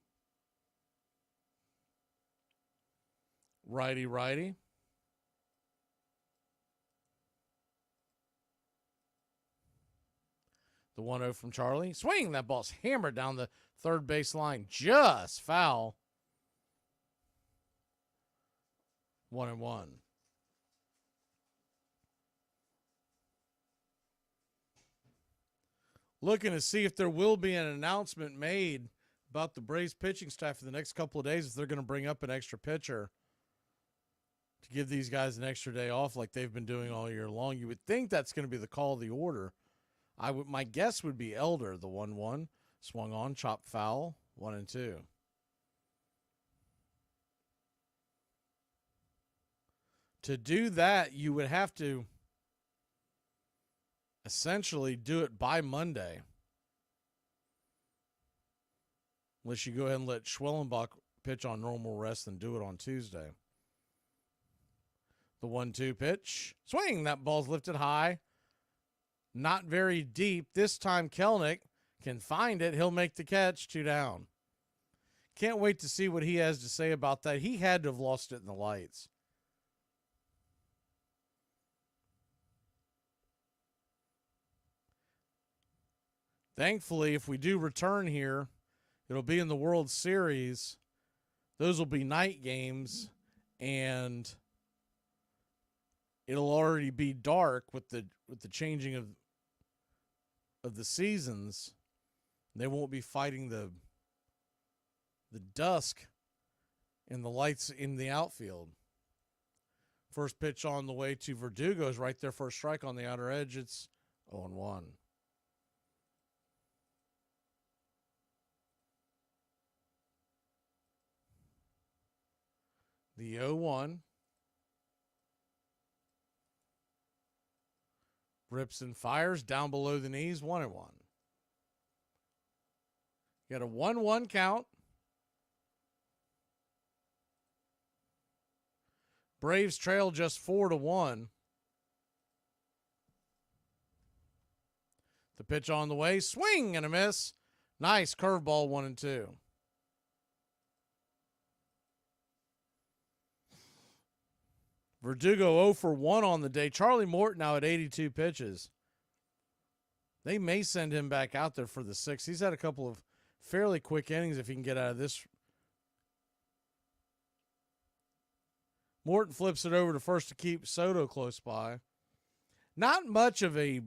Righty. The 1-0 from Charlie. Swing! That ball's hammered down the third base line. Just foul. 1-1. Looking to see if there will be an announcement made about the Braves pitching staff for the next couple of days, if they're going to bring up an extra pitcher to give these guys an extra day off like they've been doing all year long. You would think that's going to be the call of the order. My guess would be Elder, the 1-1. Swung on, chopped foul, 1-2. To do that, you would have to essentially do it by Monday. Unless you go ahead and let Schwellenbach pitch on normal rest and do it on Tuesday. The 1-2 pitch. Swing! That ball's lifted high. Not very deep. This time Kelnick can find it. He'll make the catch. 2 down. Can't wait to see what he has to say about that. He had to have lost it in the lights. Thankfully, if we do return here, it'll be in the World Series. Those will be night games, and it'll already be dark with the changing of the seasons. They won't be fighting the dusk and the lights in the outfield. First pitch on the way to Verdugo is right there for a strike on the outer edge. It's 0-1. The 0-1. Rips and fires down below the knees, 1-1. Got a 1-1 count. Braves trail just 4-1. The pitch on the way, swing and a miss. Nice curveball, 1-2. Verdugo 0 for 1 on the day. Charlie Morton now at 82 pitches. They may send him back out there for the 6th. He's had a couple of fairly quick innings if he can get out of this. Morton flips it over to first to keep Soto close by. Not much of a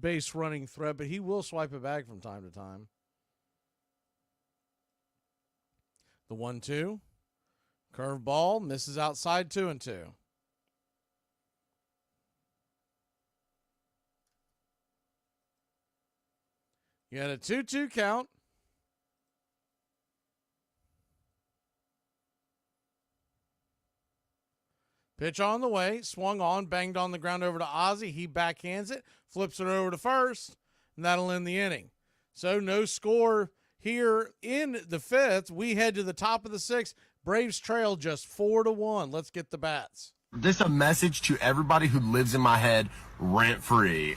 base running threat, but he will swipe it back from time to time. The 1-2. Curveball misses outside, 2-2. You had a 2-2 count. Pitch on the way, swung on, banged on the ground over to Ozzie. He backhands it, flips it over to first, and that'll end the inning. So no score here in the 5th. We head to the top of the 6th. Braves trail just 4-1. Let's get the bats. This a message to everybody who lives in my head rent-free.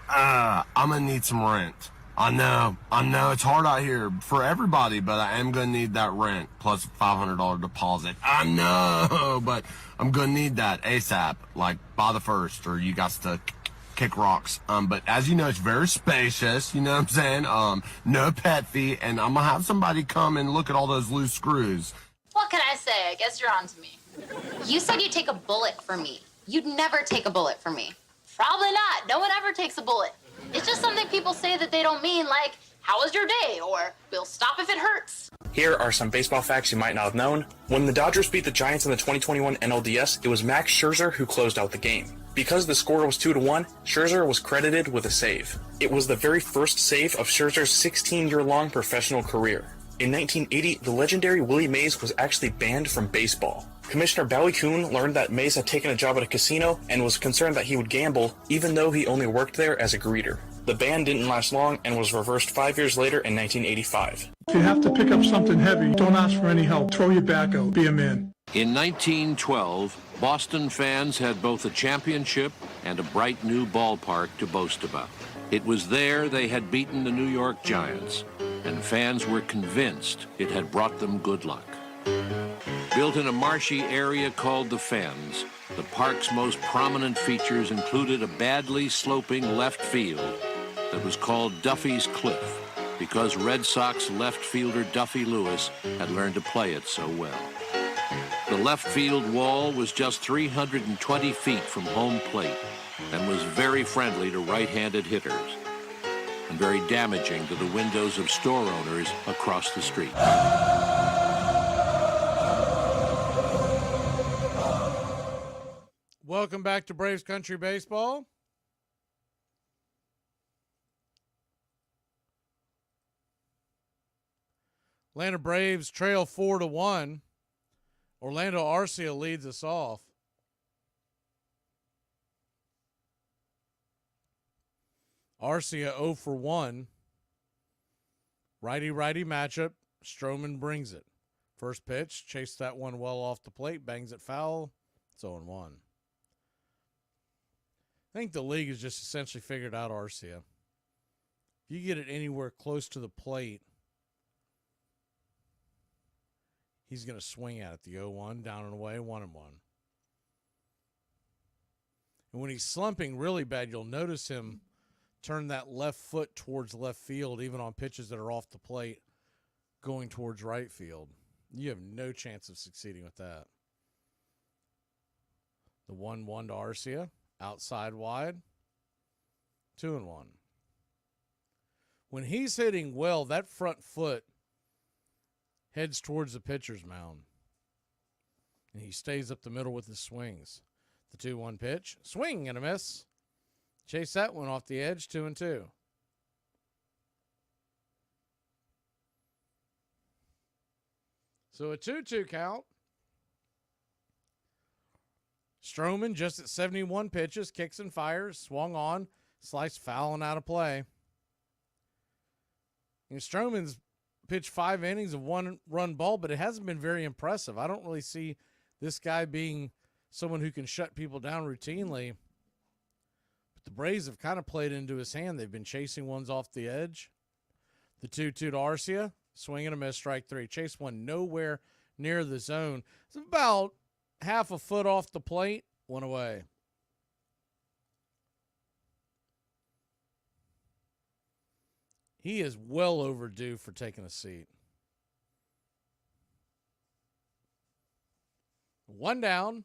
I'm gonna need some rent. I know it's hard out here for everybody, but I am gonna need that rent plus a $500 deposit. I know, but I'm gonna need that ASAP, like by the 1st, or you got to kick rocks. But as you know, it's very spacious, you know what I'm saying? No pet fee, and I'm gonna have somebody come and look at all those loose screws. What can I say? I guess you're on to me. You said you'd take a bullet for me. You'd never take a bullet for me. Probably not. No one ever takes a bullet. It's just something people say that they don't mean, like, how was your day? Or, we'll stop if it hurts. Here are some baseball facts you might not have known. When the Dodgers beat the Giants in the 2021 NLDS, it was Max Scherzer who closed out the game. Because the score was 2-1, Scherzer was credited with a save. It was the very first save of Scherzer's 16-year-long professional career. In 1980, the legendary Willie Mays was actually banned from baseball. Commissioner Bowie Kuhn learned that Mays had taken a job at a casino and was concerned that he would gamble, even though he only worked there as a greeter. The ban didn't last long and was reversed 5 years later in 1985. If you have to pick up something heavy, don't ask for any help. Throw your back out. Be a man. In 1912, Boston fans had both a championship and a bright new ballpark to boast about. It was there they had beaten the New York Giants, and fans were convinced it had brought them good luck. Built in a marshy area called the Fens, the park's most prominent features included a badly sloping left field that was called Duffy's Cliff because Red Sox left fielder Duffy Lewis had learned to play it so well. The left field wall was just 320 feet from home plate and was very friendly to right-handed hitters and very damaging to the windows of store owners across the street. Welcome back to Braves Country Baseball. Atlanta Braves trail 4-1. Orlando Arcia leads us off. Arcia 0 for 1. Righty-righty matchup. Stroman brings it. First pitch, chased that one well off the plate, bangs it foul. It's 0-1. I think the league has just essentially figured out Arcia. If you get it anywhere close to the plate, he's going to swing at it. The 0-1, down and away, 1-1. And when he's slumping really bad, you'll notice him turn that left foot towards left field, even on pitches that are off the plate, going towards right field. You have no chance of succeeding with that. The 1-1 to Arcia. Outside wide, 2-1. When he's hitting well, that front foot heads towards the pitcher's mound. And he stays up the middle with his swings. The 2-1 pitch, swing and a miss. Chase that one off the edge, 2-2. So a 2-2 count. Stroman just at 71 pitches, kicks and fires, swung on, sliced foul and out of play. And Stroman's pitched 5 innings of 1-run ball, but it hasn't been very impressive. I don't really see this guy being someone who can shut people down routinely. But the Braves have kind of played into his hand. They've been chasing ones off the edge. The 2-2 to Arcia, swing and a miss, strike 3. Chase one nowhere near the zone. It's about half a foot off the plate, 1 away. He is well overdue for taking a seat. 1 down.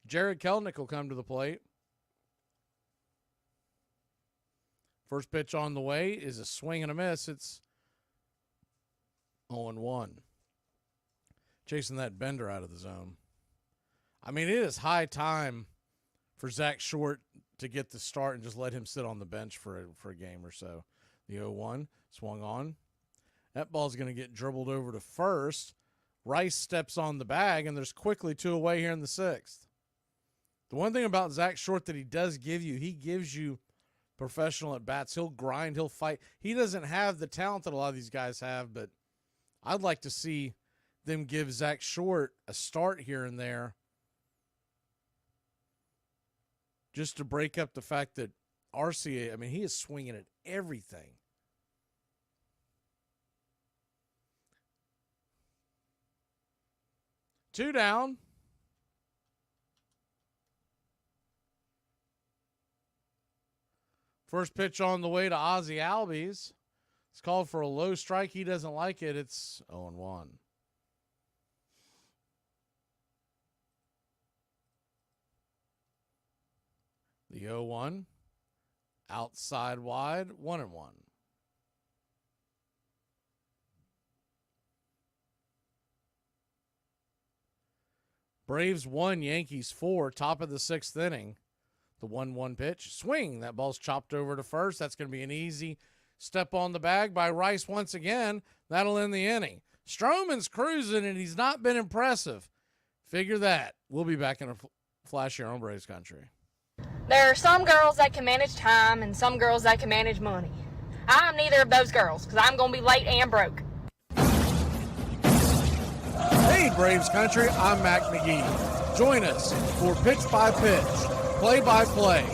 Jared Kelenic will come to the plate. First pitch on the way is a swing and a miss. It's 0-1. Chasing that bender out of the zone. I mean, it is high time for Zach Short to get the start and just let him sit on the bench for a game or so. The 0-1 swung on. That ball's going to get dribbled over to first. Rice steps on the bag, and there's quickly 2 away here in the 6th. The one thing about Zach Short that he does give you, he gives you professional at-bats. He'll grind, he'll fight. He doesn't have the talent that a lot of these guys have, but I'd like to see them give Zach Short a start here and there just to break up the fact that RCA, I mean, he is swinging at everything. Two down. First pitch on the way to Ozzie Albies. It's called for a low strike. He doesn't like it. It's 0-1. The 0-1. Outside wide. 1-1. Braves 1, Yankees 4, top of the 6th inning. The 1-1 pitch. Swing. That ball's chopped over to first. That's going to be an easy step on the bag by Rice once again. That'll end the inning. Stroman's cruising, and he's not been impressive. Figure that. We'll be back in a flash here on Braves Country. There are some girls that can manage time and some girls that can manage money. I'm neither of those girls because I'm going to be late and broke. Hey, Braves Country, I'm Mac Magee. Join us for Pitch by Pitch, Play by Play,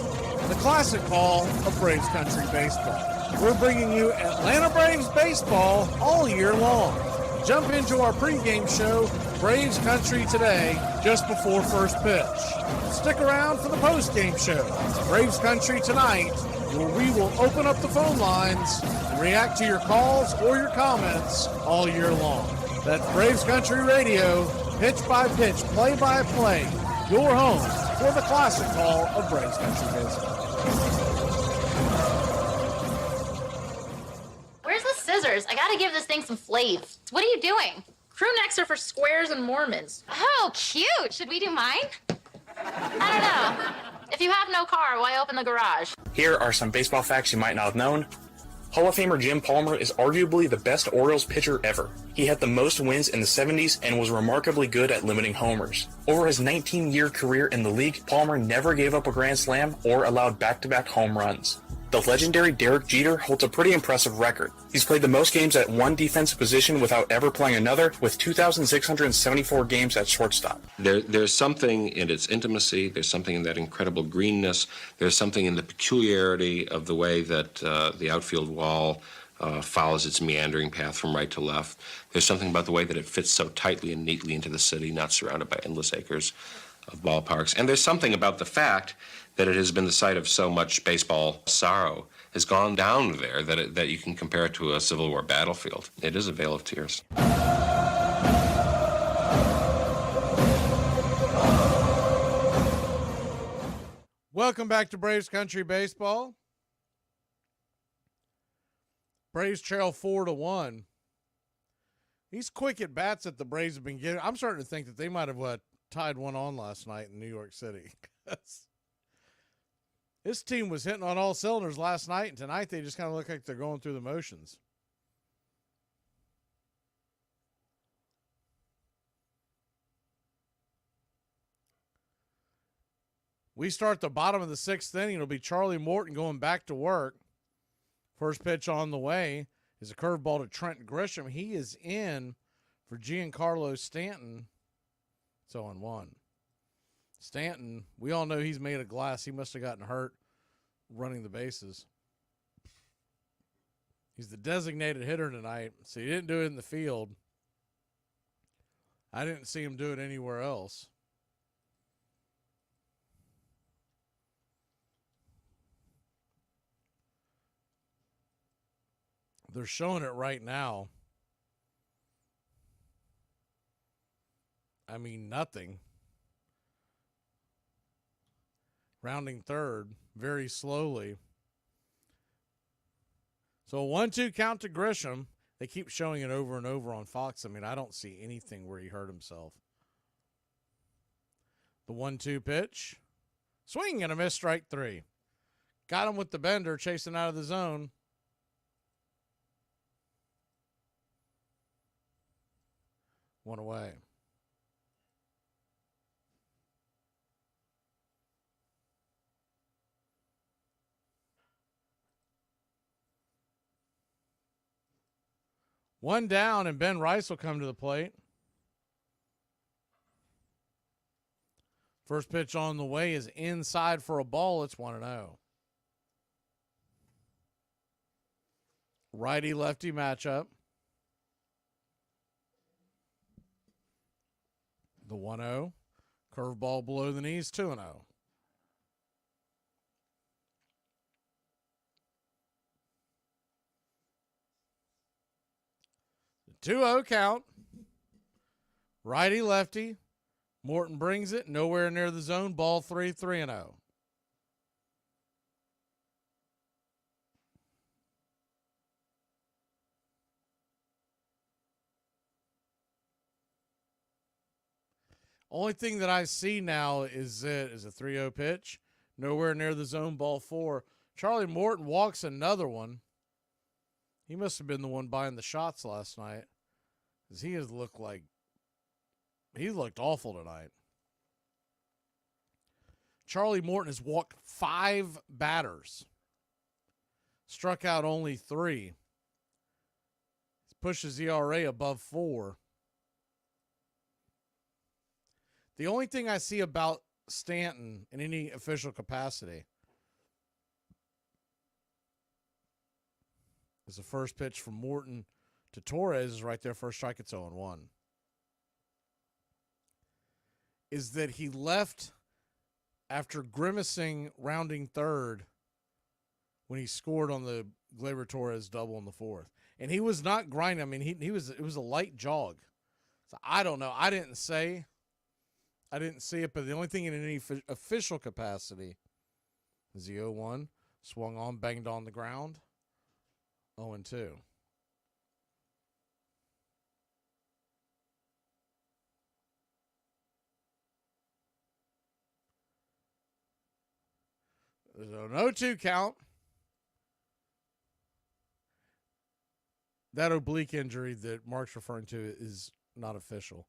the classic call of Braves Country baseball. We're bringing you Atlanta Braves baseball all year long. Jump into our pregame show, Braves Country Today, just before first pitch. Stick around for the postgame show, Braves Country Tonight, where we will open up the phone lines and react to your calls or your comments all year long. That's Braves Country Radio, pitch by pitch, play by play, your home for the classic call of Braves Country baseball. Where's the scissors? I gotta give this thing some flavor. What are you doing? Crew necks are for squares and Mormons. Oh, cute. Should we do mine? I don't know. If you have no car, why open the garage? Here are some baseball facts you might not have known. Hall of Famer Jim Palmer is arguably the best Orioles pitcher ever. He had the most wins in the 70s and was remarkably good at limiting homers. Over his 19-year career in the league, Palmer never gave up a grand slam or allowed back-to-back home runs. The legendary Derek Jeter holds a pretty impressive record. He's played the most games at one defensive position without ever playing another, with 2,674 games at shortstop. There's something in its intimacy, there's something in that incredible greenness, there's something in the peculiarity of the way that the outfield wall follows its meandering path from right to left. There's something about the way that it fits so tightly and neatly into the city, not surrounded by endless acres of ballparks. And there's something about the fact that it has been the site of so much baseball sorrow, has gone down there, that you can compare it to a Civil War battlefield. It is a vale of tears. Welcome back to Braves Country Baseball. Braves trail 4-1. These quick at bats that the Braves have been getting, I'm starting to think that they might have tied one on last night in New York City. This team was hitting on all cylinders last night, and tonight they just kind of look like they're going through the motions. We start the bottom of the 6th inning. It'll be Charlie Morton going back to work. First pitch on the way is a curveball to Trent Grisham. He is in for Giancarlo Stanton. It's 0-1. Stanton, we all know he's made of glass. He must have gotten hurt running the bases. He's the designated hitter tonight, so he didn't do it in the field. I didn't see him do it anywhere else. They're showing it right now. I mean, nothing. Rounding third very slowly. So a 1-2 count to Grisham. They keep showing it over and over on Fox. I mean, I don't see anything where he hurt himself. The 1-2 pitch. Swing and a miss, strike 3. Got him with the bender, chasing out of the zone. One away. One down, and Ben Rice will come to the plate. First pitch on the way is inside for a ball. It's 1-0. Righty-lefty matchup. The 1-0. Curveball below the knees, 2-0. The 2-0 count. Righty-lefty. Morton brings it. Nowhere near the zone. Ball 3, 3-0. Only thing that I see now is a 3-0 pitch. Nowhere near the zone, ball 4. Charlie Morton walks another one. He must have been the one buying the shots last night, because he looked awful tonight. Charlie Morton has walked 5 batters. Struck out only 3. He pushes ERA above 4. The only thing I see about Stanton in any official capacity is the first pitch from Morton to Torres is right there. First strike, it's 0-1. Is that he left after grimacing rounding third when he scored on the Gleyber Torres double in the 4th. And he was not grinding. I mean, it was a light jog. So I don't know. I didn't see it, but the only thing in any official capacity is the 0-1. Swung on, banged on the ground. 0-2. There's an 0-2 count. That oblique injury that Mark's referring to is not official.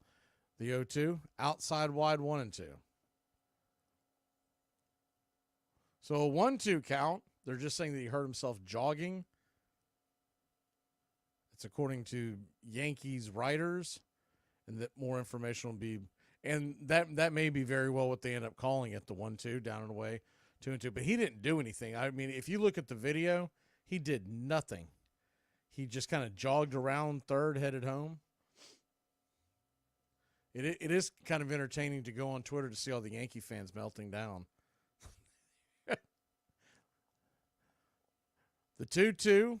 The 0-2, outside wide 1-2. So a 1-2 count. They're just saying that he hurt himself jogging. It's according to Yankees writers, and that more information will be, and that may be very well what they end up calling it, the 1-2, down and away, 2-2. But he didn't do anything. I mean, if you look at the video, he did nothing. He just kind of jogged around third, headed home. It is kind of entertaining to go on Twitter to see all the Yankee fans melting down. The 2-2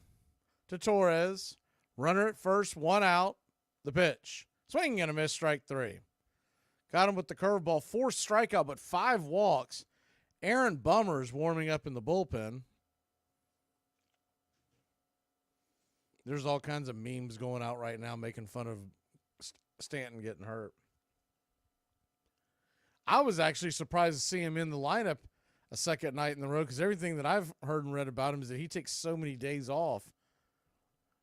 to Torres. Runner at first, 1 out. The pitch. Swinging and a miss, strike 3. Got him with the curveball. 4 strikeout, but 5 walks. Aaron Bummer's warming up in the bullpen. There's all kinds of memes going out right now making fun of Stanton getting hurt. I was actually surprised to see him in the lineup a second night in the row, because everything that I've heard and read about him is that he takes so many days off.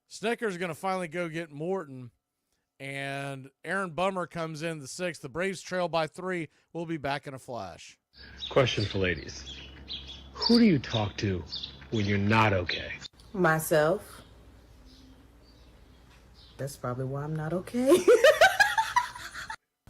Snicker's going to finally go get Morton, and Aaron Bummer comes in the 6th. The Braves trail by 3. We'll be back in a flash. Question for ladies. Who do you talk to when you're not okay? Myself. That's probably why I'm not okay.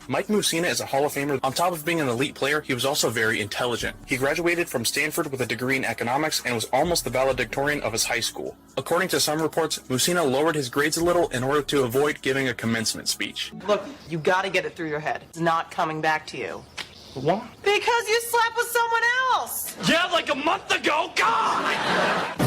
Mike Mussina is a Hall of Famer. On top of being an elite player, he was also very intelligent. He graduated from Stanford with a degree in economics and was almost the valedictorian of his high school. According to some reports, Mussina lowered his grades a little in order to avoid giving a commencement speech. Look, you gotta get it through your head. It's not coming back to you. Why? Because you slept with someone else! Yeah, like a month ago. God!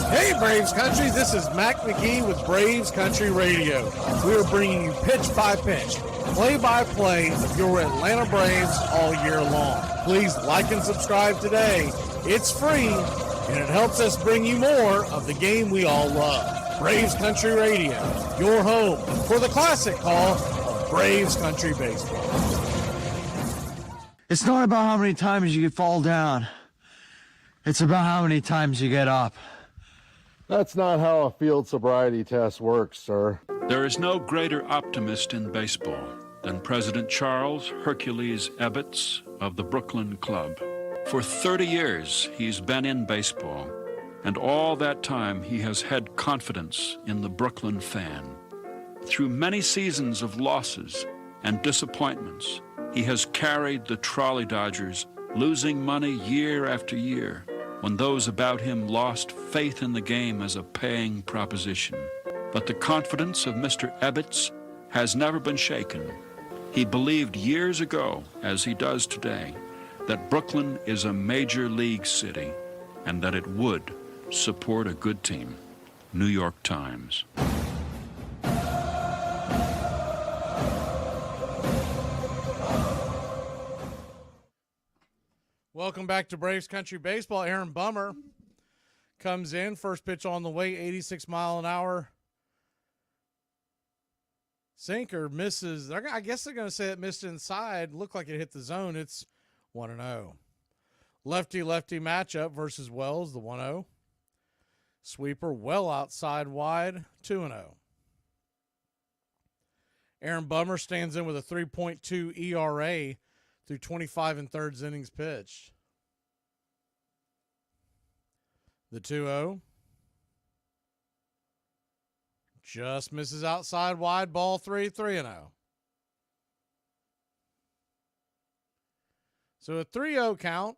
Hey, Braves Country, this is Mac Magee with Braves Country Radio. We are bringing you pitch by pitch, play by play of your Atlanta Braves all year long. Please like and subscribe today. It's free, and it helps us bring you more of the game we all love. Braves Country Radio, your home for the classic call of Braves Country Baseball. It's not about how many times you fall down. It's about how many times you get up. That's not how a field sobriety test works, sir. There is no greater optimist in baseball than President Charles Hercules Ebbets of the Brooklyn Club. For 30 years, he's been in baseball, and all that time he has had confidence in the Brooklyn fan. Through many seasons of losses and disappointments, He has carried the Trolley Dodgers, losing money year after year when those about him lost faith in the game as a paying proposition. But the confidence of Mr. Ebbets has never been shaken. He believed years ago, as he does today, that Brooklyn is a major league city and that it would support a good team. New York Times. Welcome back to Braves Country Baseball. Aaron Bummer comes in. First pitch on the way, 86 mile an hour. Sinker misses. I guess they're going to say it missed inside. Looked like it hit the zone. It's 1-0. Lefty-lefty matchup versus Wells, the 1-0. Sweeper well outside wide, 2-0. Aaron Bummer stands in with a 3.2 ERA through 25 1/3 innings pitched. The 2-0. Just misses outside wide, ball 3-0. So a 3-0 count.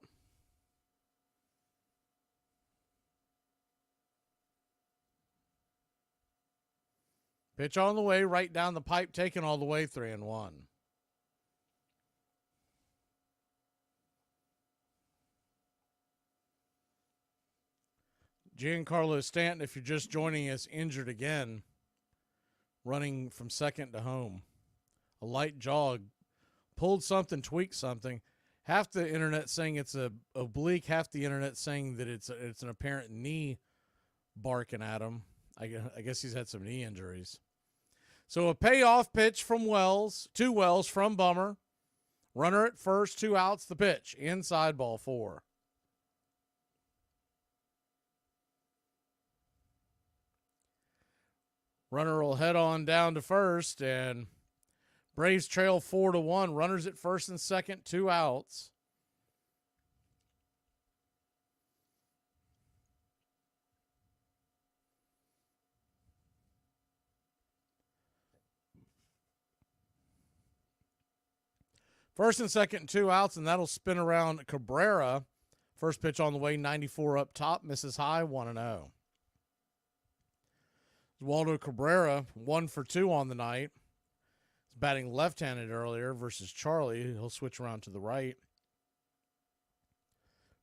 Pitch on the way, right down the pipe, taken all the way, 3-1. Giancarlo Stanton, if you're just joining us, injured again, running from second to home. A light jog, pulled something, tweaked something. Half the internet saying it's a oblique, half the internet saying that it's an apparent knee barking at him. I guess he's had some knee injuries. So a payoff pitch from Wells, to Wells from Bummer. Runner at first, 2 outs, the pitch. Inside, ball 4. Runner will head on down to first, and Braves trail 4-1. Runners at first and second, 2 outs. First and second, 2 outs, and that'll spin around Cabrera. First pitch on the way, 94 up top, misses high, 1-0. Waldo Cabrera, 1 for 2 on the night. He's batting left-handed earlier versus Charlie. He'll switch around to the right.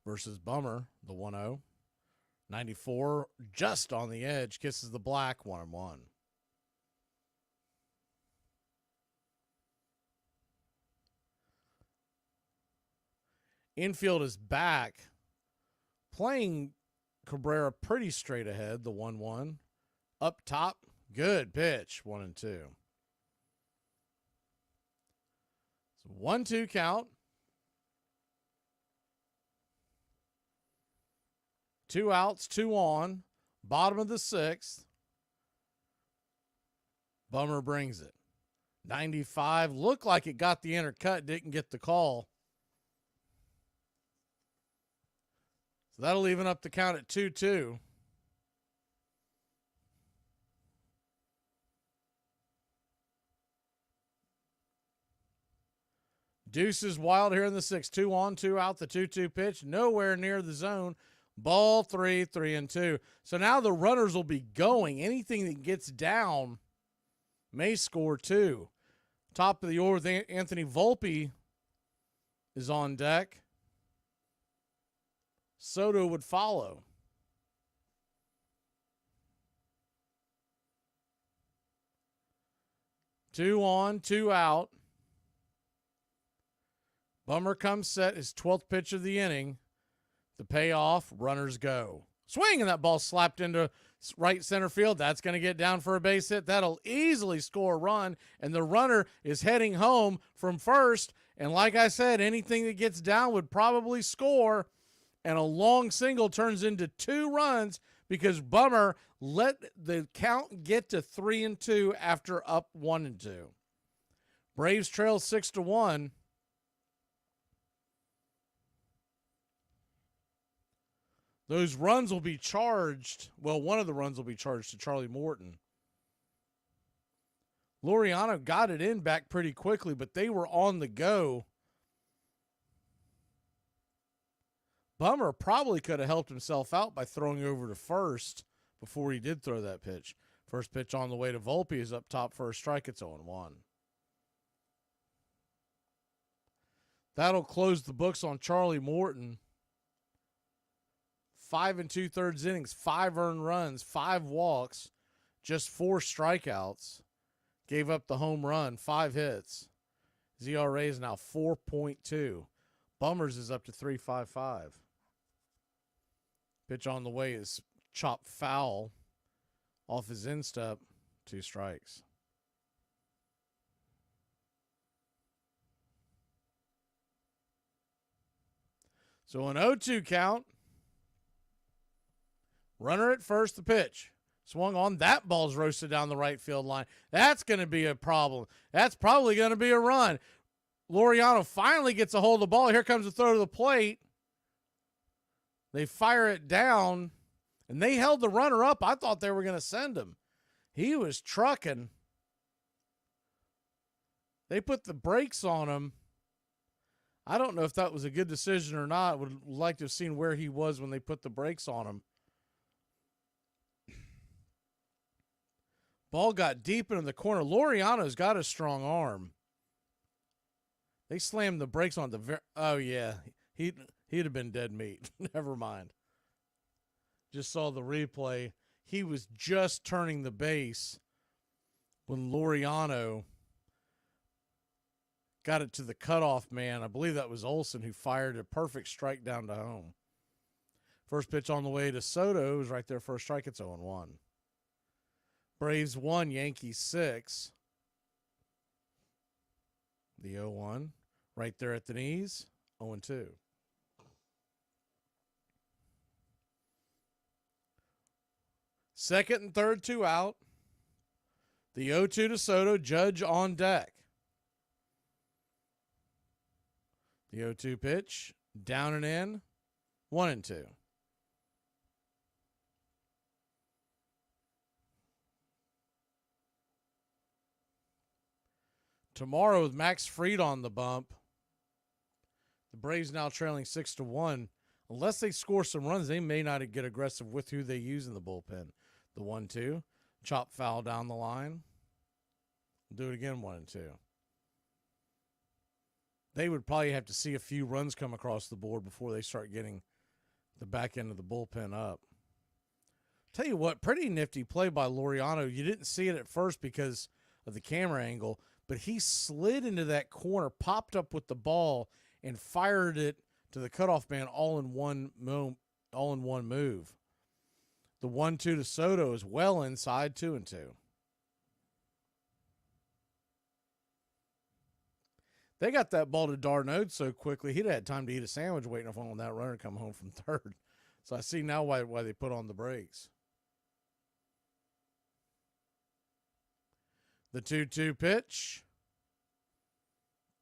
Versus Bummer, the 1-0. 94, just on the edge, kisses the black, 1-1. Infield is back, playing Cabrera pretty straight ahead, the 1-1. Up top, good pitch, 1-2. So 1-2 count. 2 outs, 2 on. Bottom of the 6th. Bummer brings it. 95, looked like it got the intercut, didn't get the call. So that'll even up the count at 2-2. Deuce is wild here in the 6th. 2 on, 2 out, the 2-2 pitch. Nowhere near the zone. Ball 3, 3-2. So now the runners will be going. Anything that gets down may score 2. Top of the order, Anthony Volpe is on deck. Soto would follow. Two on, 2 out. Bummer comes set, his 12th pitch of the inning. The payoff, runners go. Swing, and that ball slapped into right center field. That's going to get down for a base hit. That'll easily score a run, and the runner is heading home from first. And like I said, anything that gets down would probably score, and a long single turns into 2 runs because Bummer let the count get to 3-2 after up 1-2. Braves trail 6-1. Those runs will be charged. Well, one of the runs will be charged to Charlie Morton. Laureano got it in back pretty quickly, but they were on the go. Bummer probably could have helped himself out by throwing over to first before he did throw that pitch. First pitch on the way to Volpe is up top for a strike. It's 0-1. That'll close the books on Charlie Morton. 5 2/3 innings, 5 earned runs, 5 walks, just 4 strikeouts. Gave up the home run, 5 hits. His ERA is now 4.2. Bummers is up to 3.55. Pitch on the way is chopped foul off his instep. 2 strikes. So an 0-2 count. Runner at first, the pitch. Swung on. That ball's roasted down the right field line. That's going to be a problem. That's probably going to be a run. Laureano finally gets a hold of the ball. Here comes the throw to the plate. They fire it down, and they held the runner up. I thought they were going to send him. He was trucking. They put the brakes on him. I don't know if that was a good decision or not. Would like to have seen where he was when they put the brakes on him. Ball got deep into the corner. Laureano's got a strong arm. They slammed the brakes on the oh yeah, he'd have been dead meat. Never mind. Just saw the replay. He was just turning the base when Laureano got it to the cutoff man. I believe that was Olsen who fired a perfect strike down to home. First pitch on the way to Soto is right there for a strike. It's 0-1. Braves 1, Yankees 6. The 0-1 right there at the knees, 0-2. Second and third, 2 out. The 0-2 to Soto, Judge on deck. The 0-2 pitch, down and in, 1-2. Tomorrow with Max Fried on the bump, the Braves now trailing 6-1. Unless they score some runs, they may not get aggressive with who they use in the bullpen. The 1-2, chop foul down the line. Do it again, 1-2. They would probably have to see a few runs come across the board before they start getting the back end of the bullpen up. Tell you what, pretty nifty play by Laureano. You didn't see it at first because of the camera angle, but he slid into that corner, popped up with the ball, and fired it to the cutoff man all in one move. The 1-2 to Soto is well inside, 2-2. They got that ball to Darnode so quickly, he'd had time to eat a sandwich waiting on that runner to come home from third. So I see now why they put on the brakes. The 2-2 pitch.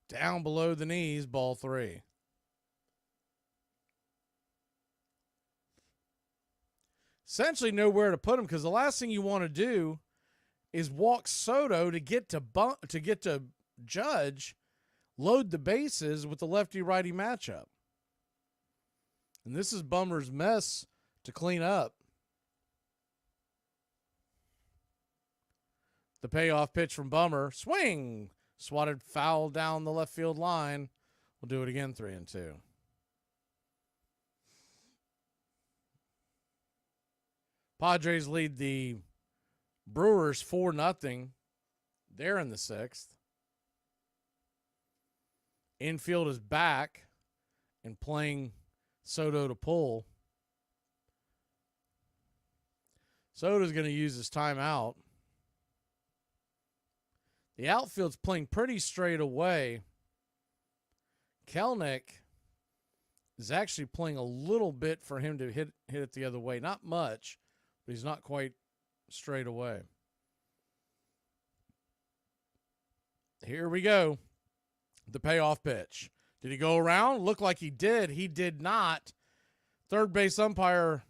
Down below the knees, ball 3. Essentially nowhere to put him because the last thing you want to do is walk Soto to get to Judge, load the bases with the lefty-righty matchup. And this is Bummer's mess to clean up. The payoff pitch from Bummer. Swing! Swatted foul down the left field line. We'll do it again, 3-2. Padres lead the Brewers 4-0. They're in the 6th. Infield is back and playing Soto to pull. Soto's going to use his timeout. The outfield's playing pretty straight away. Kelnick is actually playing a little bit for him to hit it the other way. Not much, but he's not quite straight away. Here we go. The payoff pitch. Did he go around? Looked like he did. He did not. Third base umpire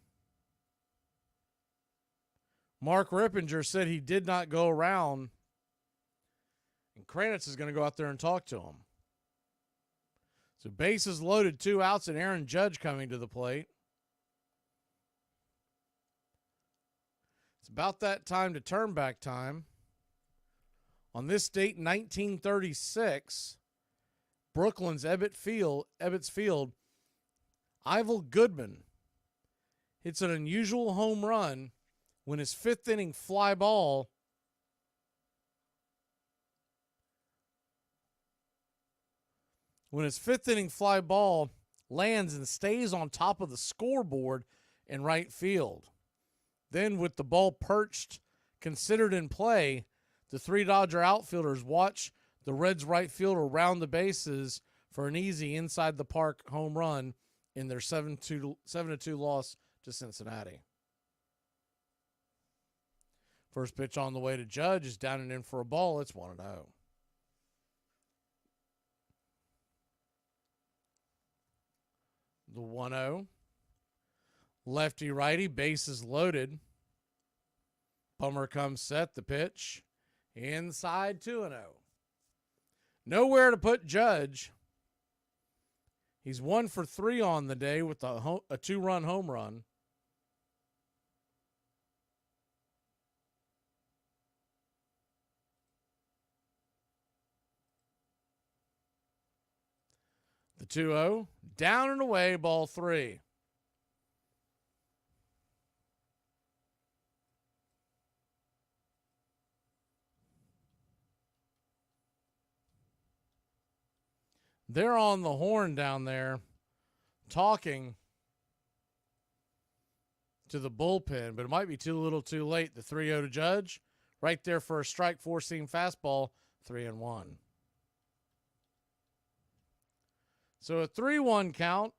Mark Rippinger said he did not go around. And Kranitz is going to go out there and talk to him. So bases loaded, 2 outs, and Aaron Judge coming to the plate. It's about that time to turn back time. On this date, 1936, Brooklyn's Ebbets Field, Ivel Goodman hits an unusual home run when his 5th inning fly ball lands and stays on top of the scoreboard in right field. Then, with the ball perched, considered in play, the 3 Dodger outfielders watch the Reds right fielder round the bases for an easy inside the park home run in their 7-2 loss to Cincinnati. First pitch on the way to Judge is down and in for a ball. It's 1-0. The 1-0. Lefty righty, bases loaded. Bummer comes set, the pitch. Inside 2-0. Nowhere to put Judge. He's 1 for 3 on the day with a 2-run home run. The 2-0, down and away, ball 3. They're on the horn down there talking to the bullpen, but it might be too little too late. The 3-0 to Judge, right there for a strike, 4-seam fastball, 3-1. So a 3-1 count.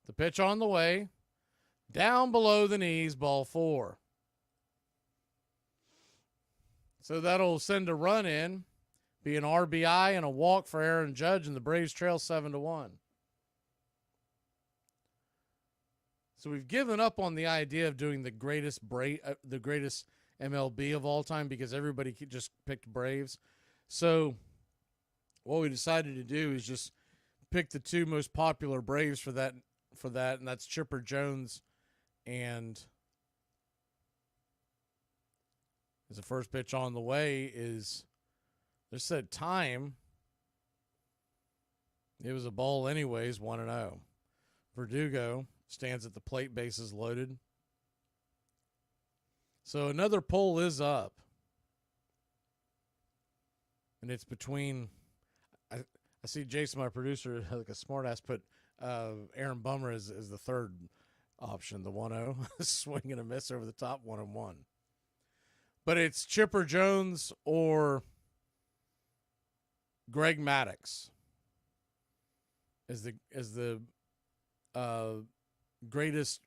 The pitch on the way. Down below the knees, ball 4. So that'll send a run in, be an RBI and a walk for Aaron Judge, and the Braves trail 7-1. So we've given up on the idea of doing the greatest MLB of all time because everybody just picked Braves. So what we decided to do is just pick the 2 most popular Braves for that, and that's Chipper Jones and as the first pitch on the way is, they said time. It was a ball anyways, 1-0. Verdugo stands at the plate, bases loaded. So another poll is up. And it's between, I see Jason, my producer, like a smart ass, put Aaron Bummer as the third option, the 1-0. Swing and a miss over the top, 1-1. But it's Chipper Jones or Greg Maddux as the greatest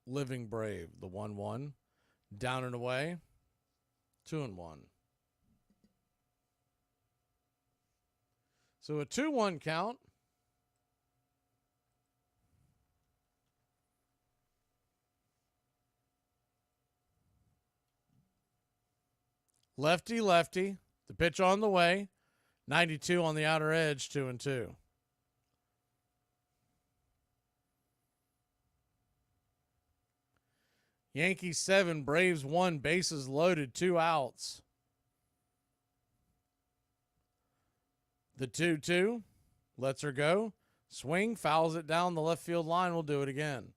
living Brave. The 1-1. Down and away, 2-1. So a 2-1 count. Lefty, lefty. The pitch on the way. 92 on the outer edge, 2-2. Yankees 7, Braves 1, bases loaded, 2 outs. The 2-2 lets her go. Swing, fouls it down the left field line. We'll do it again.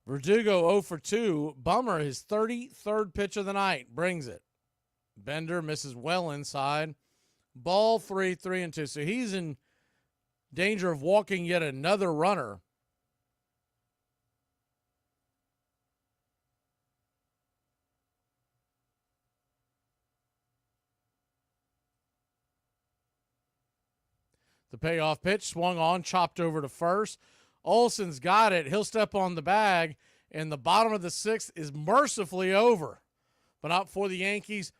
Verdugo 0 for 2. Bummer, his 33rd pitch of the night, brings it. Bender misses well inside. Ball 3, 3-2. So he's in danger of walking yet another runner. The payoff pitch swung on, chopped over to first. Olsen's got it. He'll step on the bag, and the bottom of the 6th is mercifully over. But not before the Yankees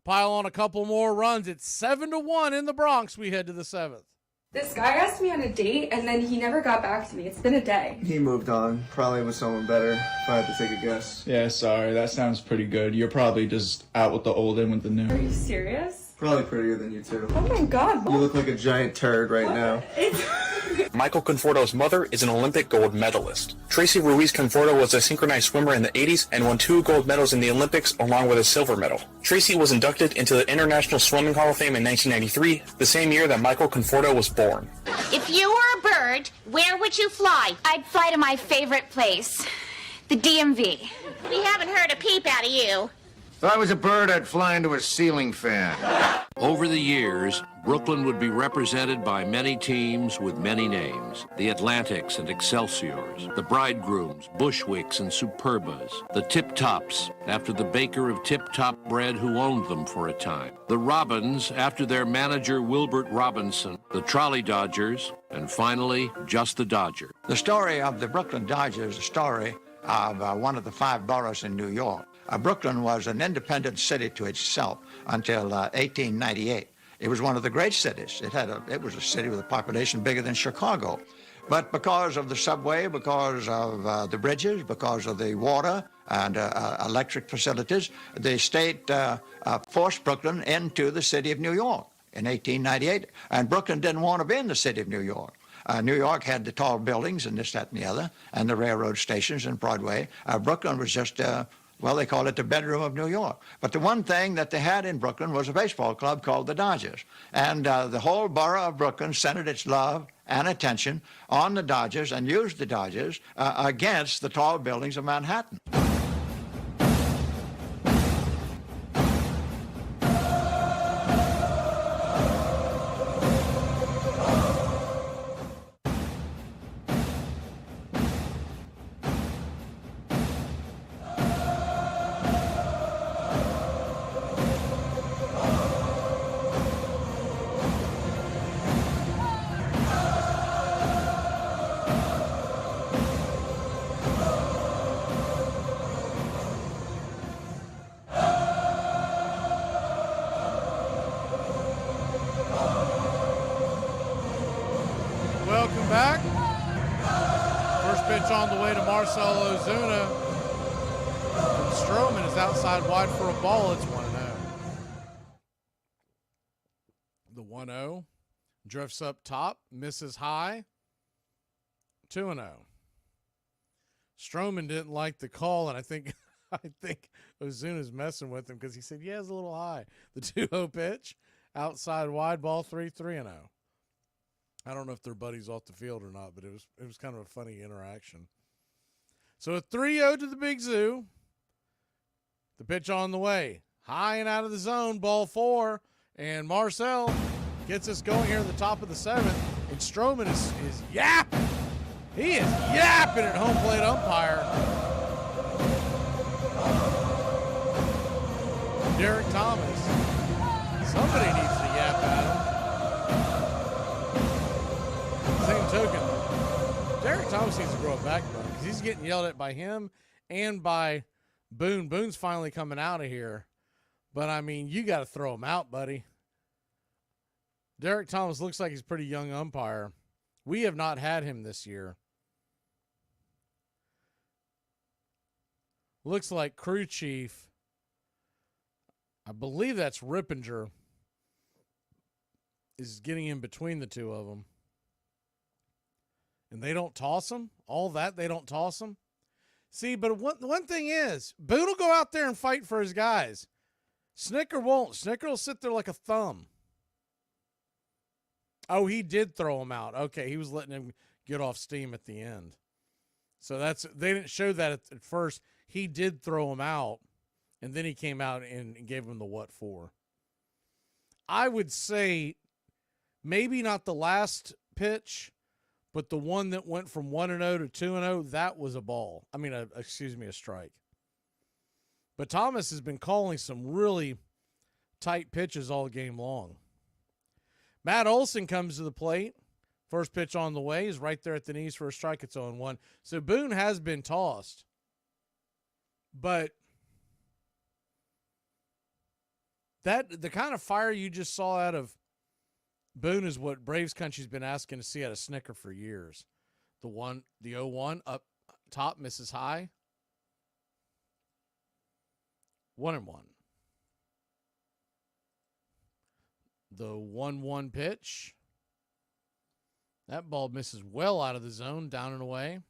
pile on a couple more runs. It's 7-1 in the Bronx. We head to the 7th. This guy asked me on a date, and then he never got back to me. It's been a day. He moved on, probably with someone better, if I had to take a guess. Yeah, sorry, that sounds pretty good. You're probably just out with the old in with the new. Are you serious? Probably prettier than you too. Oh my god, Mom. You look like a giant turd right now. Michael Conforto's mother is an Olympic gold medalist. Tracy Ruiz Conforto was a synchronized swimmer in the 80s and won 2 gold medals in the Olympics along with a silver medal. Tracy was inducted into the International Swimming Hall of Fame in 1993, the same year that Michael Conforto was born. If you were a bird, where would you fly? I'd fly to my favorite place, the DMV. We haven't heard a peep out of you. If I was a bird, I'd fly into a ceiling fan. Over the years, Brooklyn would be represented by many teams with many names. The Atlantics and Excelsiors, the Bridegrooms, Bushwicks and Superbas, the Tip Tops, after the baker of Tip Top bread who owned them for a time, the Robins, after their manager Wilbert Robinson, the Trolley Dodgers, and finally, just the Dodger. The story of the Brooklyn Dodgers is a story of one of the 5 boroughs in New York. Brooklyn was an independent city to itself until 1898. It was one of the great cities. It was a city with a population bigger than Chicago. But because of the subway, because of the bridges, because of the water and electric facilities, the state forced Brooklyn into the city of New York in 1898. And Brooklyn didn't want to be in the city of New York. New York had the tall buildings and this, that, and the other, and the railroad stations and Broadway. Brooklyn was just well, they call it the bedroom of New York. But the one thing that they had in Brooklyn was a baseball club called the Dodgers. And the whole borough of Brooklyn centered its love and attention on the Dodgers and used the Dodgers against the tall buildings of Manhattan. Welcome back. First pitch on the way to Marcell Ozuna. And Stroman is outside wide for a ball. It's 1-0. The 1-0 drifts up top, misses high. 2-0. Stroman didn't like the call, and I think Ozuna's messing with him because he said, yeah, it's a little high. The 2-0 pitch, outside wide ball, 3-0. I don't know if they're buddies off the field or not, but it was kind of a funny interaction. So a 3-0 to the Big Zoo. The pitch on the way. High and out of the zone, ball 4. And Marcell gets us going here at the top of the 7th. And Stroman is yapping. He is yapping at home plate umpire. Derek Thomas. Somebody needs to yap at him. Same token, Derek Thomas needs to grow a backbone because he's getting yelled at by him and by Boone. Boone's finally coming out of here. But, I mean, you got to throw him out, buddy. Derek Thomas looks like he's a pretty young umpire. We have not had him this year. Looks like crew chief, I believe that's Rippinger, is getting in between the two of them. And they don't toss him? All that, they don't toss him? See, but one thing is, Boone will go out there and fight for his guys. Snicker won't. Snicker will sit there like a thumb. Oh, he did throw him out. Okay, he was letting him get off steam at the end. So they didn't show that at first. He did throw him out, and then he came out and gave him the what for. I would say maybe not the last pitch, but the one that went from 1-0 to 2-0, that was a ball. I mean, a strike. But Thomas has been calling some really tight pitches all game long. Matt Olson comes to the plate. First pitch on the way is right there at the knees for a strike. It's 0-1. So Boone has been tossed. But the kind of fire you just saw out of Boone is what Braves Country's been asking to see out of Snicker for years. The 0-1 up top misses high. 1-1. The 1-1 pitch. That ball misses well out of the zone, down and away.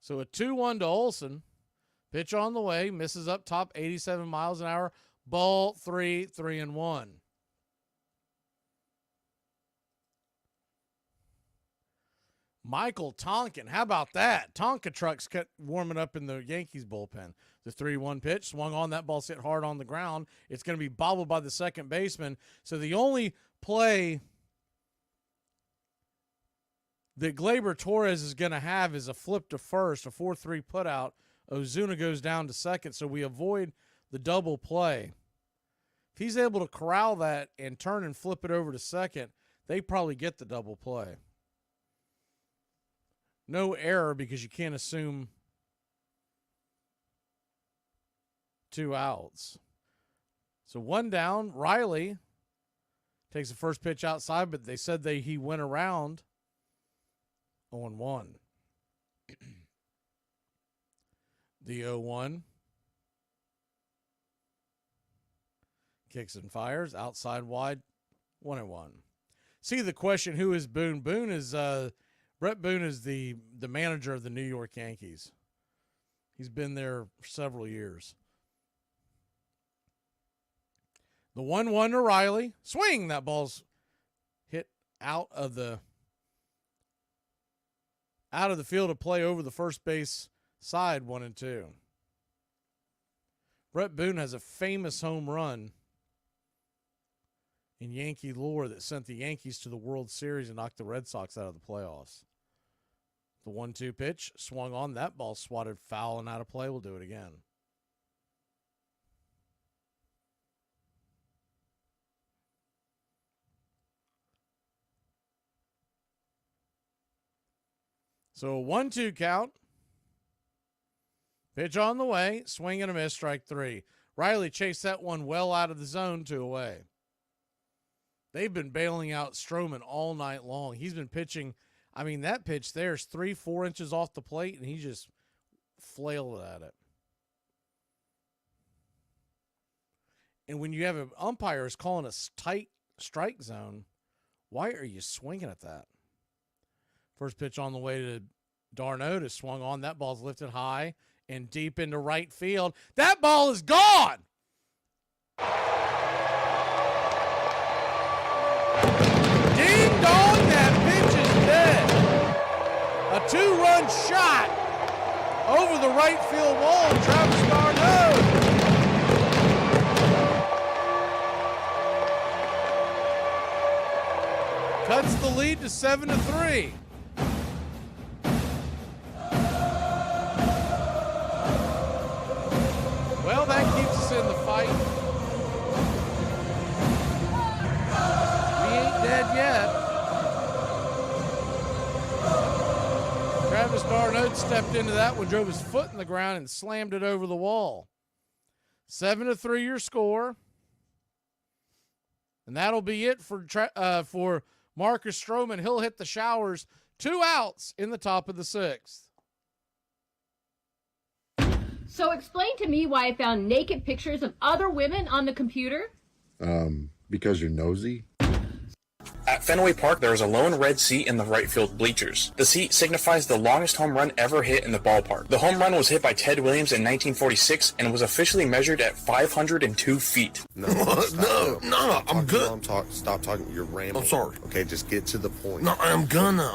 So a 2-1 to Olsen. Pitch on the way, misses up top, 87 miles an hour. Ball 3-1. Michael Tonkin, how about that? Tonka trucks warming up in the Yankees bullpen. The 3-1 pitch swung on. That ball's hit hard on the ground. It's going to be bobbled by the second baseman. So the only play that Gleyber Torres is going to have is a flip to first, a 4-3 putout. Ozuna goes down to second, so we avoid the double play. If he's able to corral that and turn and flip it over to second, they probably get the double play. No error because you can't assume 2 outs. So 1 down. Riley takes the first pitch outside, but they said he went around 0-1. The 0-1. Kicks and fires. Outside wide. 1-1. See the question, who is Boone? Boone is... Brett Boone is the manager of the New York Yankees. He's been there for several years. The 1-1 to Riley. Swing! That ball's hit out of the field of play over the first base side, 1-2. Brett Boone has a famous home run in Yankee lore that sent the Yankees to the World Series and knocked the Red Sox out of the playoffs. The 1-2 pitch swung on. That ball swatted foul and out of play. We'll do it again. So a 1-2 count. Pitch on the way. Swing and a miss. Strike 3. Riley chased that one well out of the zone, 2 away. They've been bailing out Stroman all night long. He's been pitching. I mean, that pitch there is 3-4 inches off the plate, and he just flailed at it. And when you have an umpire is calling a tight strike zone, why are you swinging at that? First pitch on the way to Darno is swung on. That ball's lifted high and deep into right field. That ball is gone! Ding dong, that pitch is dead. A 2-run shot over the right field wall. Travis Darno. Cuts the lead to 7-3. Well, that keeps us in the fight. We ain't dead yet. Travis Darno stepped into that one, drove his foot in the ground, and slammed it over the wall. 7-3 your score. And that'll be it for Marcus Stroman. He'll hit the showers. 2 outs in the top of the 6th. So explain to me why I found naked pictures of other women on the computer. Because you're nosy. At Fenway Park, there is a lone red seat in the right field bleachers. The seat signifies the longest home run ever hit in the ballpark. The home run was hit by Ted Williams in 1946 and was officially measured at 502 feet. No, I'm good. Stop talking. You're rambling. I'm sorry. Okay, just get to the point. No, I'm gonna.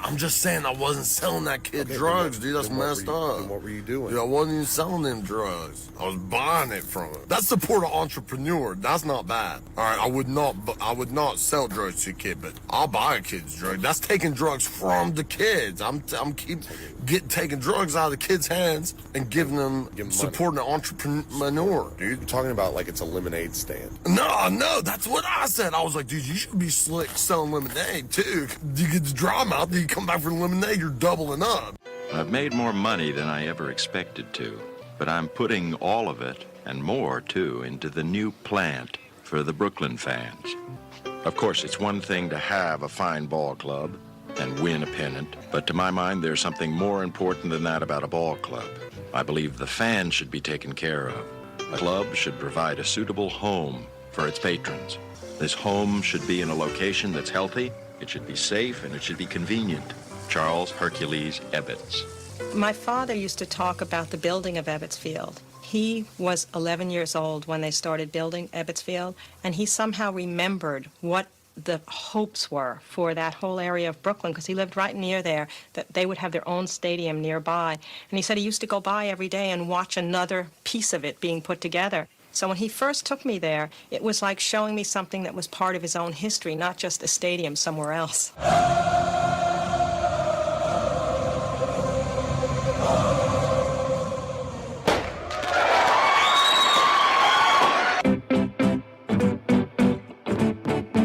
I'm just saying I wasn't selling that kid drugs, dude. That's messed up. Then what were you doing? Dude, I wasn't even selling them drugs. I was buying it from him. That's support an entrepreneur. That's not bad. All right, I would not sell drugs to kid, but I'll buy a kid's drug. That's taking drugs from the kids. I'm taking drugs out of the kids' hands and giving them supporting an entrepreneur, dude. You're talking about like it's a lemonade stand. No, that's what I said. I was like, dude, you should be slick selling lemonade too. You get the dry mouth, then you come back for lemonade, you're doubling up. I've made more money than I ever expected to, but I'm putting all of it, and more too, into the new plant for the Brooklyn fans. Of course, it's one thing to have a fine ball club and win a pennant, but to my mind, there's something more important than that about a ball club. I believe the fans should be taken care of. A club should provide a suitable home for its patrons. This home should be in a location that's healthy, it should be safe, and it should be convenient. Charles Hercules Ebbets. My father used to talk about the building of Ebbets Field. He was 11 years old when they started building Ebbets Field, and he somehow remembered what the hopes were for that whole area of Brooklyn, because he lived right near there, that they would have their own stadium nearby. And he said he used to go by every day and watch another piece of it being put together. So when he first took me there, it was like showing me something that was part of his own history, not just a stadium somewhere else.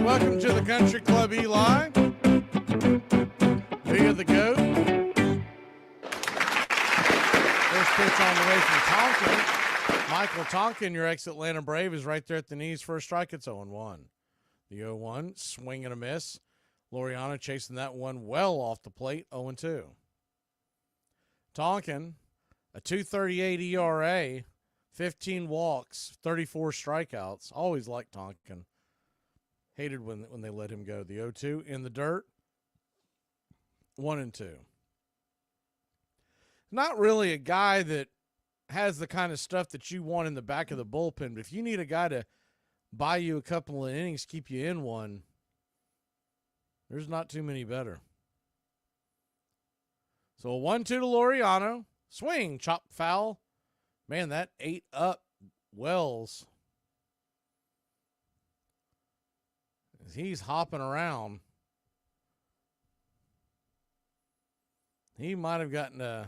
Welcome to the Country Club, Eli. Via the GOAT. First pitch on the way from Tonkin. Michael Tonkin, your ex-Atlanta Brave, is right there at the knees. First strike, it's 0-1. The 0-1, swing and a miss. Laureano chasing that one well off the plate, 0-2. Tonkin, a 2.38 ERA, 15 walks, 34 strikeouts. Always liked Tonkin. Hated when they let him go. The 0-2 in the dirt, 1-2. Not really a guy that has the kind of stuff that you want in the back of the bullpen, but if you need a guy to buy you a couple of innings, keep you in one, there's not too many better. So a 1-2 to Laureano. Swing, chop foul. Man, that ate up Wells. He's hopping around. He might have gotten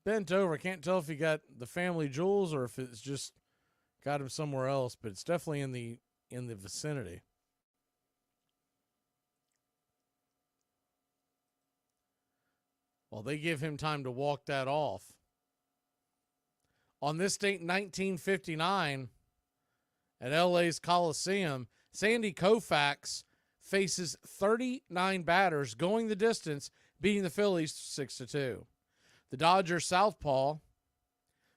bent over. I can't tell if he got the family jewels or if it's just got him somewhere else, but it's definitely in the vicinity. Well, they give him time to walk that off. On this date, 1959, at LA's Coliseum, Sandy Koufax faces 39 batters going the distance, beating the Phillies 6-2. The Dodgers southpaw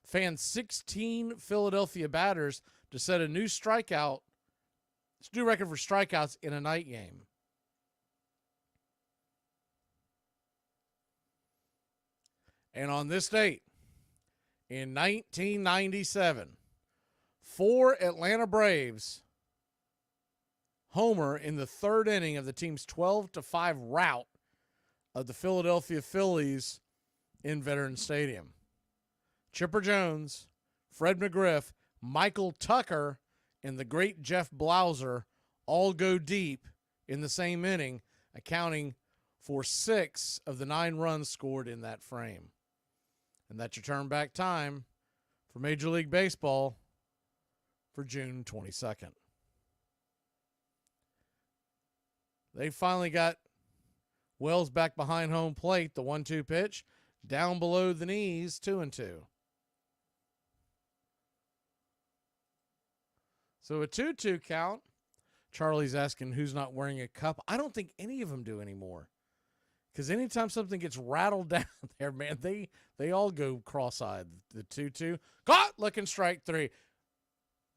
fanned 16 Philadelphia batters to set a new record for strikeouts in a night game. And on this date, in 1997, 4 Atlanta Braves homer in the third inning of the team's 12-5 rout of the Philadelphia Phillies in Veterans Stadium. Chipper Jones, Fred McGriff, Michael Tucker, and the great Jeff Blauser all go deep in the same inning, accounting for 6 of the 9 runs scored in that frame. And that's your turn back time for Major League Baseball for June 22nd. They finally got Wells back behind home plate. The 1-2 pitch down below the knees, 2-2. So a 2-2 count. Charlie's asking who's not wearing a cup. I don't think any of them do anymore. Because anytime something gets rattled down there, man, they all go cross-eyed. The 2-2. Caught, looking strike 3.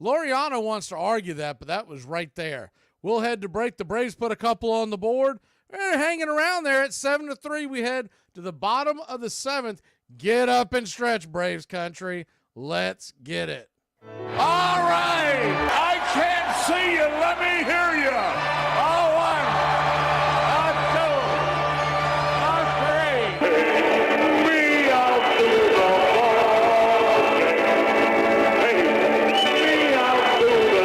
Laureano wants to argue that, but that was right there. We'll head to break. The Braves put a couple on the board. They're hanging around there at 7-3. We head to the bottom of the 7th. Get up and stretch, Braves country. Let's get it. All right. I can't see you. Let me hear you. A 1, a 2, a 3. We out to the ball game. We out to the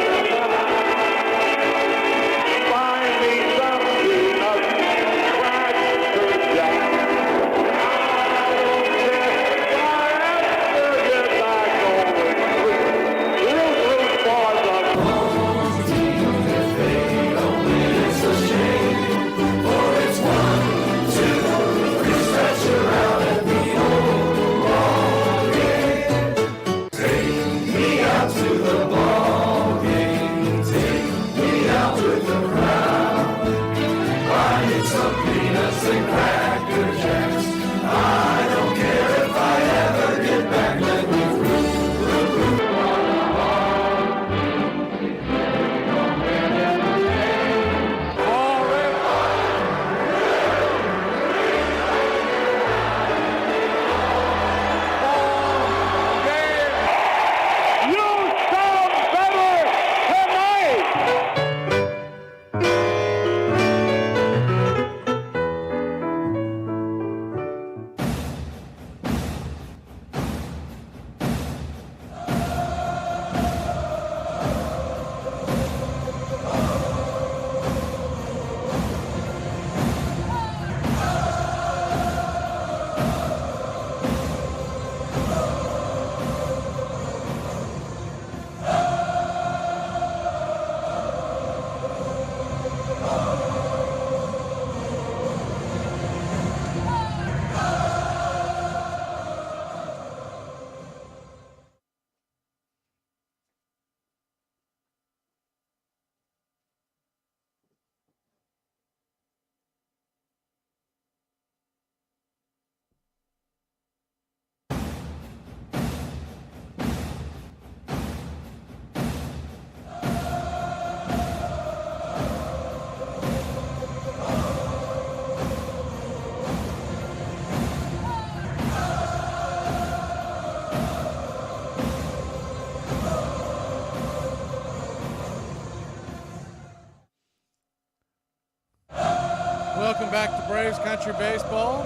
Country Baseball.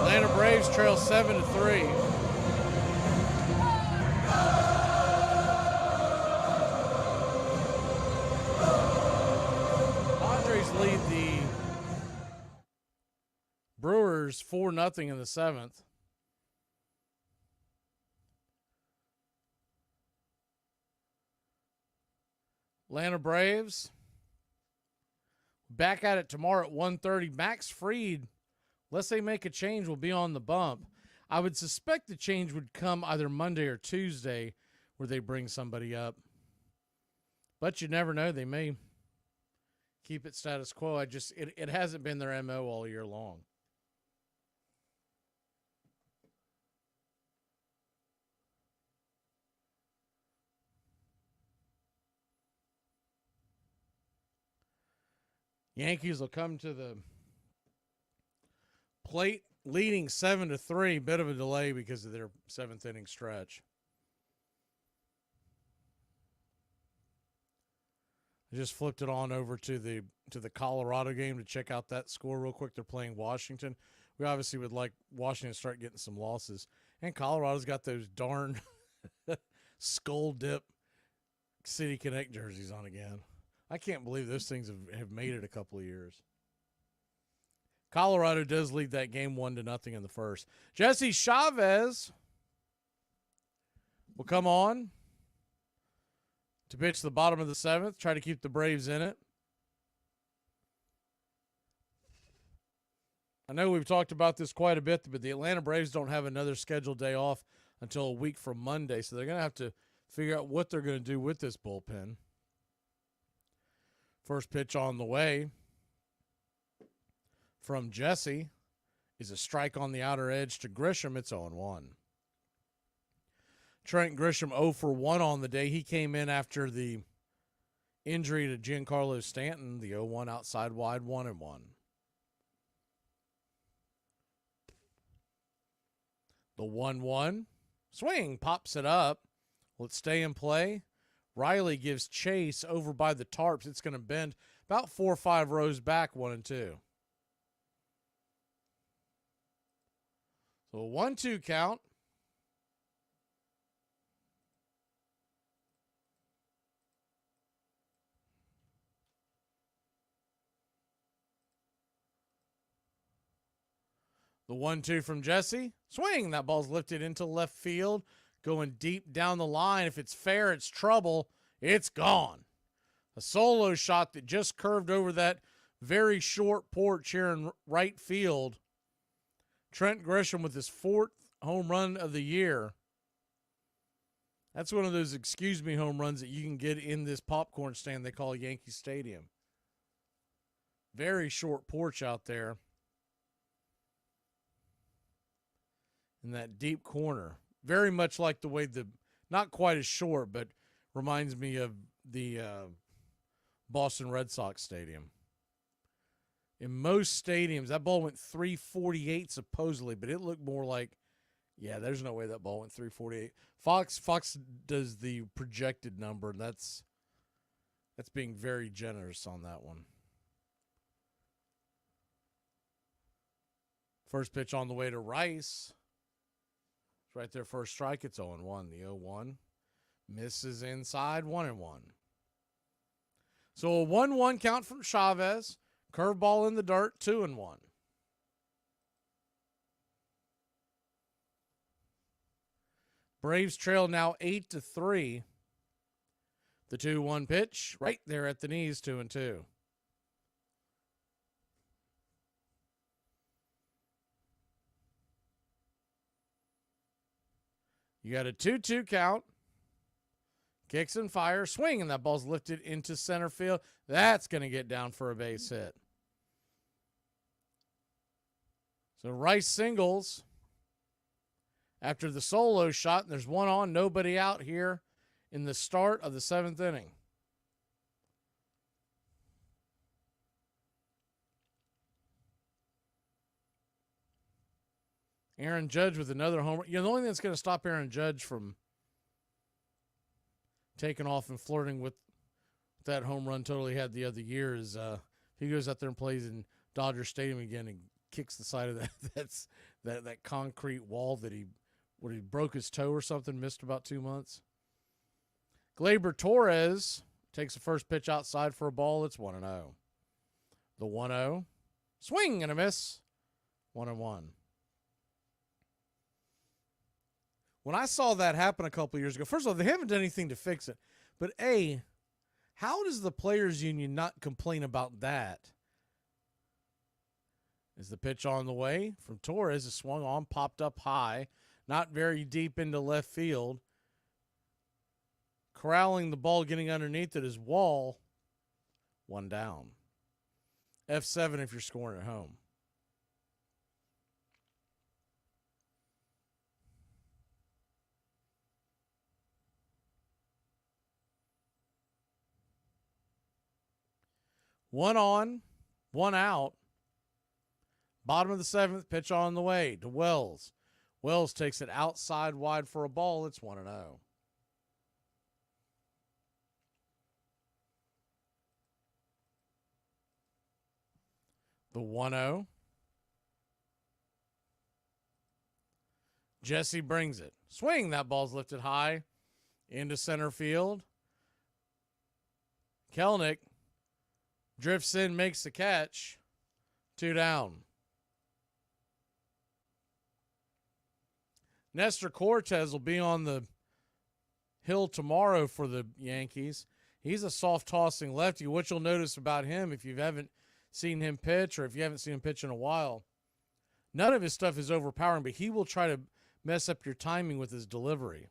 Atlanta Braves trail 7-3. Padres lead the Brewers 4-0 in the 7th. Atlanta Braves back at it tomorrow at 1:30. Max Fried, unless they make a change, will be on the bump. I would suspect the change would come either Monday or Tuesday where they bring somebody up. But you never know. They may keep it status quo. It hasn't been their MO all year long. Yankees will come to the plate leading 7-3. Bit of a delay because of their 7th inning stretch. I just flipped it on over to the Colorado game to check out that score real quick. They're playing Washington. We obviously would like Washington to start getting some losses. And Colorado's got those darn skull dip City Connect jerseys on again. I can't believe those things have made it a couple of years. Colorado does lead that game 1-0 in the first. Jesse Chavez will come on to pitch the bottom of the 7th, try to keep the Braves in it. I know we've talked about this quite a bit, but the Atlanta Braves don't have another scheduled day off until a week from Monday, so they're going to have to figure out what they're going to do with this bullpen. First pitch on the way from Jesse is a strike on the outer edge to Grisham. It's 0-1. Trent Grisham 0 for 1 on the day. He came in after the injury to Giancarlo Stanton, the 0-1 outside wide, 1-1. The 1-1 swing pops it up. Will it stay in play? Riley gives chase over by the tarps. It's going to bend about 4 or 5 rows back, 1-2. So a 1-2 count. The 1-2 from Jesse. Swing. That ball's lifted into left field. Going deep down the line. If it's fair, it's trouble. It's gone. A solo shot that just curved over that very short porch here in right field. Trent Grisham with his 4th home run of the year. That's one of those excuse me home runs that you can get in this popcorn stand they call Yankee Stadium. Very short porch out there in that deep corner. Very much like the way not quite as short, but reminds me of the Boston Red Sox stadium. In most stadiums, that ball went 348 supposedly, but it looked more like, yeah, there's no way that ball went 348. Fox does the projected number, and that's being very generous on that one. First pitch on the way to Rice. It's right there, first strike. It's 0-1. The 0-1 misses inside, 1-1. So a 1-1 count from Chavez. Curveball in the dirt, 2-1. Braves trail now 8-3. The 2-1 pitch right there at the knees, 2-2. You got a 2-2 count. Kicks and fire, swing, and that ball's lifted into center field. That's going to get down for a base hit. So Rice singles after the solo shot, and there's one on, nobody out here in the start of the 7th inning. Aaron Judge with another home run. You know, the only thing that's going to stop Aaron Judge from taking off and flirting with that home run total he had the other year is if he goes out there and plays in Dodger Stadium again and kicks the side of that concrete wall that he broke his toe or something, missed about 2 months. Gleyber Torres takes the first pitch outside for a ball. It's 1-0. The 1-0. Swing and a miss. 1-1. When I saw that happen a couple years ago, first of all, they haven't done anything to fix it. But A, how does the Players Union not complain about that? Is the pitch on the way from Torres? Is swung on, popped up high, not very deep into left field. Corralling the ball, getting underneath it is Wall. 1 down. F7 if you're scoring at home. One on, one out. Bottom of the 7th, pitch on the way to Wells. Wells takes it outside wide for a ball. It's 1-0. The 1-0. Jesse brings it. Swing. That ball's lifted high into center field. Kelnick drifts in, makes the catch. 2 down. Nestor Cortez will be on the hill tomorrow for the Yankees. He's a soft-tossing lefty. What you'll notice about him, if you haven't seen him pitch or if you haven't seen him pitch in a while, none of his stuff is overpowering, but he will try to mess up your timing with his delivery.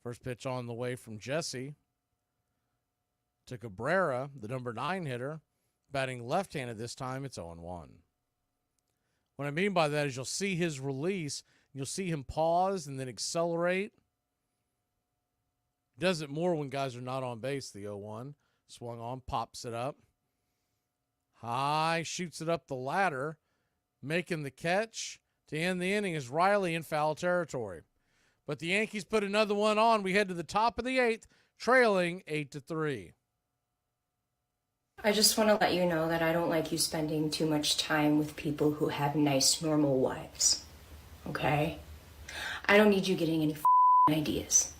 First pitch on the way from Jesse to Cabrera, the number 9 hitter, batting left-handed this time. It's 0-1. What I mean by that is you'll see his release, you'll see him pause and then accelerate. Does it more when guys are not on base, the 0-1. Swung on, pops it up. High, shoots it up the ladder. Making the catch to end the inning is Riley in foul territory. But the Yankees put another one on. We head to the top of the 8th, trailing 8-3. I just want to let you know that I don't like you spending too much time with people who have nice, normal wives. Okay? I don't need you getting any ideas.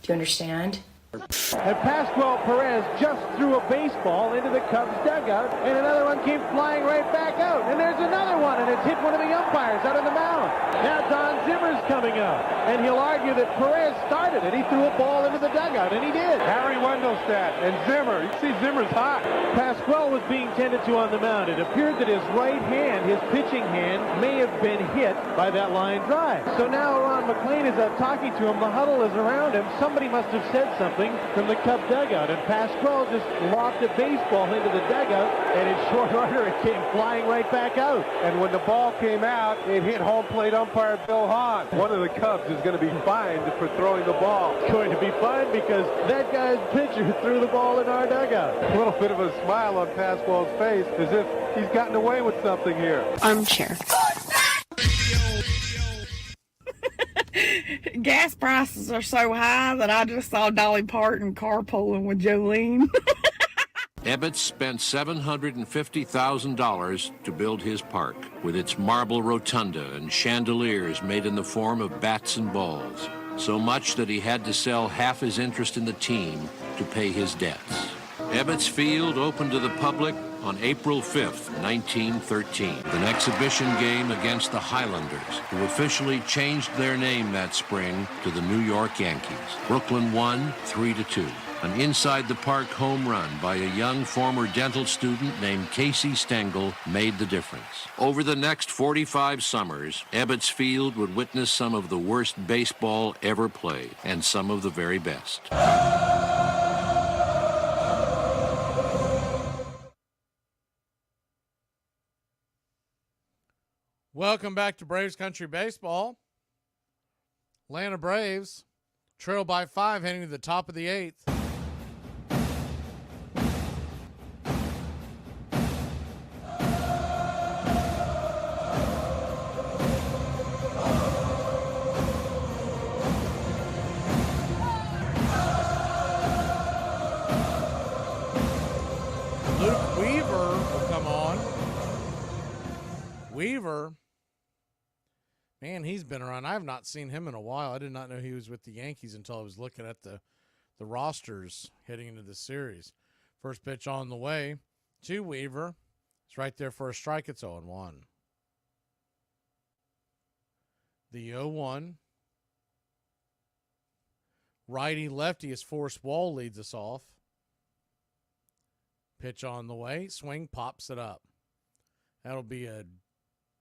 Do you understand? And Pascual Perez just threw a baseball into the Cubs dugout, and another one came flying right back out. And there's another one, and it's hit one of the umpires out on the mound. Now Don Zimmer's coming up, and he'll argue that Perez started it. He threw a ball into the dugout, and he did. Harry Wendelstedt and Zimmer. You see Zimmer's hot. Pascual was being tended to on the mound. It appeared that his right hand, his pitching hand, may have been hit by that line drive. So now Ron McLean is up talking to him. The huddle is around him. Somebody must have said something from the Cub dugout, and Pascual just lobbed a baseball into the dugout, and in short order it came flying right back out. And when the ball came out, it hit home plate umpire Bill Hahn. One of the Cubs is going to be fined for throwing the ball. Going to be fined because that guy's pitcher threw the ball in our dugout. A little bit of a smile on Pascual's face, as if he's gotten away with something here. Armchair. Gas prices are so high that I just saw Dolly Parton carpooling with Jolene. Ebbets spent $750,000 to build his park, with its marble rotunda and chandeliers made in the form of bats and balls. So much that he had to sell half his interest in the team to pay his debts. Ebbets Field opened to the public on April 5th, 1913, an exhibition game against the Highlanders, who officially changed their name that spring to the New York Yankees. Brooklyn won 3-2. An inside-the-park home run by a young former dental student named Casey Stengel made the difference. Over the next 45 summers, Ebbets Field would witness some of the worst baseball ever played, and some of the very best. Welcome back to Braves Country Baseball. Atlanta Braves trail by 5 heading to the top of the 8th. Luke Weaver will come on. Man, he's been around. I have not seen him in a while. I did not know he was with the Yankees until I was looking at the rosters heading into the series. First pitch on the way to Weaver. It's right there for a strike. It's 0-1. The 0-1. Righty-lefty as Forrest Wall leads us off. Pitch on the way. Swing, pops it up. That'll be a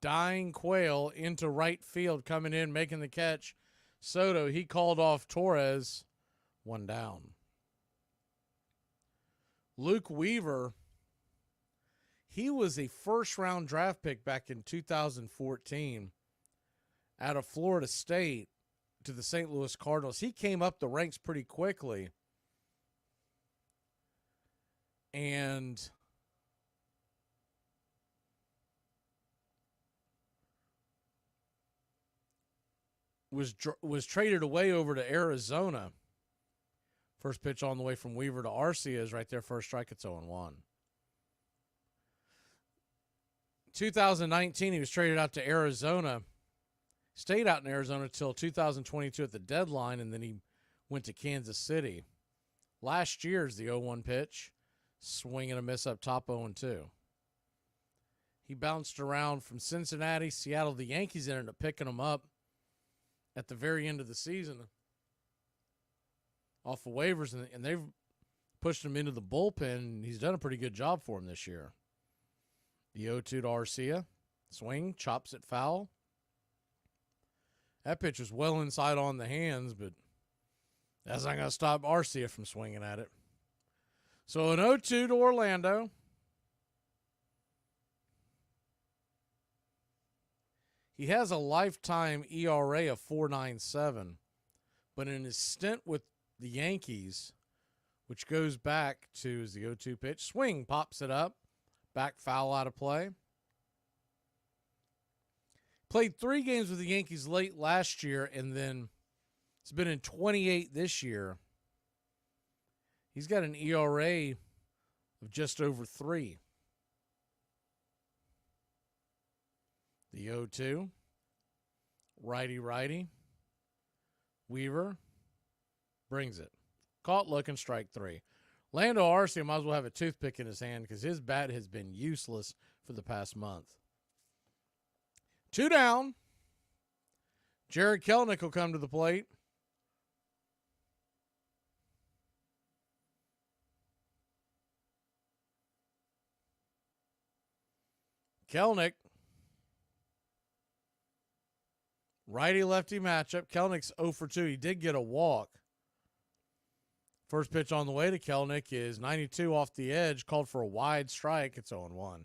dying quail into right field, coming in, making the catch. Soto, he called off Torres. 1 down. Luke Weaver, he was a first-round draft pick back in 2014 out of Florida State to the St. Louis Cardinals. He came up the ranks pretty quickly. And was traded away over to Arizona. First pitch on the way from Weaver to Arcia is right there. First strike. It's 0-1. 2019, he was traded out to Arizona. Stayed out in Arizona until 2022 at the deadline, and then he went to Kansas City. Last year's the 0-1 pitch. Swing and a miss up top, 0-2. He bounced around from Cincinnati, Seattle. The Yankees ended up picking him up at the very end of the season off of waivers, and they've pushed him into the bullpen, and he's done a pretty good job for him this year. The 0-2 to Arcia. Swing, chops it foul. That pitch was well inside on the hands, but that's not going to stop Arcia from swinging at it. So an 0-2 to Orlando. He has a lifetime ERA of 4.97, but in his stint with the Yankees, which goes back to the 0-2 pitch, swing, pops it up, back foul out of play. Played 3 games with the Yankees late last year, and then it's been in 28 this year. He's got an ERA of just over 3. The 0-2. Righty. Weaver brings it. Caught looking, strike 3. Lando Arcia might as well have a toothpick in his hand because his bat has been useless for the past month. 2 down. Jared Kelenic will come to the plate. Kelenic. Righty-lefty matchup. Kelenic's 0 for 2. He did get a walk. First pitch on the way to Kelenic is 92 off the edge. Called for a wide strike. It's 0-1.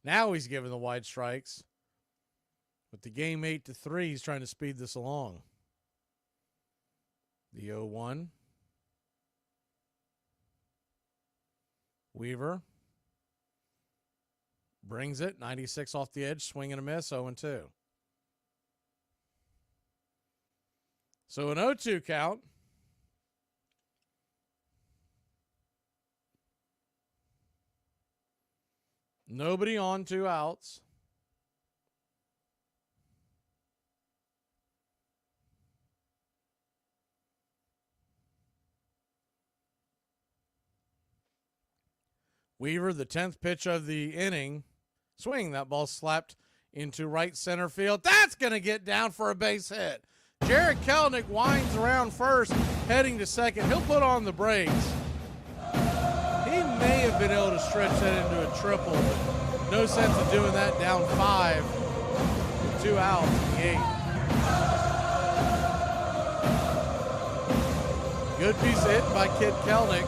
Now he's giving the wide strikes. With the game 8-3, he's trying to speed this along. The 0-1. Weaver brings it. 96 off the edge. Swing and a miss. 0-2. So an 0-2 count. Nobody on, 2 outs. Weaver, the 10th pitch of the inning. Swing. That ball slapped into right center field. That's going to get down for a base hit. Jared Kelenic winds around first, heading to second. He'll put on the brakes. He may have been able to stretch that into a triple, but no sense of doing that down 5 with 2 outs in the 8th. Good piece of hitting by Kid Kelenic.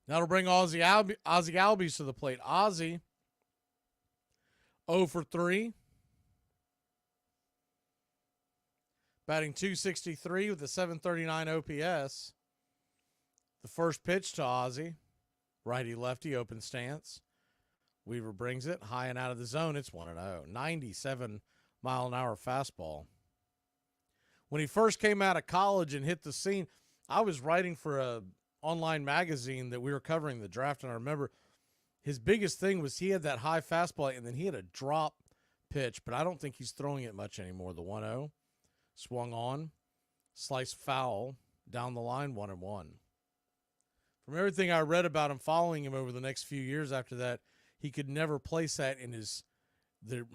That'll bring Ozzie Albies to the plate. Ozzie, 0 for 3. Batting .263 with a .739 OPS. The first pitch to Ozzie. Righty-lefty, open stance. Weaver brings it. High and out of the zone. It's 1-0. 97-mile-an-hour fastball. When he first came out of college and hit the scene, I was writing for a online magazine that we were covering the draft, and I remember his biggest thing was he had that high fastball, and then he had a drop pitch, but I don't think he's throwing it much anymore. The 1-0 swung on, sliced foul down the line, 1-1. From everything I read about him, following him over the next few years after that, he could never place that in the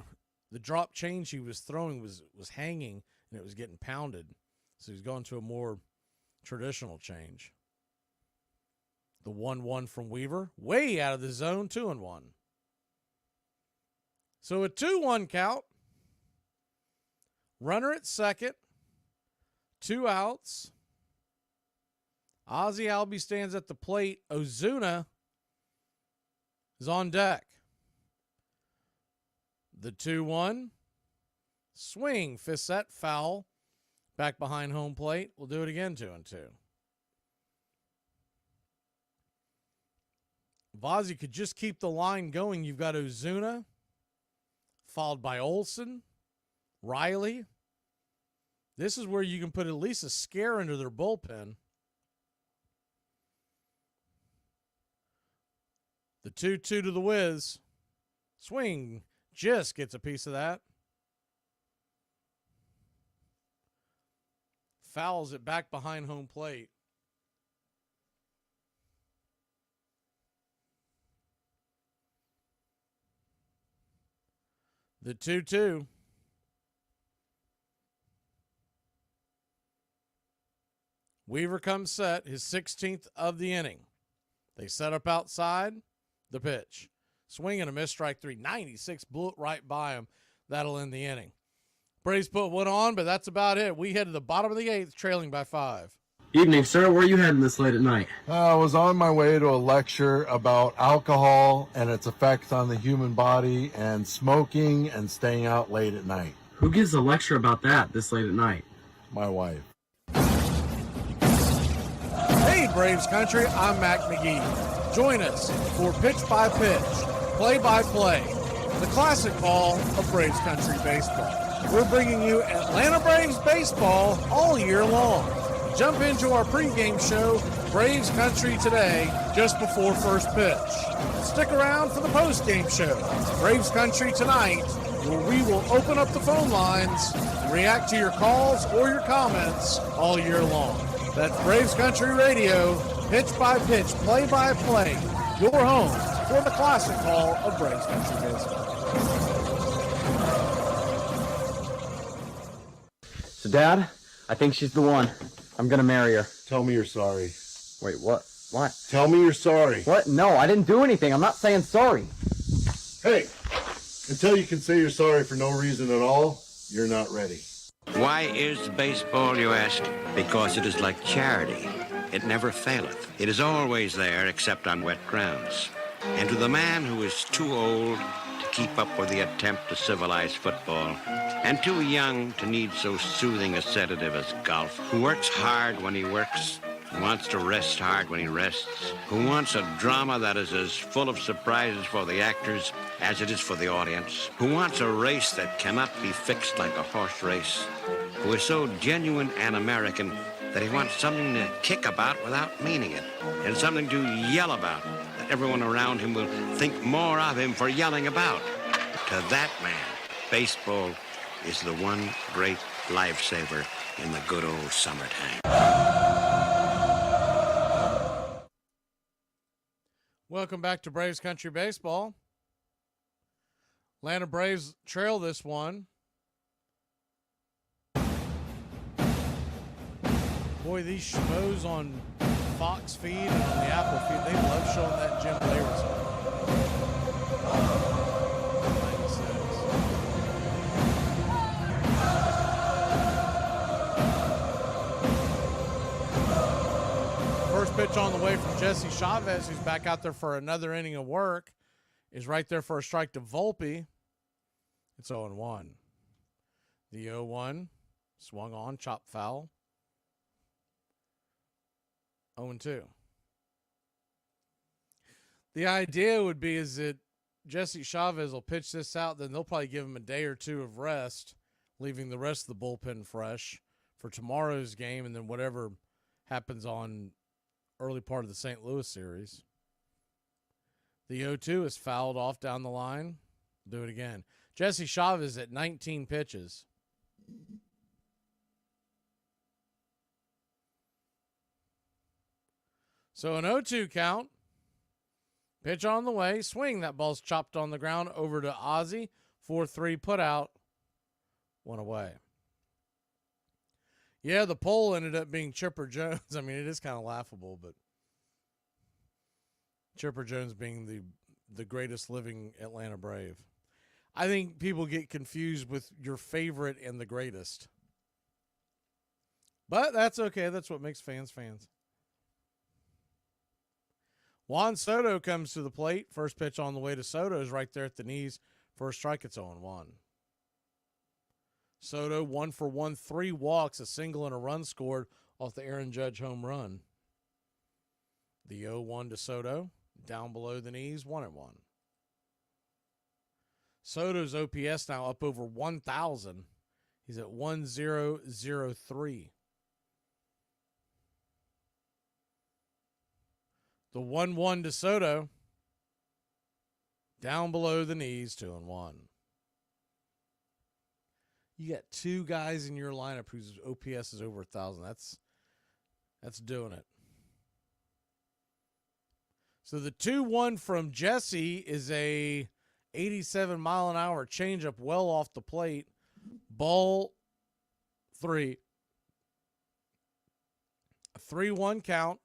drop change he was throwing was hanging, and it was getting pounded. So he's going to a more traditional change. The 1-1 from Weaver, way out of the zone, 2-1. So a 2-1 count. Runner at second. 2 outs. Ozzie Albies stands at the plate. Ozuna is on deck. The 2-1. Swing. Fifth set. Foul. Back behind home plate. We'll do it again, 2-2. If Ozzie could just keep the line going, you've got Ozuna, followed by Olsen, Riley. This is where you can put at least a scare into their bullpen. The 2-2 to the Wiz. Swing just gets a piece of that. Fouls it back behind home plate. The 2-2. Weaver comes set, his 16th of the inning. They set up outside. The pitch. Swing and a miss, strike 3. 96, blew it right by him. That'll end the inning. Braves put one on, but that's about it. We head to the bottom of the 8th, trailing by 5. Evening, sir. Where are you heading this late at night? I was on my way to a lecture about alcohol and its effects on the human body and smoking and staying out late at night. Who gives a lecture about that this late at night? My wife. Hey, Braves Country, I'm Mac Magee. Join us for Pitch by Pitch, Play by Play, the classic call of Braves Country baseball. We're bringing you Atlanta Braves baseball all year long. Jump into our pregame show, Braves Country Today, just before first pitch. Stick around for the postgame show, Braves Country Tonight, where we will open up the phone lines and react to your calls or your comments all year long. That's Braves Country Radio, pitch by pitch, play by play, your home for the classic call of Braves Country baseball. So, Dad, I think she's the one. I'm gonna marry her. Tell me you're sorry. Wait, what? What? Tell me you're sorry. What? No, I didn't do anything. I'm not saying sorry. Hey, until you can say you're sorry for no reason at all, you're not ready. Why is baseball, you ask? Because it is like charity. It never faileth. It is always there except on wet grounds. And to the man who is too old to keep up with the attempt to civilize football, and too young to need so soothing a sedative as golf, who works hard when he works, who wants to rest hard when he rests, who wants a drama that is as full of surprises for the actors as it is for the audience, who wants a race that cannot be fixed like a horse race, who is so genuine and American that he wants something to kick about without meaning it, and something to yell about that everyone around him will think more of him for yelling about. To that man, baseball is the one great lifesaver in the good old summertime. Welcome back to Braves Country Baseball. Atlanta Braves trail this one. Boy, these schmoes on Fox feed and on the Apple feed, they love showing that Jim Leyers one. 96. First pitch on the way from Jesse Chavez, who's back out there for another inning of work, is right there for a strike to Volpe. It's 0-1. The 0-1 swung on, chopped foul. 0-2. The idea would be is that Jesse Chavez will pitch this out, then they'll probably give him a day or two of rest, leaving the rest of the bullpen fresh for tomorrow's game, and then whatever happens on early part of the St. Louis series. The 0-2 is fouled off down the line. Do it again. Jesse Chavez at 19 pitches. So an 0-2 count. Pitch on the way. Swing. That ball's chopped on the ground over to Ozzie. 4-3 put out. One away. Yeah, the pole ended up being Chipper Jones. I mean, it is kind of laughable, but Chipper Jones being the greatest living Atlanta Brave. I think people get confused with your favorite and the greatest. But that's okay. That's what makes fans fans. Juan Soto comes to the plate. First pitch on the way to Soto is right there at the knees. First strike, it's 0-1. Soto 1 for 1, 3 walks, a single and a run scored off the Aaron Judge home run. The 0-1 to Soto, down below the knees, 1-1. Soto's OPS now up over 1,000. He's at 1,003. The 1-1 to Soto, down below the knees, 2-1. You got two guys in your lineup whose OPS is over 1,000. That's doing it. So the 2-1 from Jesse is a 87-mile-an-hour changeup well off the plate. Ball 3. A 3-1 count.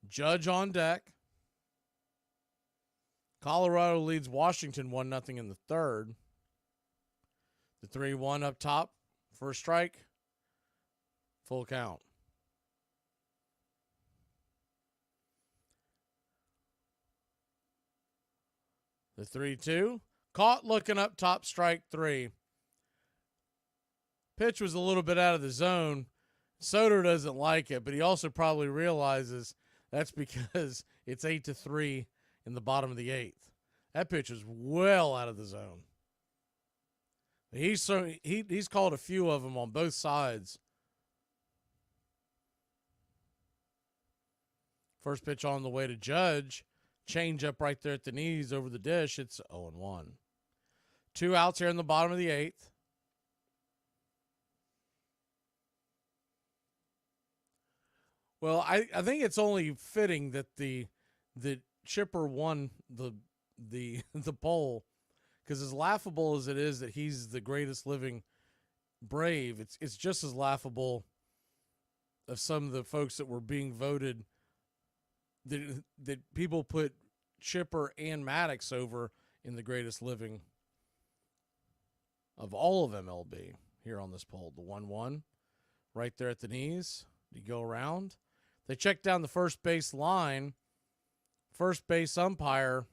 Judge on deck. Colorado leads Washington 1-0 in the third. The 3-1 up top. First strike. Full count. The 3-2. Caught looking up top, strike 3. Pitch was a little bit out of the zone. Soto doesn't like it, but he also probably realizes that's because it's 8-3 in the bottom of the 8th. That pitch is well out of the zone. He's called a few of them on both sides. First pitch on the way to Judge. Change up right there at the knees over the dish. It's 0-1. 2 outs here in the bottom of the 8th. Well, I think it's only fitting that the Chipper won the poll, because as laughable as it is that he's the greatest living Brave, it's just as laughable of some of the folks that were being voted that people put Chipper and Maddox over in the greatest living of all of MLB here on this poll. The 1-1 right there at the knees. You go around. They check down the first base line. First base umpire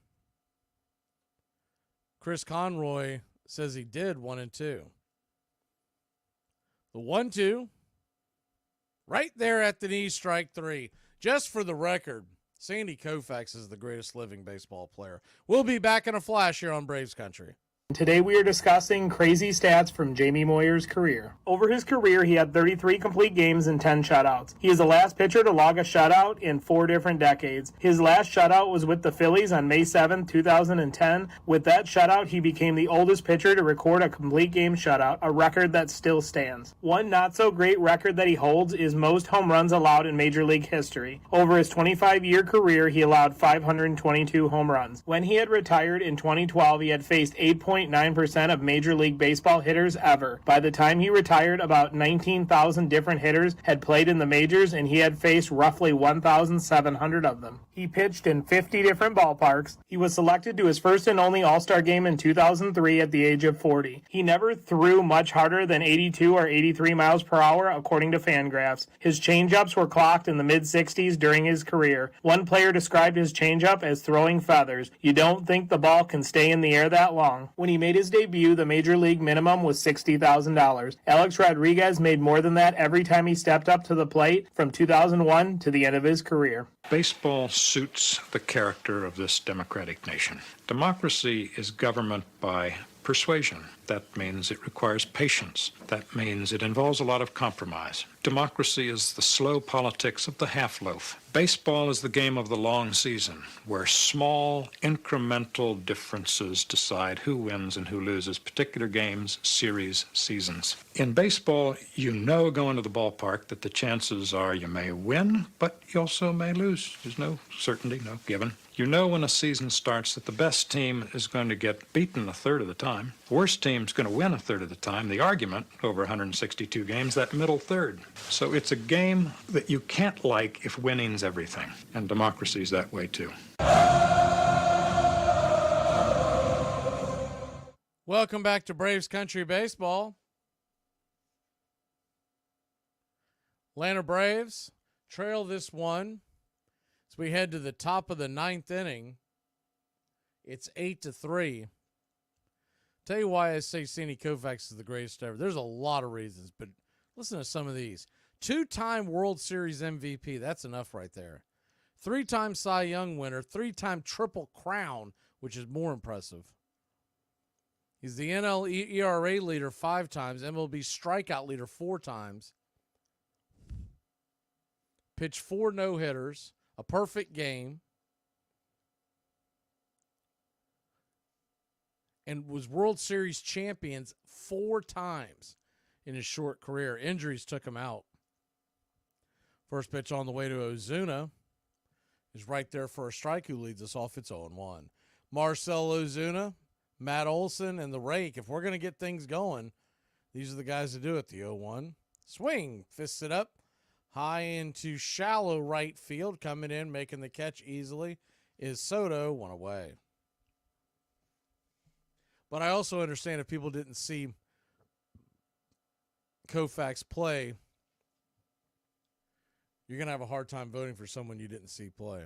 Chris Conroy says he did 1-2. The 1-2 right there at the knees, strike 3. Just for the record, Sandy Koufax is the greatest living baseball player. We'll be back in a flash here on Braves Country. Today we are discussing crazy stats from Jamie Moyer's career. Over his career, he had 33 complete games and 10 shutouts. He is the last pitcher to log a shutout in 4 different decades. His last shutout was with the Phillies on May 7, 2010. With that shutout, he became the oldest pitcher to record a complete game shutout, a record that still stands. One not-so-great record that he holds is most home runs allowed in Major League history. Over his 25-year career, he allowed 522 home runs. When he had retired in 2012, he had faced 8.9% of Major League Baseball hitters ever. By the time he retired, about 19,000 different hitters had played in the majors, and he had faced roughly 1,700 of them. He pitched in 50 different ballparks. He was selected to his first and only All-Star game in 2003 at the age of 40. He never threw much harder than 82 or 83 miles per hour, according to Fangraphs. His changeups were clocked in the mid-60s during his career. One player described his changeup as throwing feathers. You don't think the ball can stay in the air that long. When he made his debut, the Major League minimum was $60,000. Alex Rodriguez made more than that every time he stepped up to the plate from 2001 to the end of his career. Baseball suits the character of this democratic nation. Democracy is government by persuasion. That means it requires patience. That means it involves a lot of compromise. Democracy is the slow politics of the half-loaf. Baseball is the game of the long season, where small, incremental differences decide who wins and who loses particular games, series, seasons. In baseball, you know going to the ballpark that the chances are you may win, but you also may lose. There's no certainty, no given. You know when a season starts that the best team is going to get beaten a third of the time. The worst team's going to win a third of the time. The argument, over 162 games, that middle third. So it's a game that you can't like if winning's everything. And democracy's that way too. Welcome back to Braves Country Baseball. Atlanta Braves trail this one as we head to the top of the ninth inning. It's 8-3. Tell you why I say Sandy Koufax is the greatest ever. There's a lot of reasons, but listen to some of these. 2-time World Series MVP. That's enough right there. 3-time Cy Young winner. 3-time Triple Crown, which is more impressive. He's the NL ERA leader 5 times. MLB strikeout leader 4 times. Pitched 4 no-hitters. A perfect game. And was World Series champions 4 times in his short career. Injuries took him out. First pitch on the way to Ozuna is right there for a strike, who leads us off. It's 0-1. Marcell Ozuna, Matt Olson, and the Rake. If we're going to get things going, these are the guys that do it. The 0-1. Swing. Fists it up. High into shallow right field. Coming in, making the catch easily is Soto. 1 away. But I also understand if people didn't see Koufax play, you're going to have a hard time voting for someone you didn't see play.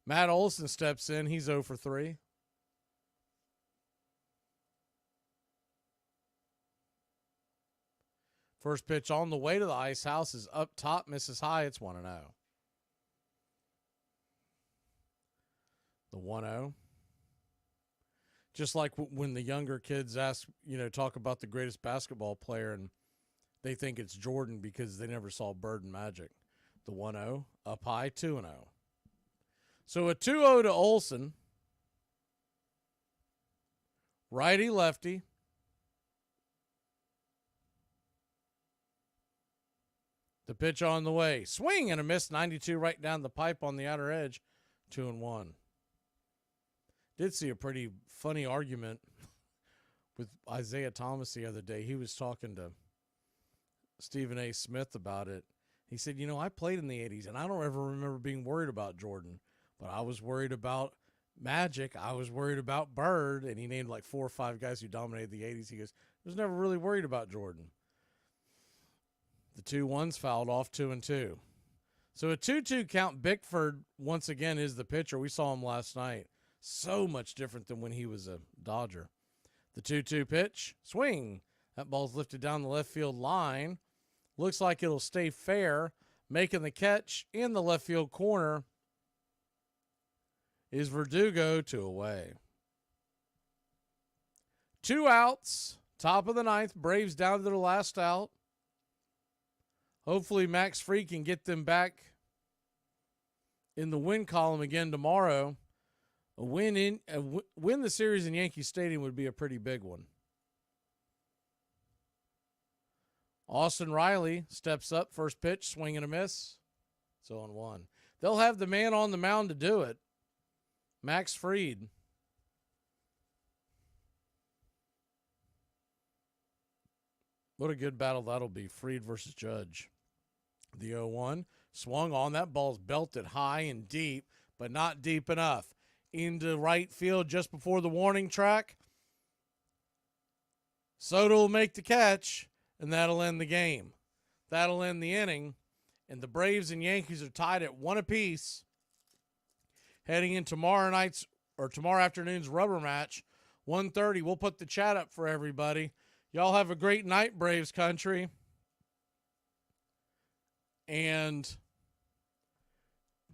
Matt Olson steps in. He's 0 for 3. First pitch on the way to the ice house is up top, misses high. It's 1-0. The 1-0. Just like when the younger kids ask, talk about the greatest basketball player, and they think it's Jordan because they never saw Bird and Magic. The 1-0, up high, 2-0. So a 2-0 to Olson. Righty-lefty. The pitch on the way. Swing and a miss. 92 right down the pipe on the outer edge. 2-1. Did see a pretty funny argument with Isaiah Thomas the other day. He was talking to Stephen A. Smith about it. He said, I played in the 80s, and I don't ever remember being worried about Jordan. But I was worried about Magic. I was worried about Bird. And he named like 4 or 5 guys who dominated the 80s. He goes, I was never really worried about Jordan. The 2-1s fouled off, 2-2. So a 2-2 count. Bickford, once again, is the pitcher. We saw him last night. So much different than when he was a Dodger. The 2-2 pitch. Swing. That ball's lifted down the left field line. Looks like it'll stay fair. Making the catch in the left field corner is Verdugo. 2 away. 2 outs. Top of the ninth. Braves down to their last out. Hopefully Max Fried can get them back in the win column again tomorrow. Win the series in Yankee Stadium would be a pretty big one. Austin Riley steps up. First pitch, swing and a miss. It's 0-1. They'll have the man on the mound to do it. Max Fried. What a good battle that'll be. Fried versus Judge. The 0-1. Swung on. That ball's belted high and deep, but not deep enough. Into right field just before the warning track. Soto will make the catch, and that'll end the game. That'll end the inning, and the Braves and Yankees are tied at 1 apiece. Heading in tomorrow afternoon's rubber match, 1:30. We'll put the chat up for everybody. Y'all have a great night, Braves country. And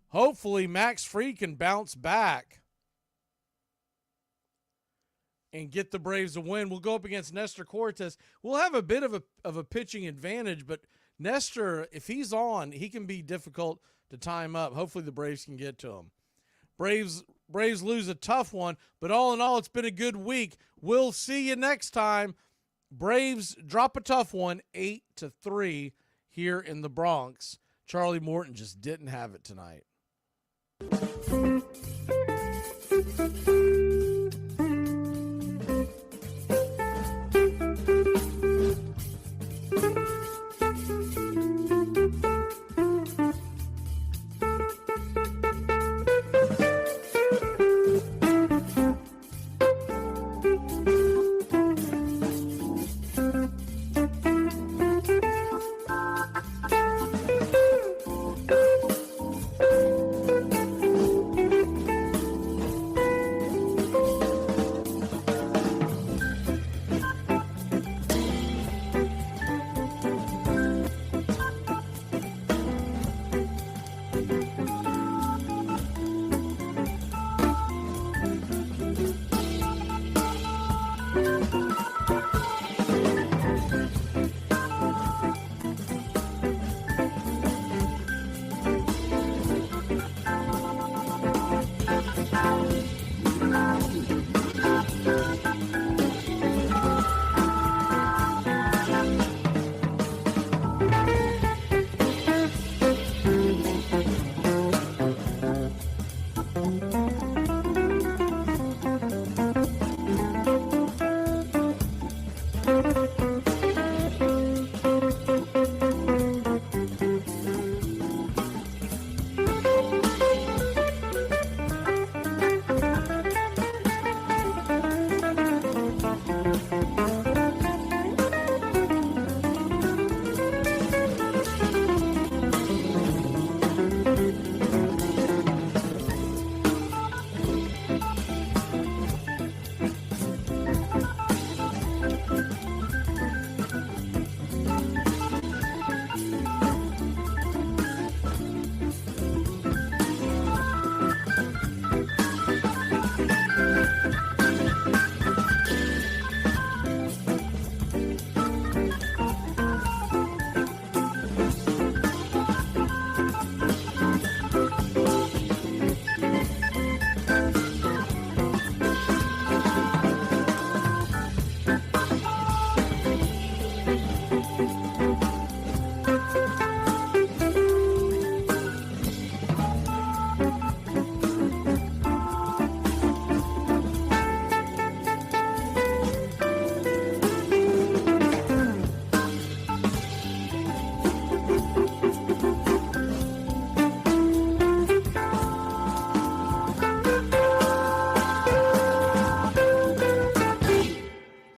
hopefully Max Fried can bounce back and get the Braves a win. We'll go up against Nestor Cortes. We'll have a bit of a pitching advantage, but Nestor, if he's on, he can be difficult to time up. Hopefully the Braves can get to him. Braves lose a tough one, but all in all, it's been a good week. We'll see you next time. Braves drop a tough one, 8-3 here in the Bronx. Charlie Morton just didn't have it tonight.